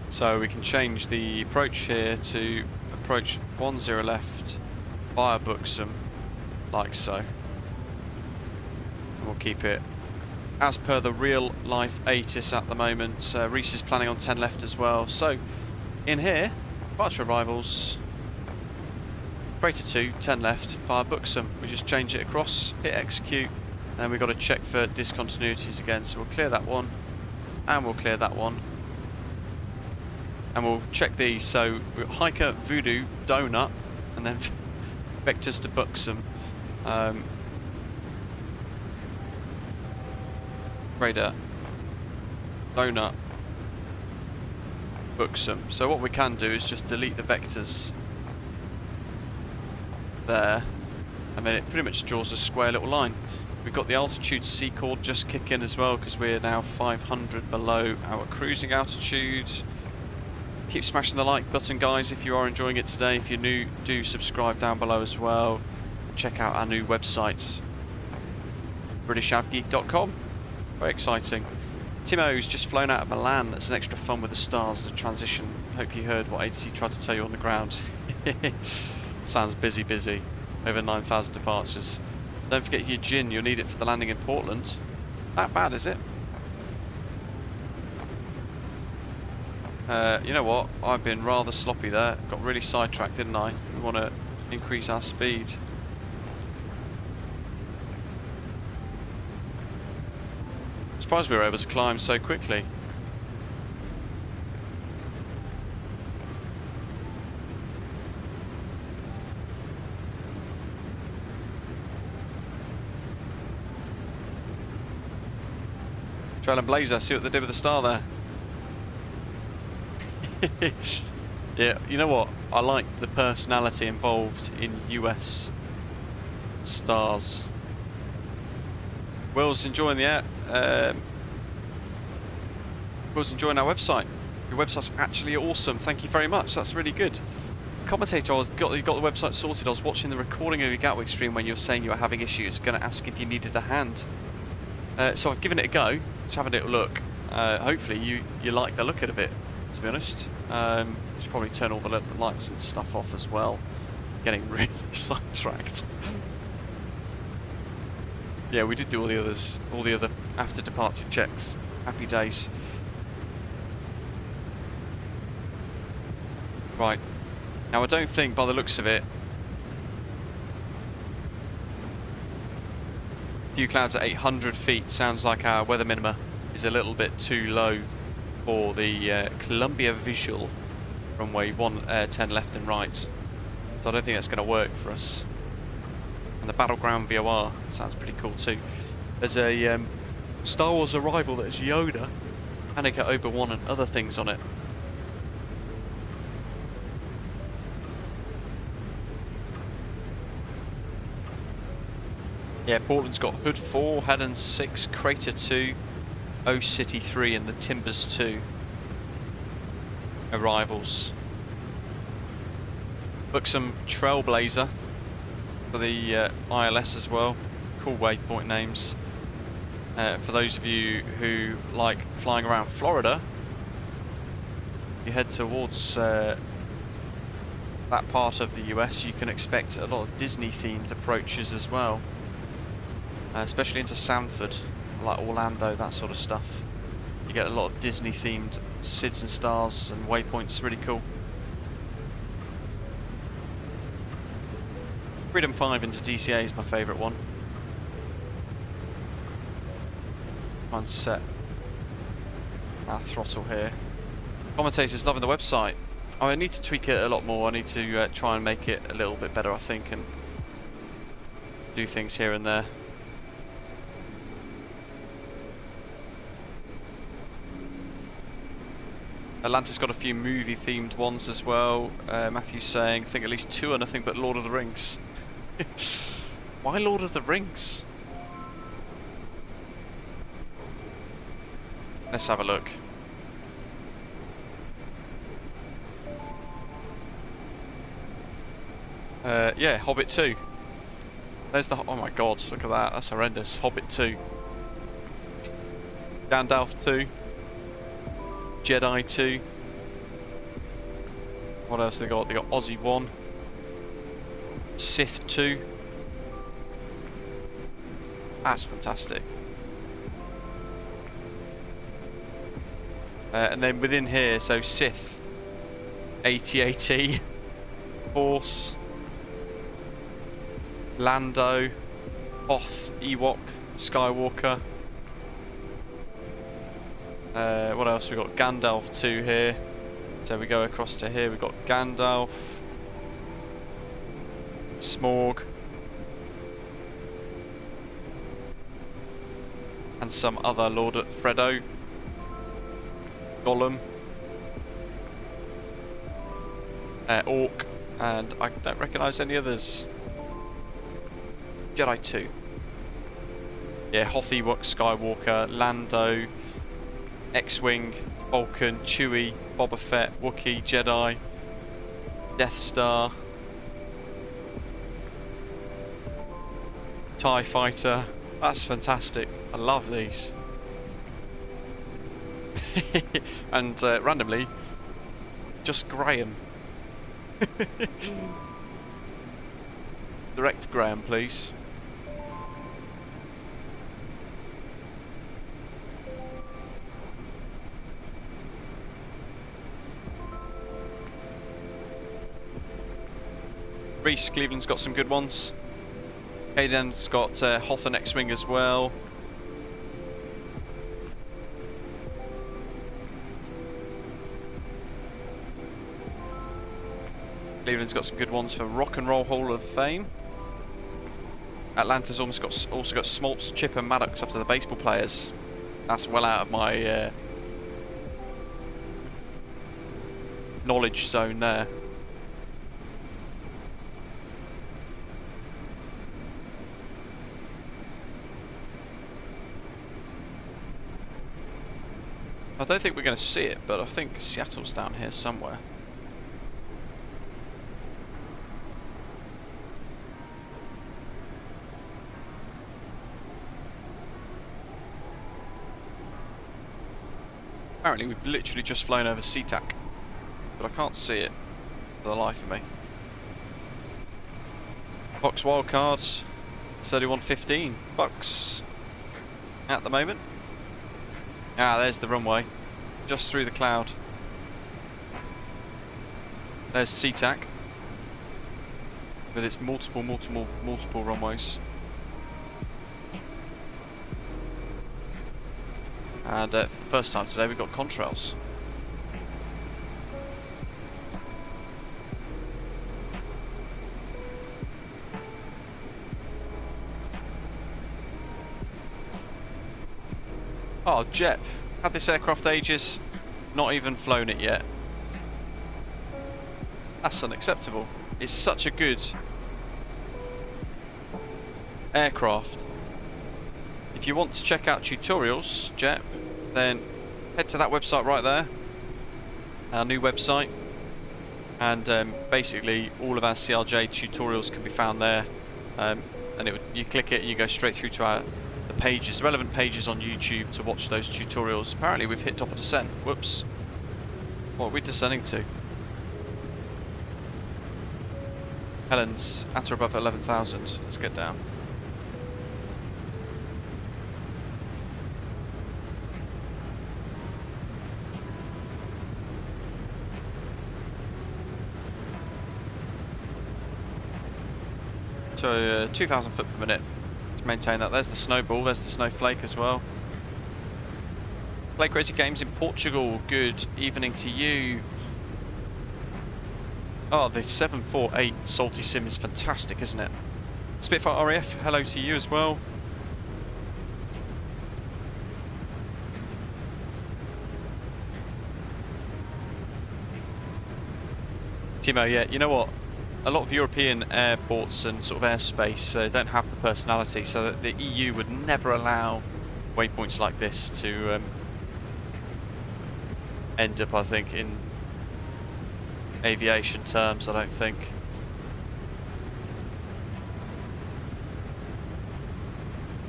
So we can change the approach here to approach 10 left via BUWZO, like so. And we'll keep it as per the real life ATIS at the moment. Reese is planning on 10 left as well. So in here, departure arrivals, Crater 2, 10 left via BUWZO. We just change it across, hit execute. And we've got to check for discontinuities again, so we'll clear that one, and we'll clear that one. And we'll check these, so we've got Hiker, Voodoo, Donut, and then vectors to BUWZO. Radar, Donut, BUWZO. So what we can do is just delete the vectors. there, and then it pretty much draws a square little line. We've got the altitude C chord just kick in as well, because we're now 500 below our cruising altitude. Keep smashing the like button, guys, if you are enjoying it today. If you're new, do subscribe down below as well. Check out our new website, BritishAvGeek.com. Very exciting. Timo's just flown out of Milan. That's an extra fun with the stars, the transition. Hope you heard what ATC tried to tell you on the ground. Sounds busy, busy. Over 9,000 departures. Don't forget your gin, you'll need it for the landing in Portland. That bad, is it? You know what? I've been rather sloppy there. Got really sidetracked, didn't I? We want to increase our speed. Surprised we were able to climb so quickly. Trail and Blazer, see what they did with the star there. Yeah, you know what? I like the personality involved in US stars. Will's enjoying the Will's enjoying our website. Your website's actually awesome. Thank you very much. That's really good. Commentator, you got the website sorted. I was watching the recording of your Gatwick stream when you were saying you were having issues. Going to ask if you needed a hand. So I've given it a go. Just have a little look. Hopefully you like the look of it, to be honest. Should probably turn all the lights and stuff off as well. Getting really sidetracked. Yeah, we did do all the other after departure checks. Happy days. Right. Now I don't think, by the looks of it, few clouds at 800 feet sounds like our weather minima is a little bit too low for the Columbia visual runway 10 left and right. So I don't think that's going to work for us. And the Battleground VOR sounds pretty cool too. There's a Star Wars Arrival that is Yoda, Anakin, Obi-Wan and other things on it. Yeah, Portland's got Hood 4, Haddon 6, Crater 2, O City 3 and the Timbers 2 arrivals. Book some Trailblazer for the ILS as well. Cool waypoint names. For those of you who like flying around Florida, you head towards that part of the US, you can expect a lot of Disney themed approaches as well. Especially into Sanford, like Orlando, that sort of stuff. You get a lot of Disney themed SIDS and stars and waypoints, really cool. Freedom 5 into DCA is my favourite one. Try and set our throttle here. Commentators loving the website. I need to tweak it a lot more. I need to try and make it a little bit better, I think, and do things here and there. Atlanta's got a few movie themed ones as well. Matthew's saying, I think at least 2 are nothing but Lord of the Rings. Why Lord of the Rings? Let's have a look. Yeah, Hobbit 2. There's the... Oh my god, look at that. That's horrendous. Hobbit 2. Gandalf 2. Jedi 2. What else they got? They got Aussie 1. Sith 2. That's fantastic. And then within here, so Sith, AT-AT, Force, Lando, Hoth, Ewok, Skywalker. What else? We got Gandalf 2 here. So we go across to here. We've got Gandalf, Smorg, and some other Lord Freddo, Gollum, Orc, and I don't recognise any others. Jedi 2. Yeah, Hoth, Ewok, Skywalker, Lando, X-Wing, Falcon, Chewie, Boba Fett, Wookiee, Jedi, Death Star, TIE Fighter. That's fantastic. I love these. And randomly, just Graham. Direct Graham, please. Reese, Cleveland's got some good ones. Hayden's got Hoth and X-Wing as well. Cleveland's got some good ones for Rock and Roll Hall of Fame. Atlanta's also got Smoltz, Chip and Maddox after the baseball players. That's well out of my knowledge zone there. I don't think we're going to see it, but I think Seattle's down here somewhere. Apparently we've literally just flown over SeaTac, but I can't see it for the life of me. Box wildcards, 3115 bucks at the moment. Ah, there's the runway, just through the cloud. There's SeaTac with its multiple runways. And first time today we've got contrails. Oh, Jet, had this aircraft ages, not even flown it yet. That's unacceptable. It's such a good aircraft. If you want to check out tutorials, Jet, then head to that website right there, our new website, and basically all of our CRJ tutorials can be found there, and you click it and you go straight through to the pages, relevant pages on YouTube to watch those tutorials. Apparently we've hit top of descent. Whoops. What are we descending to? Helen's at or above 11,000. Let's get down. So 2,000 foot per minute. Let's maintain that. There's the snowball, there's the snowflake as well. Play Crazy Games in Portugal. Good evening to you. Oh, the 748 Salty Sim is fantastic, isn't it? Spitfire RAF, hello to you as well. Timo, yeah, you know what? A lot of European airports and sort of airspace don't have the personality, so that the EU would never allow waypoints like this to end up, I think, in aviation terms, I don't think.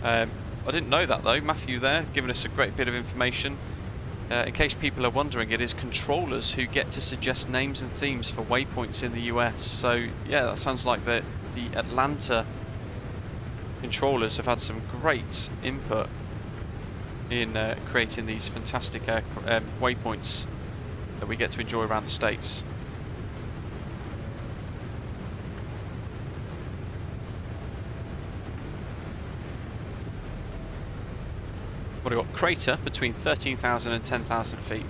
I didn't know that though. Matthew there, giving us a great bit of information. In case people are wondering, it is controllers who get to suggest names and themes for waypoints in the US. So yeah, that sounds like the Atlanta controllers have had some great input in creating these fantastic waypoints that we get to enjoy around the States. What have we got? Crater between 13,000 and 10,000 feet.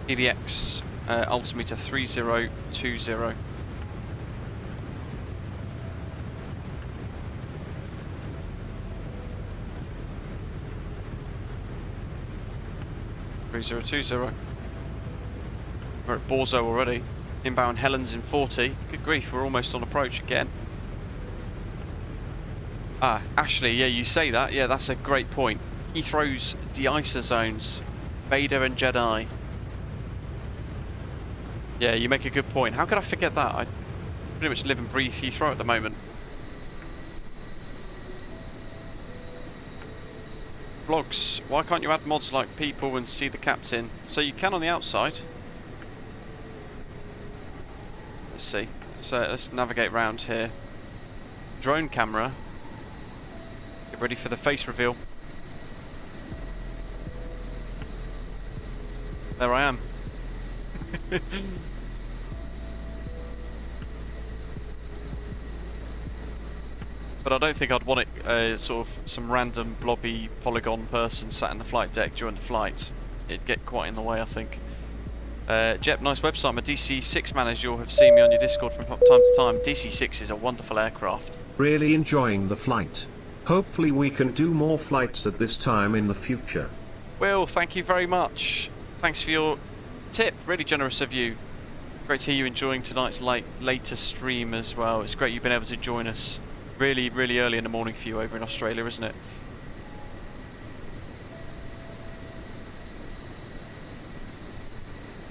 KPDX altimeter 3020. 3020. We're at BUWZO already. Inbound Helens in 40. Good grief, we're almost on approach again. Ah, Ashley, yeah, you say that. Yeah, that's a great point. Heathrow's de-icer zones. Vader and Jedi. Yeah, you make a good point. How could I forget that? I pretty much live and breathe Heathrow at the moment. Vlogs, why can't you add mods like people and see the captain? So you can on the outside. Let's see. So let's navigate around here. Drone camera. Get ready for the face reveal. There I am. But I don't think I'd want it sort of some random blobby polygon person sat in the flight deck during the flight. It'd get quite in the way, I think. Jep, nice website. I'm a DC-6 man, as you'll have seen me on your Discord from time to time. DC-6 is a wonderful aircraft. Really enjoying the flight. Hopefully we can do more flights at this time in the future. Will, thank you very much. Thanks for your tip. Really generous of you. Great to hear you enjoying tonight's later stream as well. It's great you've been able to join us. Really, really early in the morning for you over in Australia, isn't it?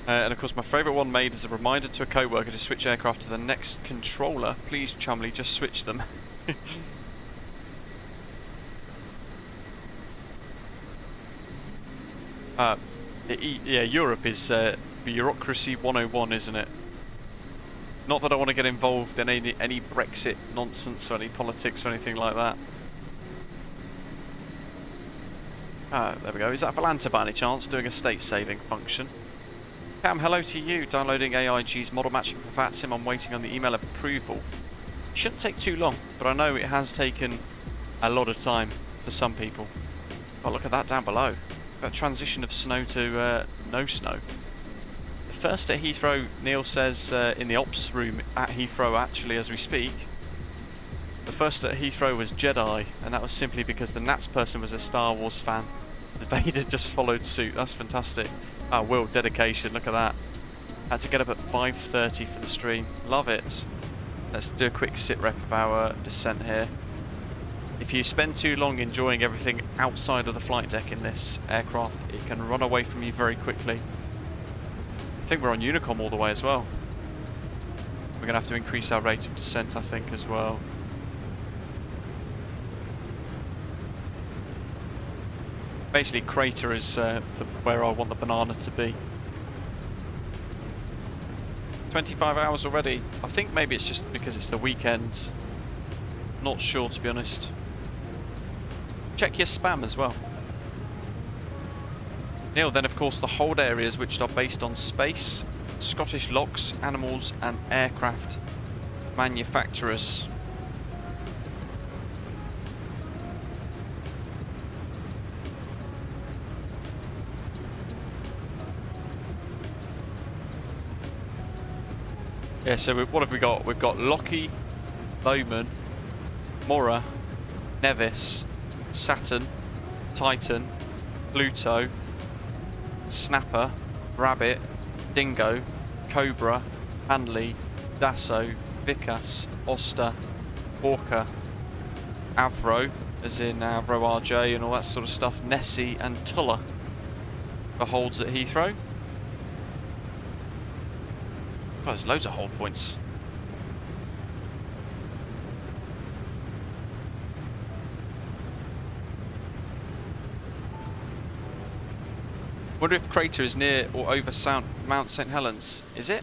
And of course my favourite one made as a reminder to a co-worker to switch aircraft to the next controller. Please, Chumley, just switch them. Yeah, Europe is bureaucracy 101, isn't it? Not that I want to get involved in any Brexit nonsense or any politics or anything like that. There we go. Is that Valanta by any chance doing a state saving function? Cam, hello to you. Downloading AIG's model matching for VATSIM. I'm waiting on the email approval. It shouldn't take too long, but I know it has taken a lot of time for some people. Oh, look at that down below. That transition of snow to no snow. The first at Heathrow, Neil says, in the ops room at Heathrow actually as we speak. The first at Heathrow was Jedi, and that was simply because the Nats person was a Star Wars fan. The Vader just followed suit. That's fantastic. Ah, Will, dedication, look at that. Had to get up at 5:30 for the stream. Love it. Let's do a quick sit rep of our descent here. If you spend too long enjoying everything outside of the flight deck in this aircraft, it can run away from you very quickly. I think we're on Unicom all the way as well. We're going to have to increase our rate of descent, I think, as well. Basically, crater is where I want the banana to be. 25 hours already. I think maybe it's just because it's the weekend. Not sure, to be honest. Check your spam as well. Neil, then of course the hold areas which are based on space, Scottish locks, animals and aircraft manufacturers. Yeah, so what have we got? We've got Lockheed, Bowman, Mora, Nevis, Saturn, Titan, Pluto, Snapper, Rabbit, Dingo, Cobra, Hanley, Dasso, Vikas, Oster, Orca, Avro, as in Avro RJ and all that sort of stuff, Nessie and Tulla for holds at Heathrow. Oh, there's loads of hold points. Wonder if Crater is near or over Mount St. Helens. Is it?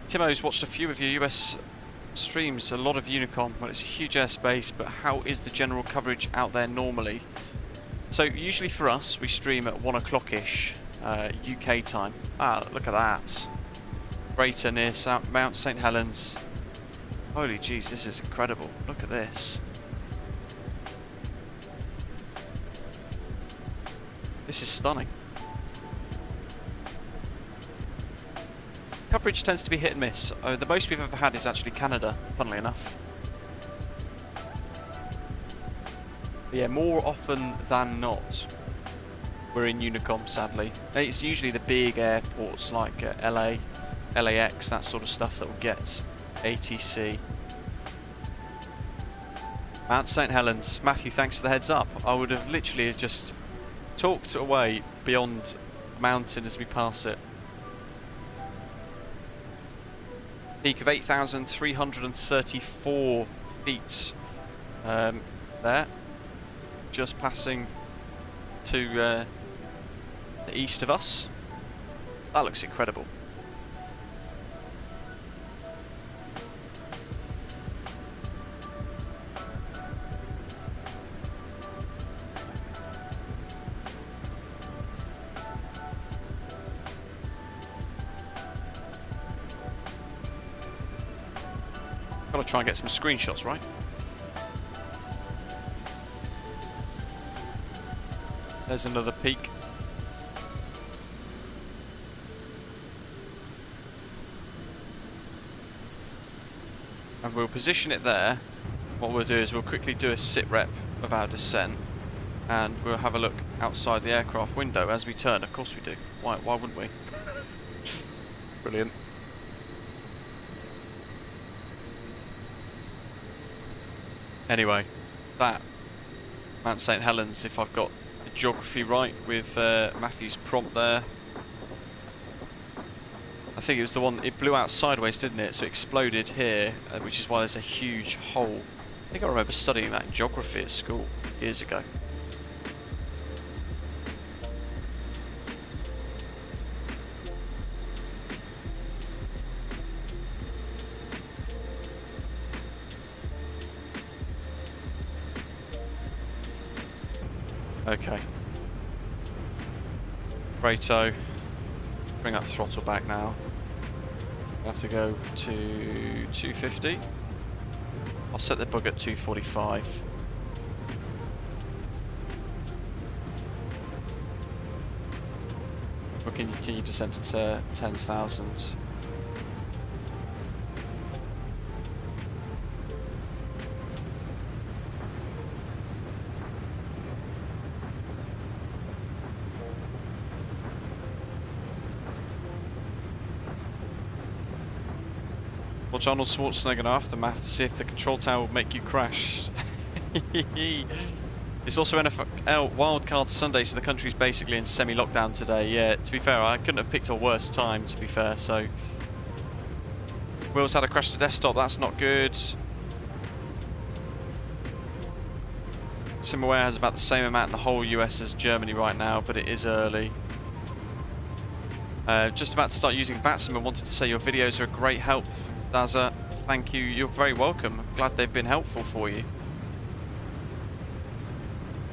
Timo's watched a few of your US streams, a lot of Unicom. Well, it's a huge airspace, but how is the general coverage out there normally? So usually for us, we stream at 1 o'clock-ish UK time. Ah, look at that. Crater near Mount St. Helens. Holy jeez, this is incredible. Look at this. This is stunning. Coverage tends to be hit and miss. The most we've ever had is actually Canada, funnily enough. But yeah, more often than not, we're in Unicom, sadly. It's usually the big airports like LA, LAX, that sort of stuff that will get ATC. Mount St. Helens. Matthew, thanks for the heads up. I would have literally just talked away beyond the mountain as we pass it. Peak of 8,334 feet there. Just passing to the east of us. That looks incredible. Gotta try and get some screenshots, right? There's another peak. And we'll position it there. What we'll do is we'll quickly do a sit rep of our descent, and we'll have a look outside the aircraft window as we turn. Of course we do. Why wouldn't we? Brilliant. Anyway, that Mount St. Helens, if I've got the geography right with Matthew's prompt there. I think it was the one, it blew out sideways, didn't it? So it exploded here, which is why there's a huge hole. I think I remember studying that in geography at school years ago. Okay. Righto. Bring that throttle back now. I have to go to 250. I'll set the bug at 245. We can continue descent to 10,000. Watch Arnold Schwarzenegger aftermath to see if the control tower will make you crash. It's also NFL wildcard Sunday, so the country's basically in semi-lockdown today. Yeah, to be fair, I couldn't have picked a worse time, to be fair, so... Will's had a crash to desktop, that's not good. SimAware has about the same amount in the whole US as Germany right now, but it is early. Just about to start using VATSIM. I wanted to say your videos are a great help. Daza, thank you. You're very welcome. I'm glad they've been helpful for you.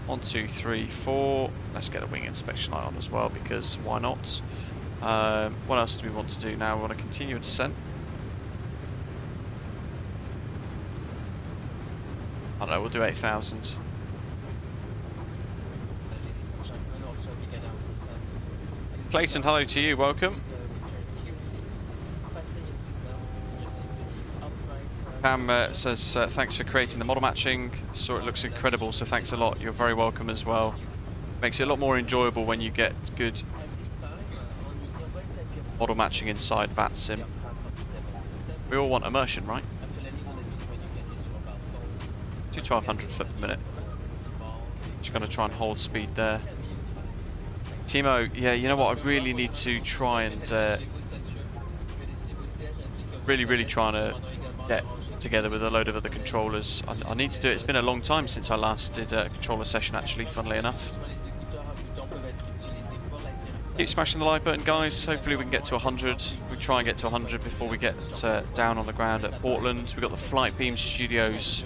1, 2, 3, 4. Let's get a wing inspection light on as well, because why not? What else do we want to do now? We want to continue a descent. I don't know, we'll do 8,000. Clayton, hello to you, welcome. Pam says thanks for creating the model matching. Saw it looks incredible, so thanks a lot. You're very welcome as well. Makes it a lot more enjoyable when you get good model matching inside VATSIM. We all want immersion, right? To 1200 foot per minute. Just going to try and hold speed there. Timo, yeah, you know what? I really need to try and really trying to get together with a load of other controllers. I need to do it. It's been a long time since I last did a controller session, actually, funnily enough. Keep smashing the like button, guys. Hopefully we can get to 100. We try and get to 100 before we get down on the ground at Portland. We've got the Flight Beam Studios.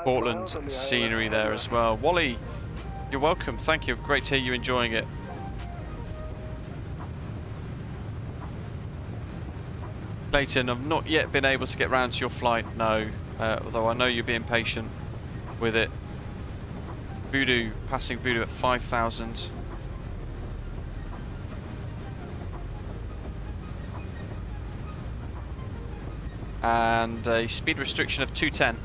Portland scenery there as well. Wally, you're welcome. Thank you. Great to hear you enjoying it. Clayton, I've not yet been able to get round to your flight, no. Although I know you're being patient with it. Voodoo, passing Voodoo at 5,000. And a speed restriction of 210.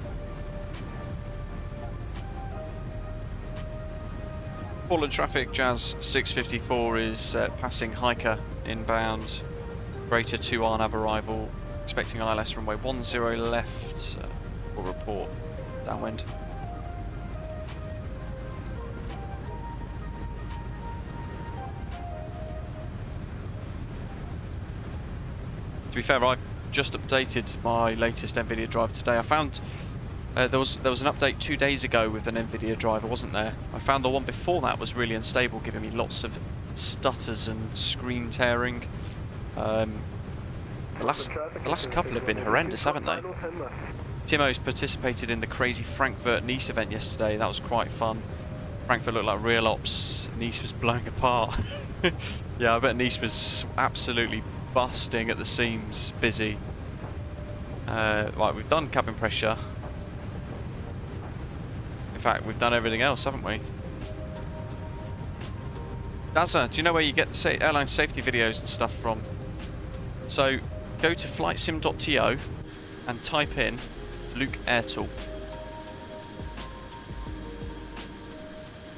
Portland traffic, Jazz 654 is passing Hiker inbound, Greater 2R nav arrival, expecting ILS runway 10 left, will report downwind. To be fair, I've just updated my latest NVIDIA driver today. I found there was an update 2 days ago with an NVIDIA driver, wasn't there? I found the one before that was really unstable, giving me lots of stutters and screen tearing. The last couple have been horrendous, haven't they? Timo's participated in the crazy Frankfurt-Nice event yesterday. That was quite fun. Frankfurt looked like real ops. Nice was blowing apart. Yeah, I bet Nice was absolutely busting at the seams, busy. Right, we've done cabin pressure. In fact, we've done everything else, haven't we? Dazza, do you know where you get the airline safety videos and stuff from? So, go to flightsim.to and type in Luke Airtool.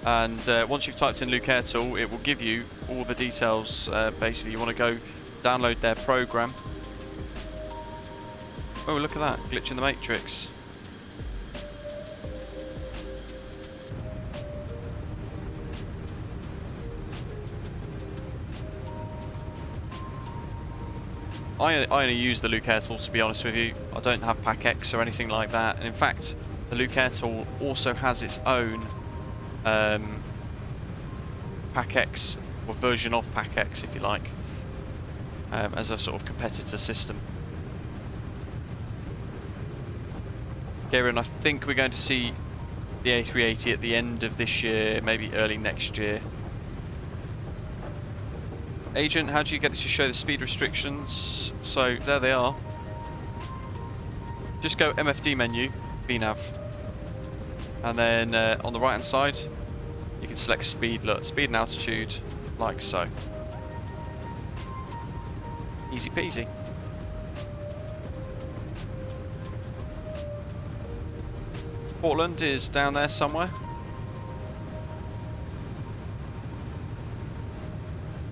And once you've typed in Luke Airtool, it will give you all the details. Basically, you want to go download their program. Oh, look at that, glitch in the matrix. I only use the Luke Airtool, to be honest with you. I don't have Pack X or anything like that. And in fact, the Luke Airtool also has its own Pack X, or version of Pack X, if you like, as a sort of competitor system. Kieran, I think we're going to see the A380 at the end of this year, maybe early next year. Agent, how do you get it to show the speed restrictions? So there they are. Just go MFD menu, VNAV, and then on the right hand side you can select speed. Look, speed and altitude, like so. Easy peasy. Portland is down there somewhere.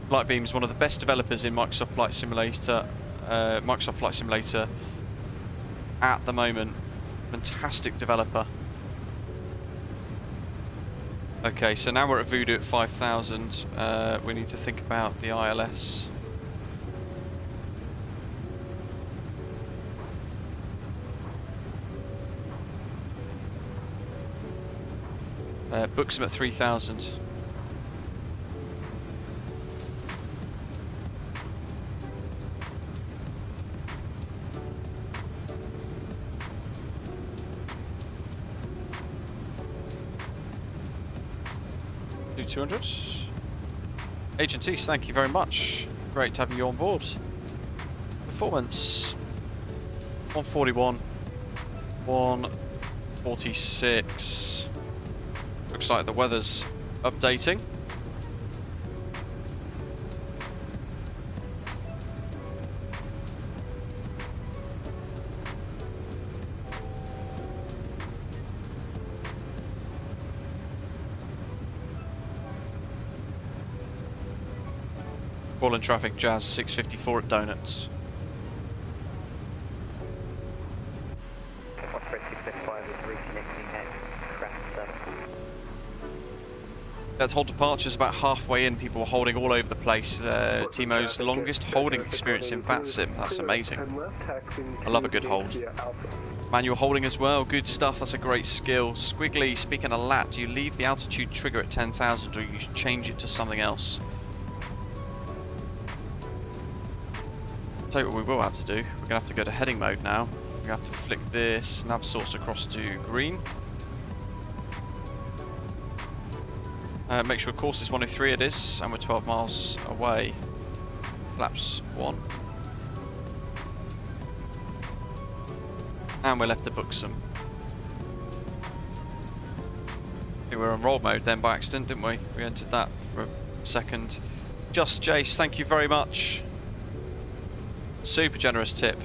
Lightbeam is one of the best developers in Microsoft Flight Simulator. At the moment. Fantastic developer. Okay, so now we're at VUWZO at 5,000. We need to think about the ILS. BUWZO at 3,000. Do 200. Agent East, thank you very much. Great to have you on board. Performance 141, 146. Looks like the weather's updating. Portland traffic, Jazz 654 at Donuts. Let's hold departures about halfway in. People were holding all over the place. Timo's longest holding experience in VATSIM. That's amazing. I love a good hold. Manual holding as well. Good stuff. That's a great skill. Squiggly, speaking of lat, do you leave the altitude trigger at 10,000 or you change it to something else? I'll tell you what we will have to do. We're going to have to go to heading mode now. We're going to have to flick this nav source across to green. Make sure course is 103, it is, and we're 12 miles away. Flaps 1. And we're left to BUWZO. We were on roll mode then by accident, didn't we? We entered that for a second. Just Jace, thank you very much. Super generous tip.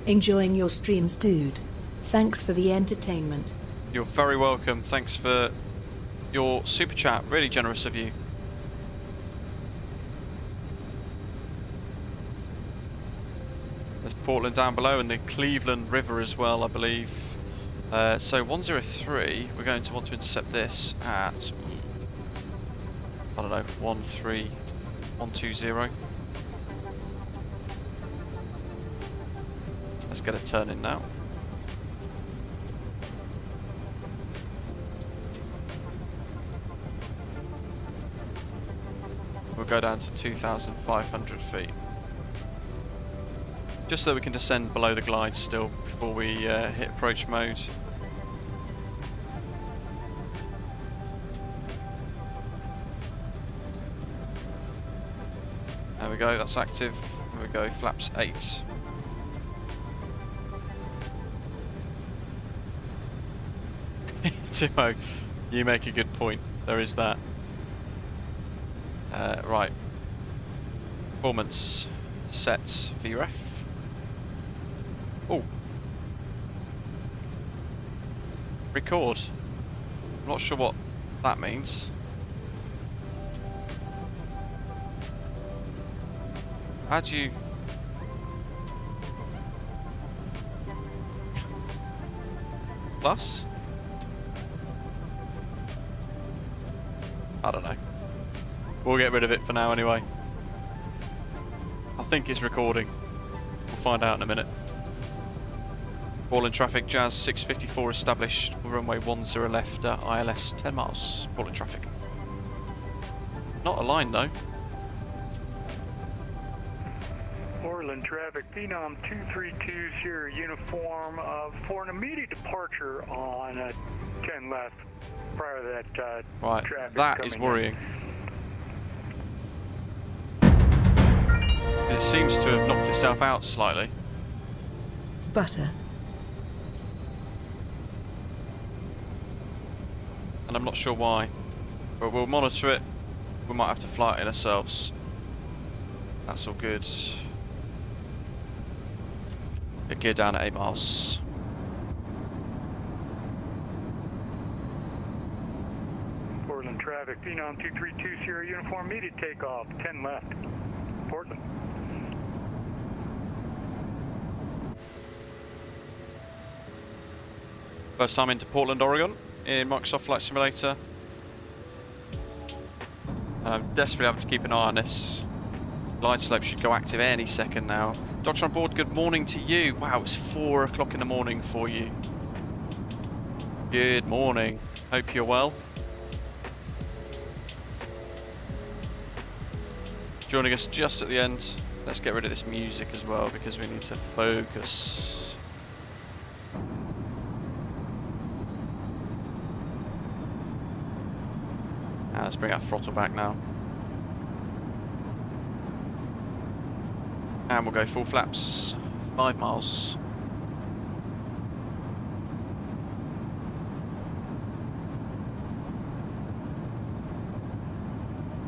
Enjoying your streams, dude. Thanks for the entertainment. You're very welcome. Thanks for your super chat. Really generous of you. There's Portland down below and the Cleveland River as well, I believe. So 103, we're going to want to intercept this at, I don't know, 13120. Let's get a turn in now. We'll go down to 2,500 feet. Just so we can descend below the glide still before we hit approach mode. There we go, that's active. There we go, flaps 8. Timo, you make a good point. There is that. Right. Performance sets VREF. Oh. Record. I'm not sure what that means. How do you... Plus? I don't know. We'll get rid of it for now anyway. I think it's recording. We'll find out in a minute. Portland traffic, Jazz 654 established, runway 10 left, ILS 10 miles, Portland traffic. Not a line though. Portland traffic, Phenom 2320 uniform for an immediate departure on 10 left prior to that right, traffic. That is worrying. It seems to have knocked itself out slightly. Butter. And I'm not sure why, but we'll monitor it. We might have to fly it in ourselves. That's all good. Get gear down at 8 miles. Portland traffic, Phenom 2320 uniform, immediate takeoff, 10 left, Portland. First time into Portland, Oregon in Microsoft Flight Simulator. I'm desperately having to keep an eye on this. Glide slope should go active any second now. Doctor on board, good morning to you. Wow, it's 4 o'clock in the morning for you. Good morning. Hope you're well. Joining us just at the end. Let's get rid of this music as well because we need to focus. Let's bring our throttle back now. And we'll go full flaps, 5 miles.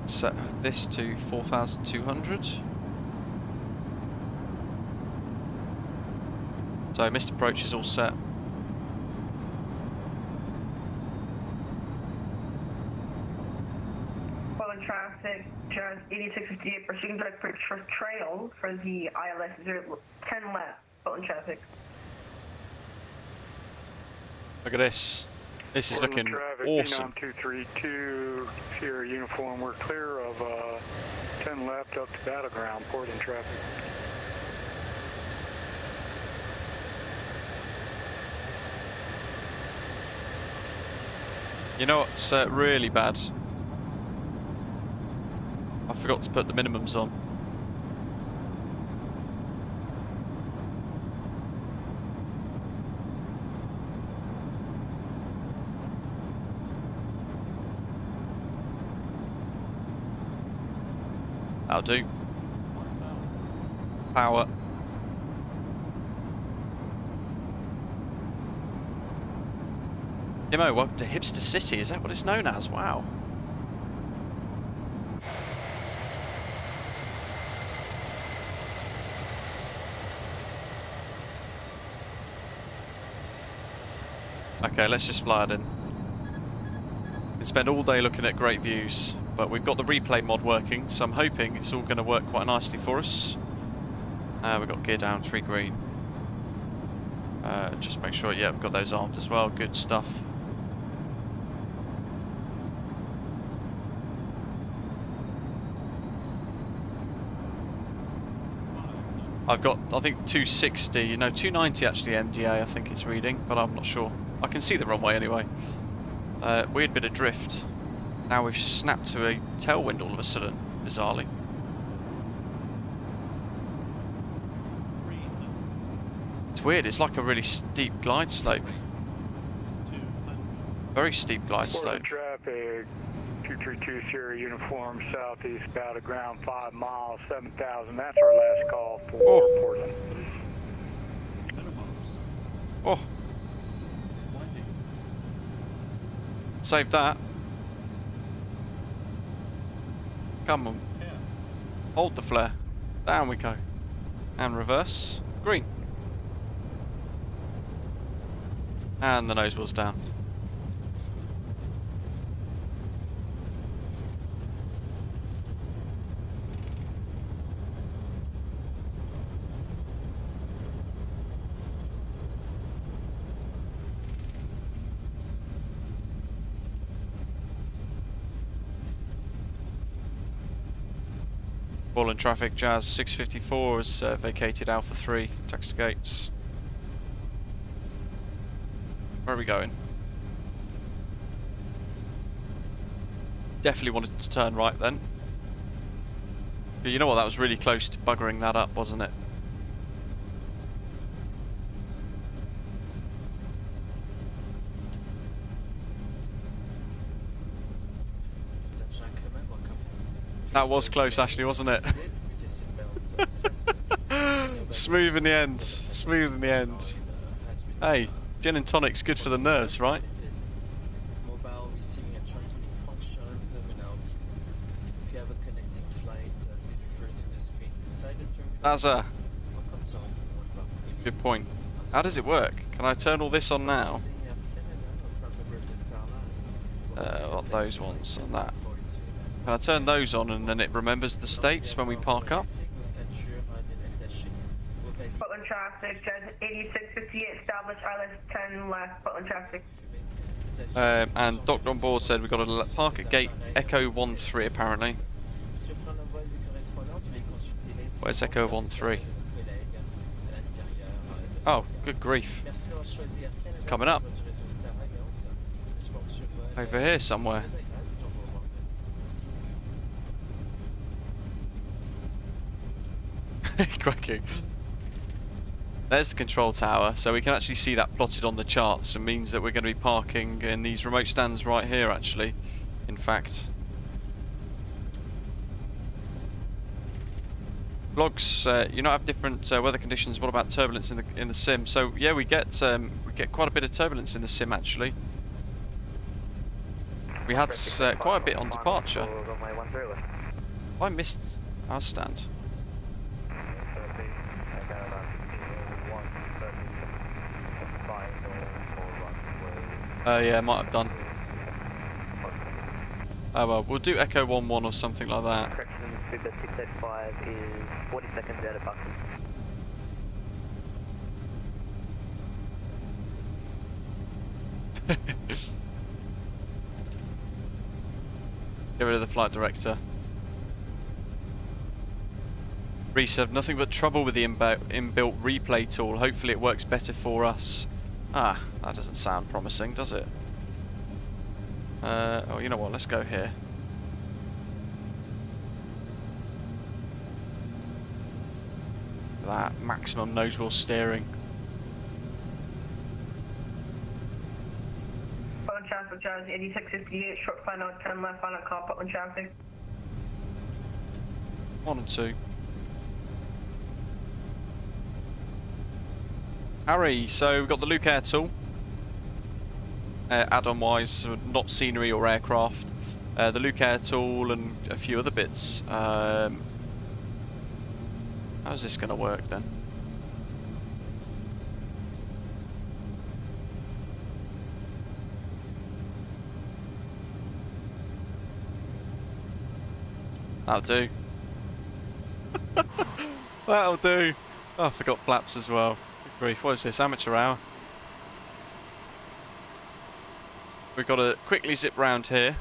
Set this to 4,200. So missed approach is all set. Traffic, Jazz 8658, pursuing direct approach for trail for the ILS 10 left, Portland traffic. Look at this. This is looking awesome. Phenom 232, Sierra uniform, we're clear of 10 left up to Battleground, Portland traffic. You know what's really bad? I forgot to put the minimums on. That'll do. Power. Demo, welcome to Hipster City. Is that what it's known as? Wow. Okay, let's just fly it in. We can spend all day looking at great views, but we've got the replay mod working, so I'm hoping it's all going to work quite nicely for us. We've got gear down, 3 green. Just make sure, yeah, we've got those armed as well, good stuff. I've got, I think 260, no 290 actually MDA I think it's reading, but I'm not sure. I can see the runway anyway. Weird bit of drift. Now we've snapped to a tailwind all of a sudden, bizarrely. It's weird, it's like a really steep glide slope. Very steep glide slope. Traffic, 232 Sierra Uniform, southeast, about a ground 5 miles, 7,000. That's our last call for Portland. Oh. Save that. Come on. Hold the flare. Down we go. And reverse. Green. And the nose wheel's down. Ball in traffic, Jazz 654 has vacated Alpha 3, taxi to gates. Where are we going? Definitely wanted to turn right then. But you know what, that was really close to buggering that up, wasn't it? That was close actually, wasn't it? Smooth in the end. Smooth in the end. Hey, gin and tonic's good for the nerves, right? That's a good point. How does it work? Can I turn all this on now? What, those ones and that. Can I turn those on and then it remembers the states when we park up? Portland traffic, Jazz 8658, establish ILS 10 left, Portland traffic. And Doctor on board said we've got to park at gate Echo 13 apparently. Where's Echo 13? Oh, good grief. Coming up. Over here somewhere. Cracking. There's the control tower, so we can actually see that plotted on the charts. It means that we're going to be parking in these remote stands right here actually, in fact. Logs, you know, have different weather conditions. What about turbulence in the sim? So yeah, we get quite a bit of turbulence in the sim actually. We had quite a bit on departure. I missed our stand. Yeah, might have done. Oh well, we'll do Echo 11 or something like that. Correction, Super 685 is 40 seconds out of Buxton. Get rid of the flight director. Reese have nothing but trouble with the inbuilt replay tool. Hopefully it works better for us. Ah, that doesn't sound promising, does it? Oh, you know what? Let's go here. That maximum nose wheel steering. Portland traffic, Jazz 8658, short final 10 left, final call, Portland traffic. 1 and 2. Harry, so we've got the Luke Air tool. Add-on wise, not scenery or aircraft. The Luke Air tool and a few other bits. How's this going to work then? That'll do. That'll do. Oh, I forgot flaps as well. Good grief. What is this? Amateur hour? We've got to quickly zip round here.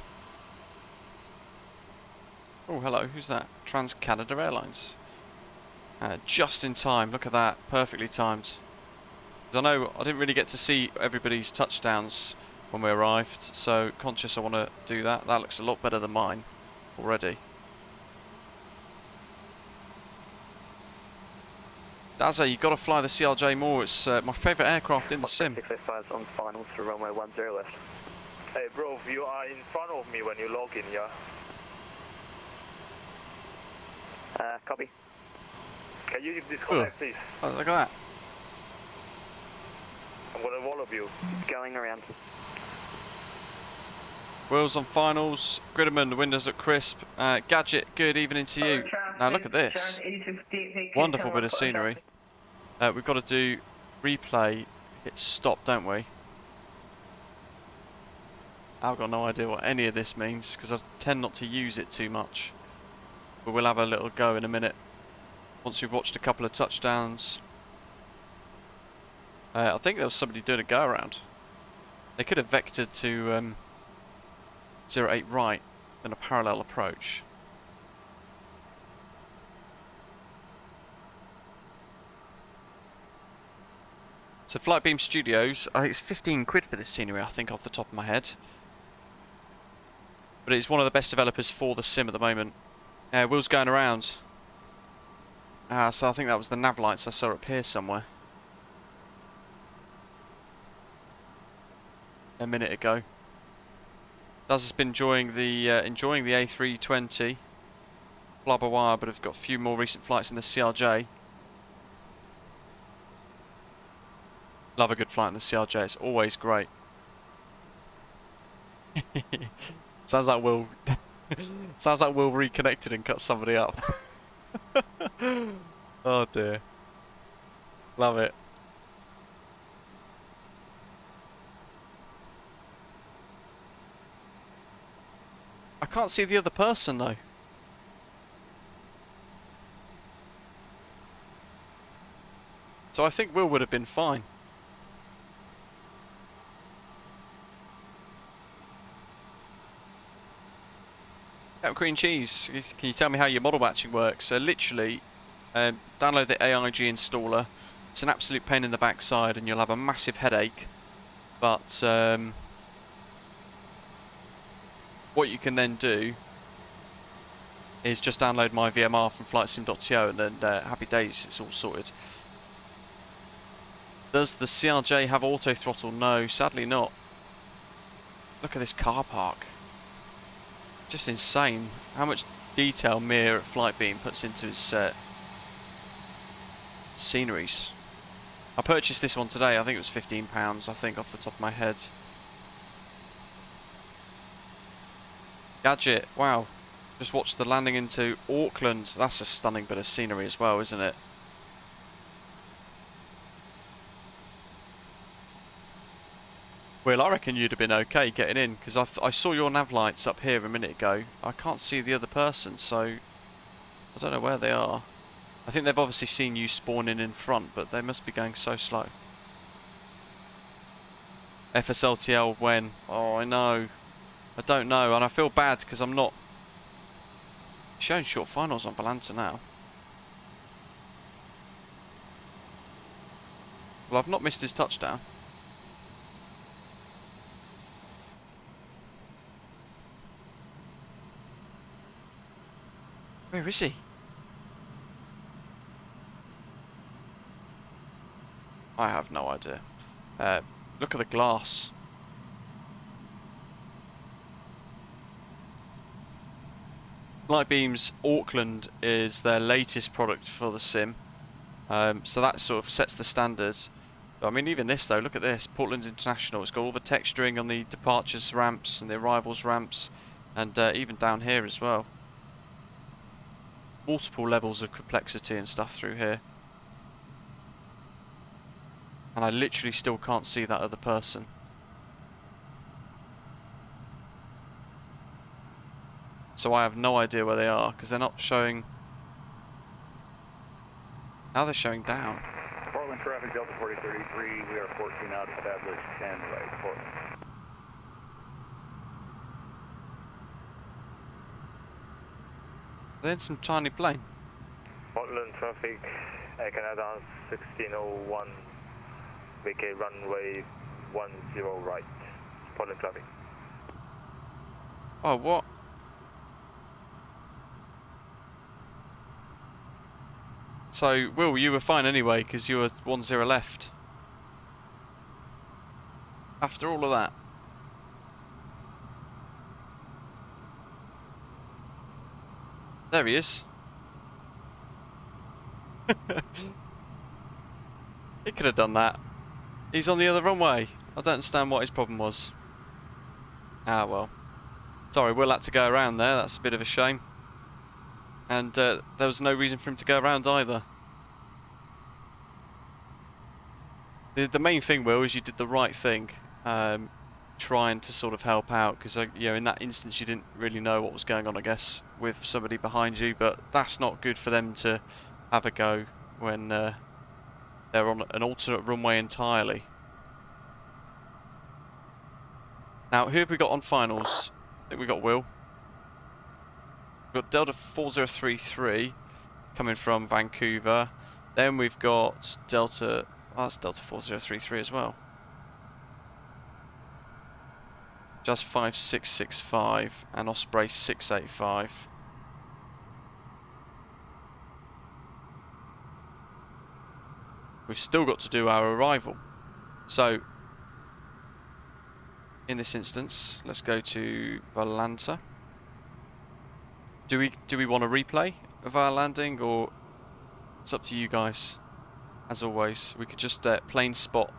Oh, hello. Who's that? Trans-Canada Airlines. Just in time. Look at that. Perfectly timed. I know I didn't really get to see everybody's touchdowns when we arrived, so conscious I want to do that. That looks a lot better than mine already. Dazza, you've got to fly the CRJ more. It's my favourite aircraft in the sim. 685 on finals to runway 10 left. Hey bro, you are in front of me when you log in, yeah? Copy. Can you disconnect please? Oh, look at that. I'm gonna follow you. Going around. Wheels on finals. Gridderman, the windows look crisp. Gadget, good evening to you. Now look at this. Wonderful bit of scenery. We've got to do replay, hit stop, don't we? I've got no idea what any of this means because I tend not to use it too much. But we'll have a little go in a minute. Once we've watched a couple of touchdowns. I think there was somebody doing a go around. They could have vectored to 08 right in a parallel approach. So Flightbeam Studios, I think it's 15 quid for this scenery, I think, off the top of my head. But it's one of the best developers for the sim at the moment. Will's going around. So I think that was the nav lights I saw up here somewhere. A minute ago. Daz has been enjoying the A320. Blah blah blah, but I've got a few more recent flights in the CRJ. Love a good flight in the CRJ, it's always great. Sounds like Will sounds like Will reconnected and cut somebody up. Oh dear. Love it. I can't see the other person though. So I think Will would have been fine. Cream cheese, can you tell me how your model batching works? So literally, download the AIG installer. It's an absolute pain in the backside and you'll have a massive headache. But what you can then do is just download my VMR from flightsim.to and then happy days, it's all sorted. Does the CRJ have auto throttle? No, sadly not. Look at this car park. Just insane how much detail Mir at Flightbeam puts into his sceneries. I purchased this one today, I think it was £15, I think, off the top of my head. Gadget, wow. Just watched the landing into Auckland. That's a stunning bit of scenery as well, isn't it? Well, I reckon you'd have been okay getting in, because I saw your nav lights up here a minute ago. I can't see the other person, so I don't know where they are. I think they've obviously seen you spawn in front, but they must be going so slow. FSLTL when? Oh, I know. I don't know, and I feel bad because I'm not showing short finals on Volanta now. Well, I've not missed his touchdown. Where is he? I have no idea. Look at the glass. Lightbeam's Auckland is their latest product for the sim. So that sort of sets the standards. But I mean, even this though, look at this. Portland International, it's got all the texturing on the departures ramps and the arrivals ramps, and even down here as well. Multiple levels of complexity and stuff through here. And I literally still can't see that other person. So I have no idea where they are, because they're not showing... Now they're showing down. Portland traffic, Delta 4033, we are 14 out, established 10 right, Portland. They're in some tiny plane. Portland traffic, Canada 1601, VK runway 10 right, Portland traffic. Oh, what? So, Will, you were fine anyway, because you were 10 left. After all of that. There he is. He could have done that. He's on the other runway. I don't understand what his problem was. Ah, well. Sorry, Will had to go around there. That's a bit of a shame. And there was no reason for him to go around either. The main thing, Will, is you did the right thing. Trying to sort of help out, because you know, in that instance you didn't really know what was going on, I guess, with somebody behind you, but that's not good for them to have a go when they're on an alternate runway entirely. Now, who have we got on finals? I think we got Will. We've got Delta 4033 coming from Vancouver. Then we've got Delta... Oh, that's Delta 4033 as well. Just 5665 and Osprey 685. We've still got to do our arrival. So, in this instance, let's go to Valanta. Do we want a replay of our landing, or it's up to you guys? As always, we could just plain spot.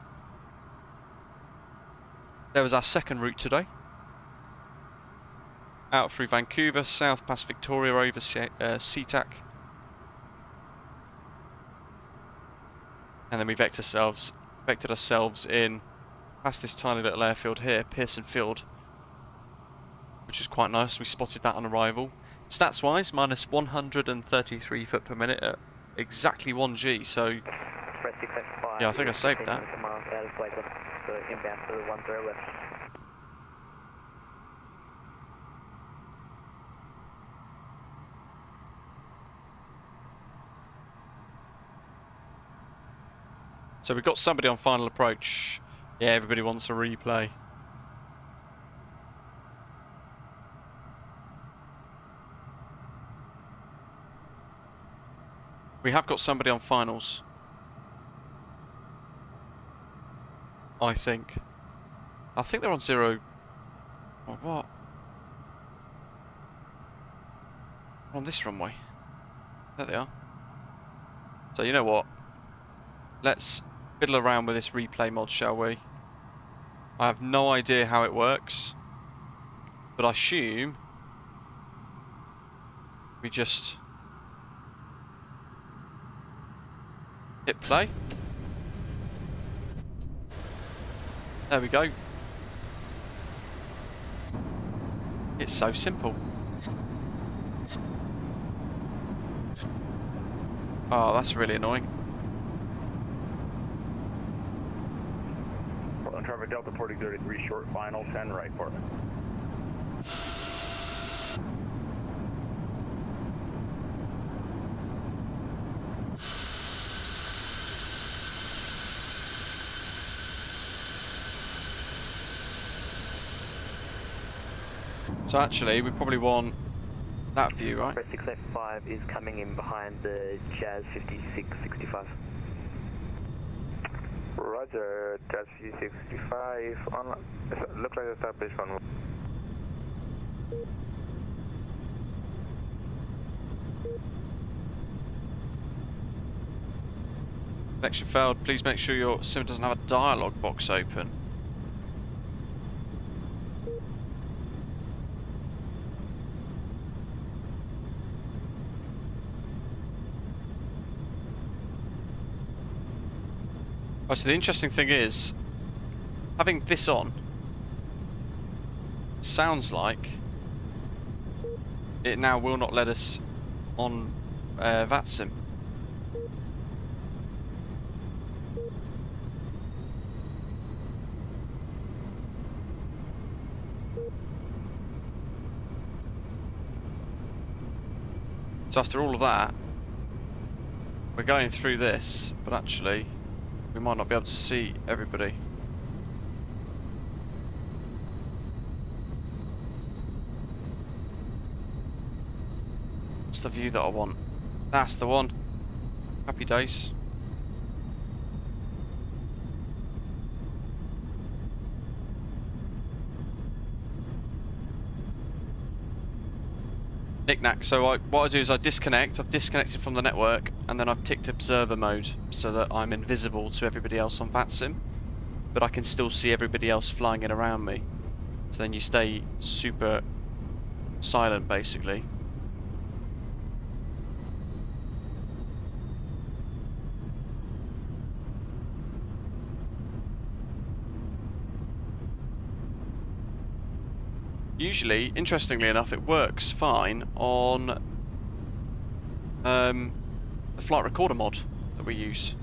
There was our second route today. Out through Vancouver, south past Victoria, over SeaTac. And then we vectored ourselves in past this tiny little airfield here, Pearson Field, which is quite nice. We spotted that on arrival. Stats wise, minus 133 foot per minute at exactly 1G, so yeah, I think I saved that. So we've got somebody on final approach. Yeah, everybody wants a replay. We have got somebody on finals. I think they're on 0. Or what? On this runway. There they are. So you know what? Let's fiddle around with this replay mod, shall we? I have no idea how it works, but I assume we just hit play. There we go. It's so simple. Oh, that's really annoying. Portland traffic, Delta 4033, short final, 10 right, Portland. So actually, we probably want that view, right? 685 is coming in behind the Jazz 5665. Roger, Jazz 5665 on. Looks like established on. Connection failed. Please make sure your sim doesn't have a dialog box open. Oh, so the interesting thing is, having this on sounds like it now will not let us on VATSIM. So after all of that, we're going through this, but actually we might not be able to see everybody. What's the view that I want? That's the one. Happy days. Knick-knack. So what I do is I disconnect. I've disconnected from the network, and then I've ticked observer mode so that I'm invisible to everybody else on VATSIM, but I can still see everybody else flying in around me. So then you stay super silent, basically. Usually, interestingly enough, it works fine on the flight recorder mod that we use.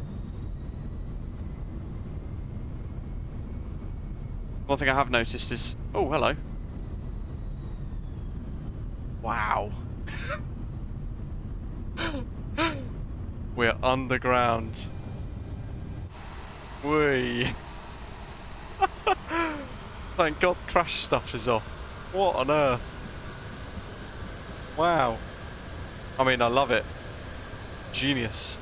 One thing I have noticed is... Oh, hello. Wow. We're underground. Whee. Thank God crash stuff is off. What on earth? Wow. I mean, I love it. Genius.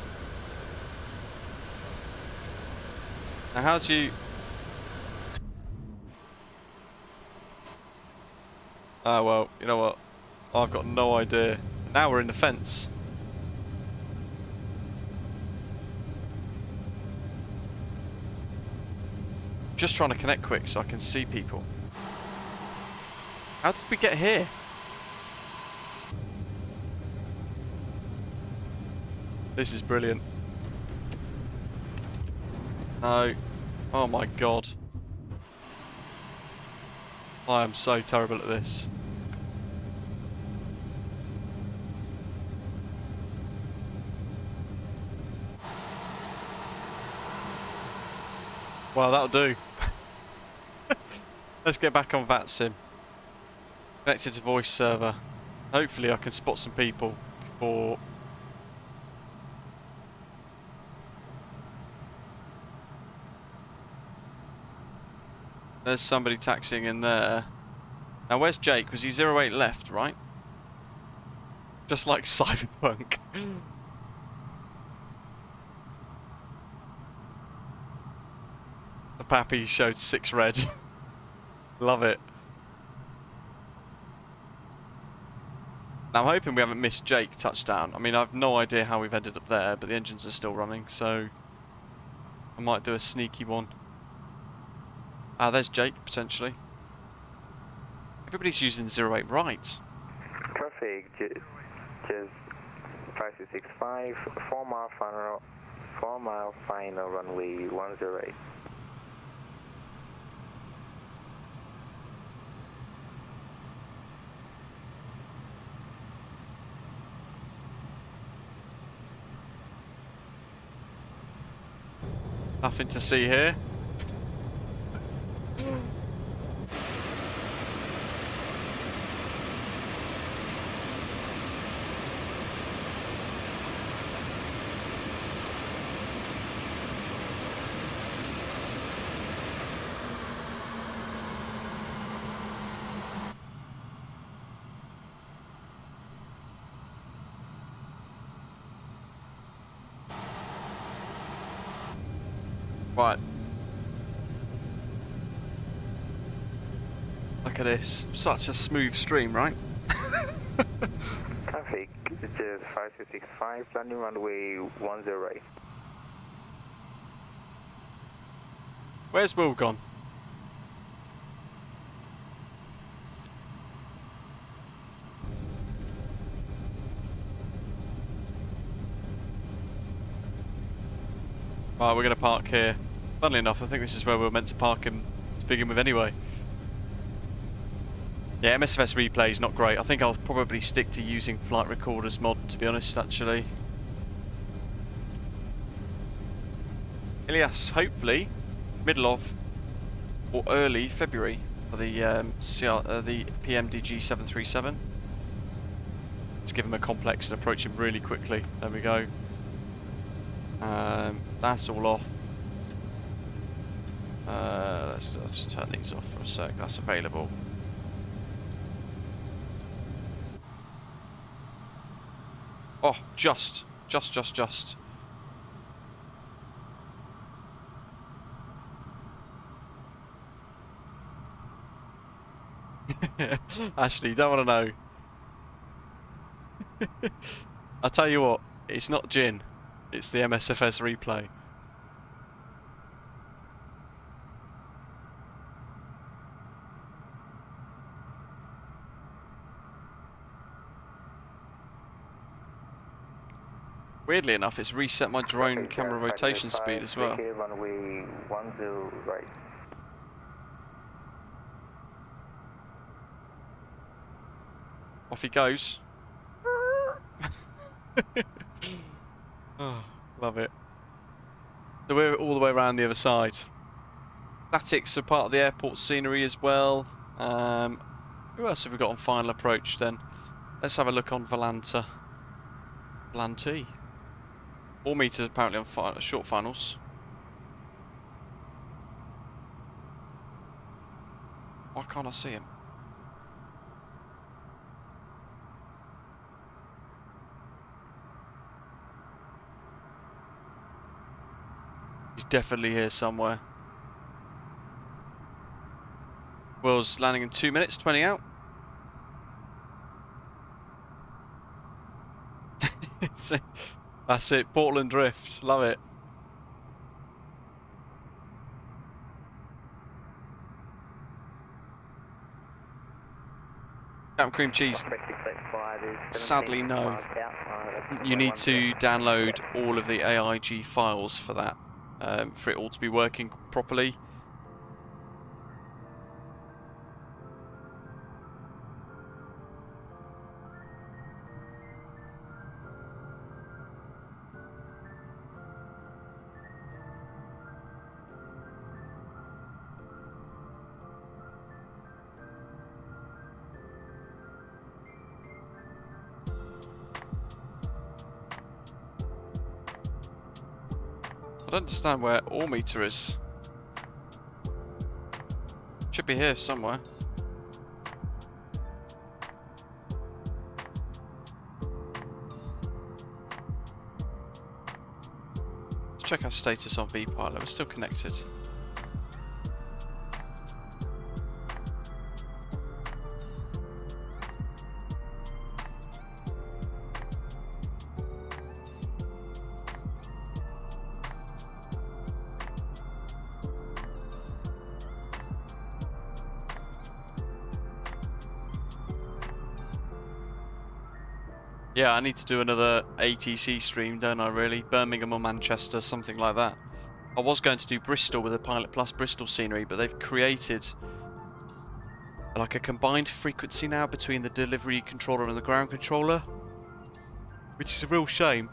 Now how do you... Ah, well, you know what? I've got no idea. Now we're in the fence. Just trying to connect quick so I can see people. How did we get here? This is brilliant. No. Oh my god. I am so terrible at this. Well, that'll do. Let's get back on VATSIM. Connected to voice server. Hopefully I can spot some people before... There's somebody taxiing in there. Now where's Jake? Was he 08 left, right? Just like Cyberpunk. The Pappy showed 6 red. Love it. Now I'm hoping we haven't missed Jake touchdown. I mean, I've no idea how we've ended up there, but the engines are still running, so I might do a sneaky one. Ah, there's Jake, potentially. Everybody's using 08 right. Traffic, just 5665, 4 mile final runway 108. Nothing to see here. Right. Look at this. Such a smooth stream, right? Traffic, just 5665, landing runway 108. Where's Will gone? Right, we're going to park here. Funnily enough, I think this is where we were meant to park him to begin with anyway. Yeah, MSFS replay is not great. I think I'll probably stick to using flight recorders mod, to be honest, actually. Ilias, hopefully, middle of or early February for the the PMDG 737. Let's give him a complex and approach him really quickly. There we go. That's all off. I'll just turn these off for a sec. That's available. Oh, just. Ashley, you don't want to know. I'll tell you what, it's not gin, it's the MSFS replay. Weirdly enough, it's reset my drone camera rotation speed as well. Runway 10 right. Off he goes. Oh, love it. So we're all the way around the other side. Statics are part of the airport scenery as well. Who else have we got on final approach then? Let's have a look on Volanta. Volanti. 4 meters apparently on short finals. Why can't I see him? He's definitely here somewhere. Will's landing in 2 minutes, 20 out. That's it, Portland Drift, love it. Captain Cream Cheese. Sadly, no. You need to download all of the AIG files for that, for it all to be working properly. I don't understand where all meter is. Should be here somewhere. Let's check our status on VPilot. We're still connected. Yeah, I need to do another ATC stream, don't I really? Birmingham or Manchester, something like that. I was going to do Bristol with the Pilot Plus Bristol scenery, but they've created like a combined frequency now between the delivery controller and the ground controller, which is a real shame.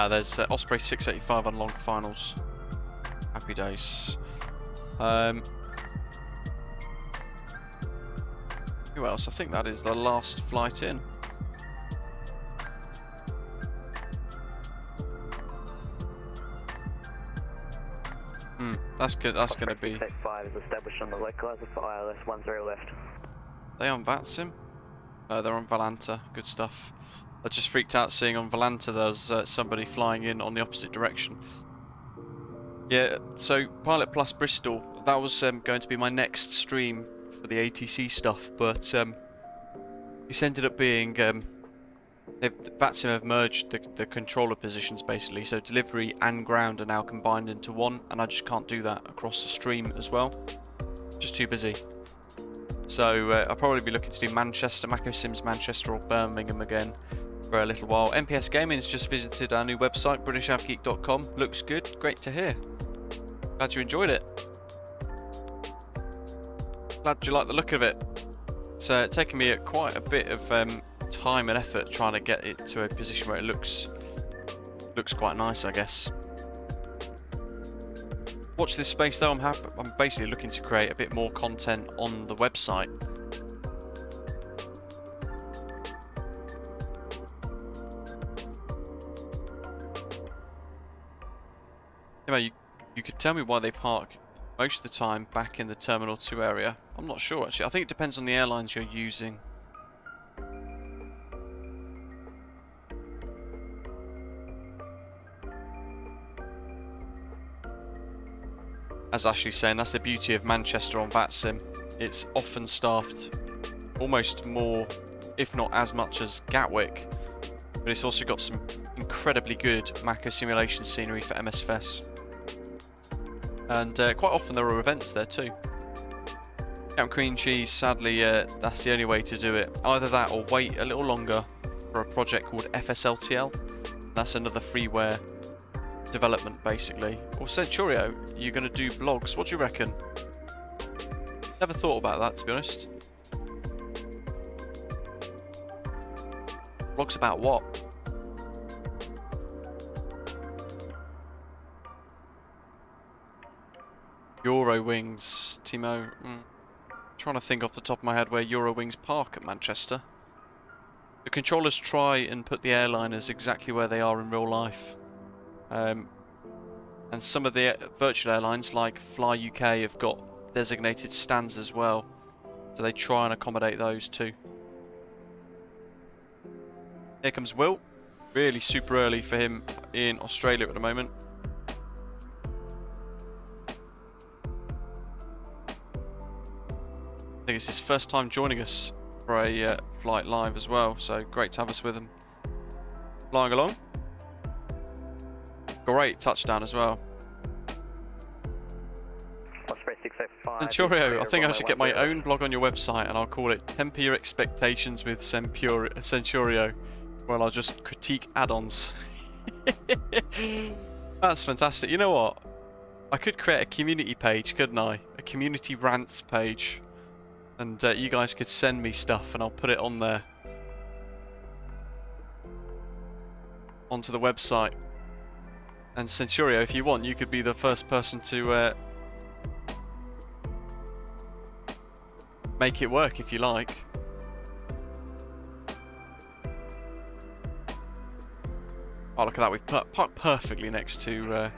There's Osprey 685 on long finals. Happy days. Who else? I think that is the last flight in. That's good. That's going to be. 5 is established on the localizer for ILS 10 left. They on VATSIM? No, they're on Volanta. Good stuff. I just freaked out seeing on Volanta there's somebody flying in on the opposite direction. Yeah, so Pilot Plus Bristol, that was going to be my next stream for the ATC stuff, but this ended up being VATSIM have merged the controller positions basically, so delivery and ground are now combined into one, and I just can't do that across the stream as well. Just too busy. So I'll probably be looking to do Manchester, Mako Sims Manchester or Birmingham again for a little while. MPS Gaming's just visited our new website, BritishAvGeek.com. Looks good, great to hear. Glad you enjoyed it. Glad you like the look of it. It's taken me quite a bit of time and effort trying to get it to a position where it looks quite nice, I guess. Watch this space though. I'm basically looking to create a bit more content on the website. You know, you could tell me why they park most of the time back in the Terminal 2 area. I'm not sure actually. I think it depends on the airlines you're using. As Ashley's saying, that's the beauty of Manchester on VATSIM. It's often staffed almost more, if not as much as Gatwick, but it's also got some incredibly good Mako simulation scenery for MSFS. And quite often there are events there too. Camp Cream Cheese, sadly, that's the only way to do it. Either that or wait a little longer for a project called FSLTL. That's another freeware development basically. Or Centurio, you're going to do blogs. What do you reckon? Never thought about that, to be honest. Blogs about what? Eurowings, Timo. Trying to think off the top of my head where Eurowings park at Manchester. The controllers try and put the airliners exactly where they are in real life. And some of the virtual airlines like Fly UK have got designated stands as well, so they try and accommodate those too. Here comes Will, really super early for him in Australia at the moment. I think it's his first time joining us for a flight live as well, so great to have us with him. Flying along. Great touchdown as well. Centurio, I think I should get my own blog on your website and I'll call it Temper Your Expectations with Centurio. Well, I'll just critique add-ons. That's fantastic. You know what? I could create a community page, couldn't I? A community rants page. And you guys could send me stuff and I'll put it on there. Onto the website. And Centurio, if you want, you could be the first person to make it work if you like. Oh, look at that. We've parked perfectly next to...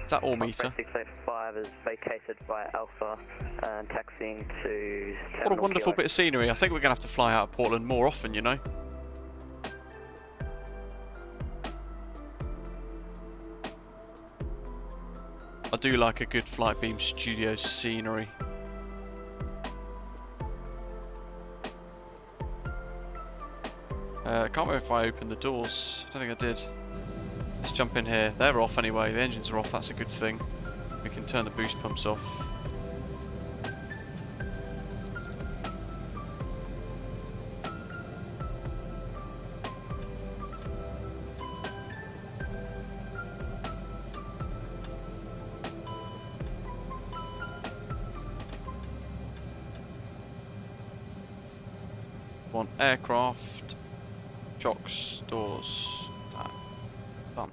is that all meter? 685 is vacated by Alpha and taxiing to... What a wonderful bit of scenery. I think we're going to have to fly out of Portland more often, you know. I do like a good Flightbeam Studios scenery. I can't remember if I opened the doors. I don't think I did. Let's jump in here. They're off anyway. The engines are off. That's a good thing. We can turn the boost pumps off. One aircraft, chocks, doors, done.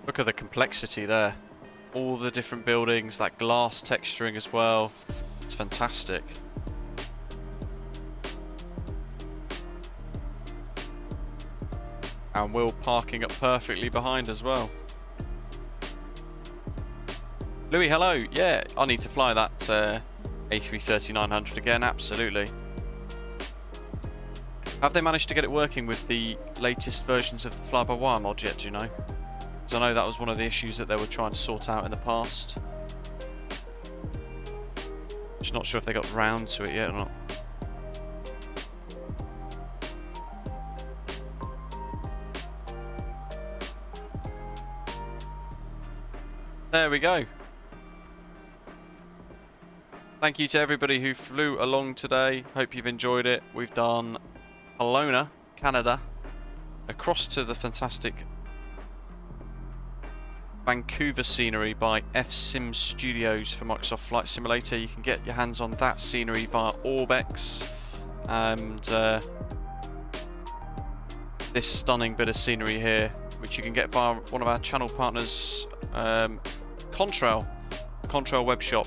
Look at the complexity there. All the different buildings, that glass texturing as well. It's fantastic. And Will parking up perfectly behind as well. Louis, hello. Yeah, I need to fly that A330-900 again, absolutely. Have they managed to get it working with the latest versions of the fly-by-wire mod yet, do you know? Because I know that was one of the issues that they were trying to sort out in the past. Just not sure if they got round to it yet or not. There we go. Thank you to everybody who flew along today. Hope you've enjoyed it. We've done Kelowna, Canada, across to the fantastic Vancouver scenery by VATSIM Studios for Microsoft Flight Simulator. You can get your hands on that scenery via Orbex, and this stunning bit of scenery here, which you can get via one of our channel partners, Contrail web shop,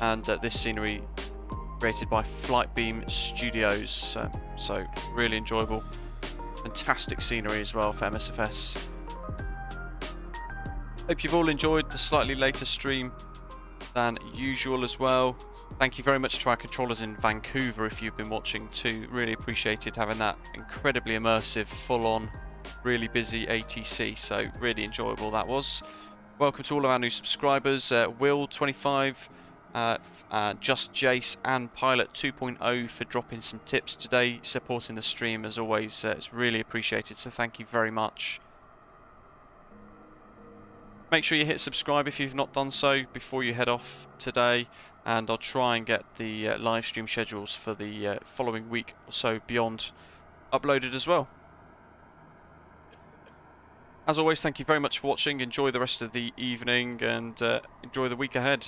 and this scenery created by Flightbeam Studios, so really enjoyable, fantastic scenery as well for MSFS. Hope you've all enjoyed the slightly later stream than usual as well. Thank you very much to our controllers in Vancouver if you've been watching too. Really appreciated having that incredibly immersive, full-on, really busy ATC, so really enjoyable that was. Welcome to all of our new subscribers, Will25, Just Jace and Pilot 2.0 for dropping some tips today, supporting the stream as always. It's really appreciated, so thank you very much. Make sure you hit subscribe if you've not done so before you head off today, and I'll try and get the live stream schedules for the following week or so beyond uploaded as well. As always, thank you very much for watching. Enjoy the rest of the evening and enjoy the week ahead.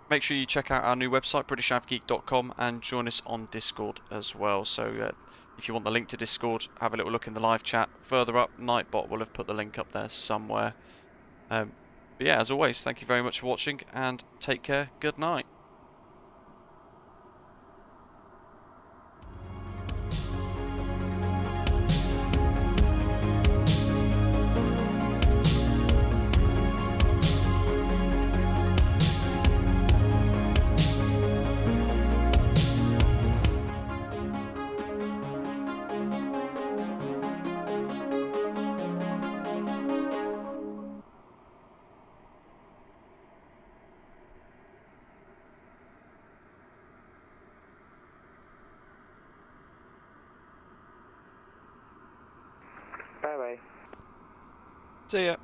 Make sure you check out our new website, BritishAvGeek.com, and join us on Discord as well. So if you want the link to Discord, have a little look in the live chat. Further up, Nightbot will have put the link up there somewhere. But yeah, as always, thank you very much for watching, and take care. Good night. Bye bye. See ya.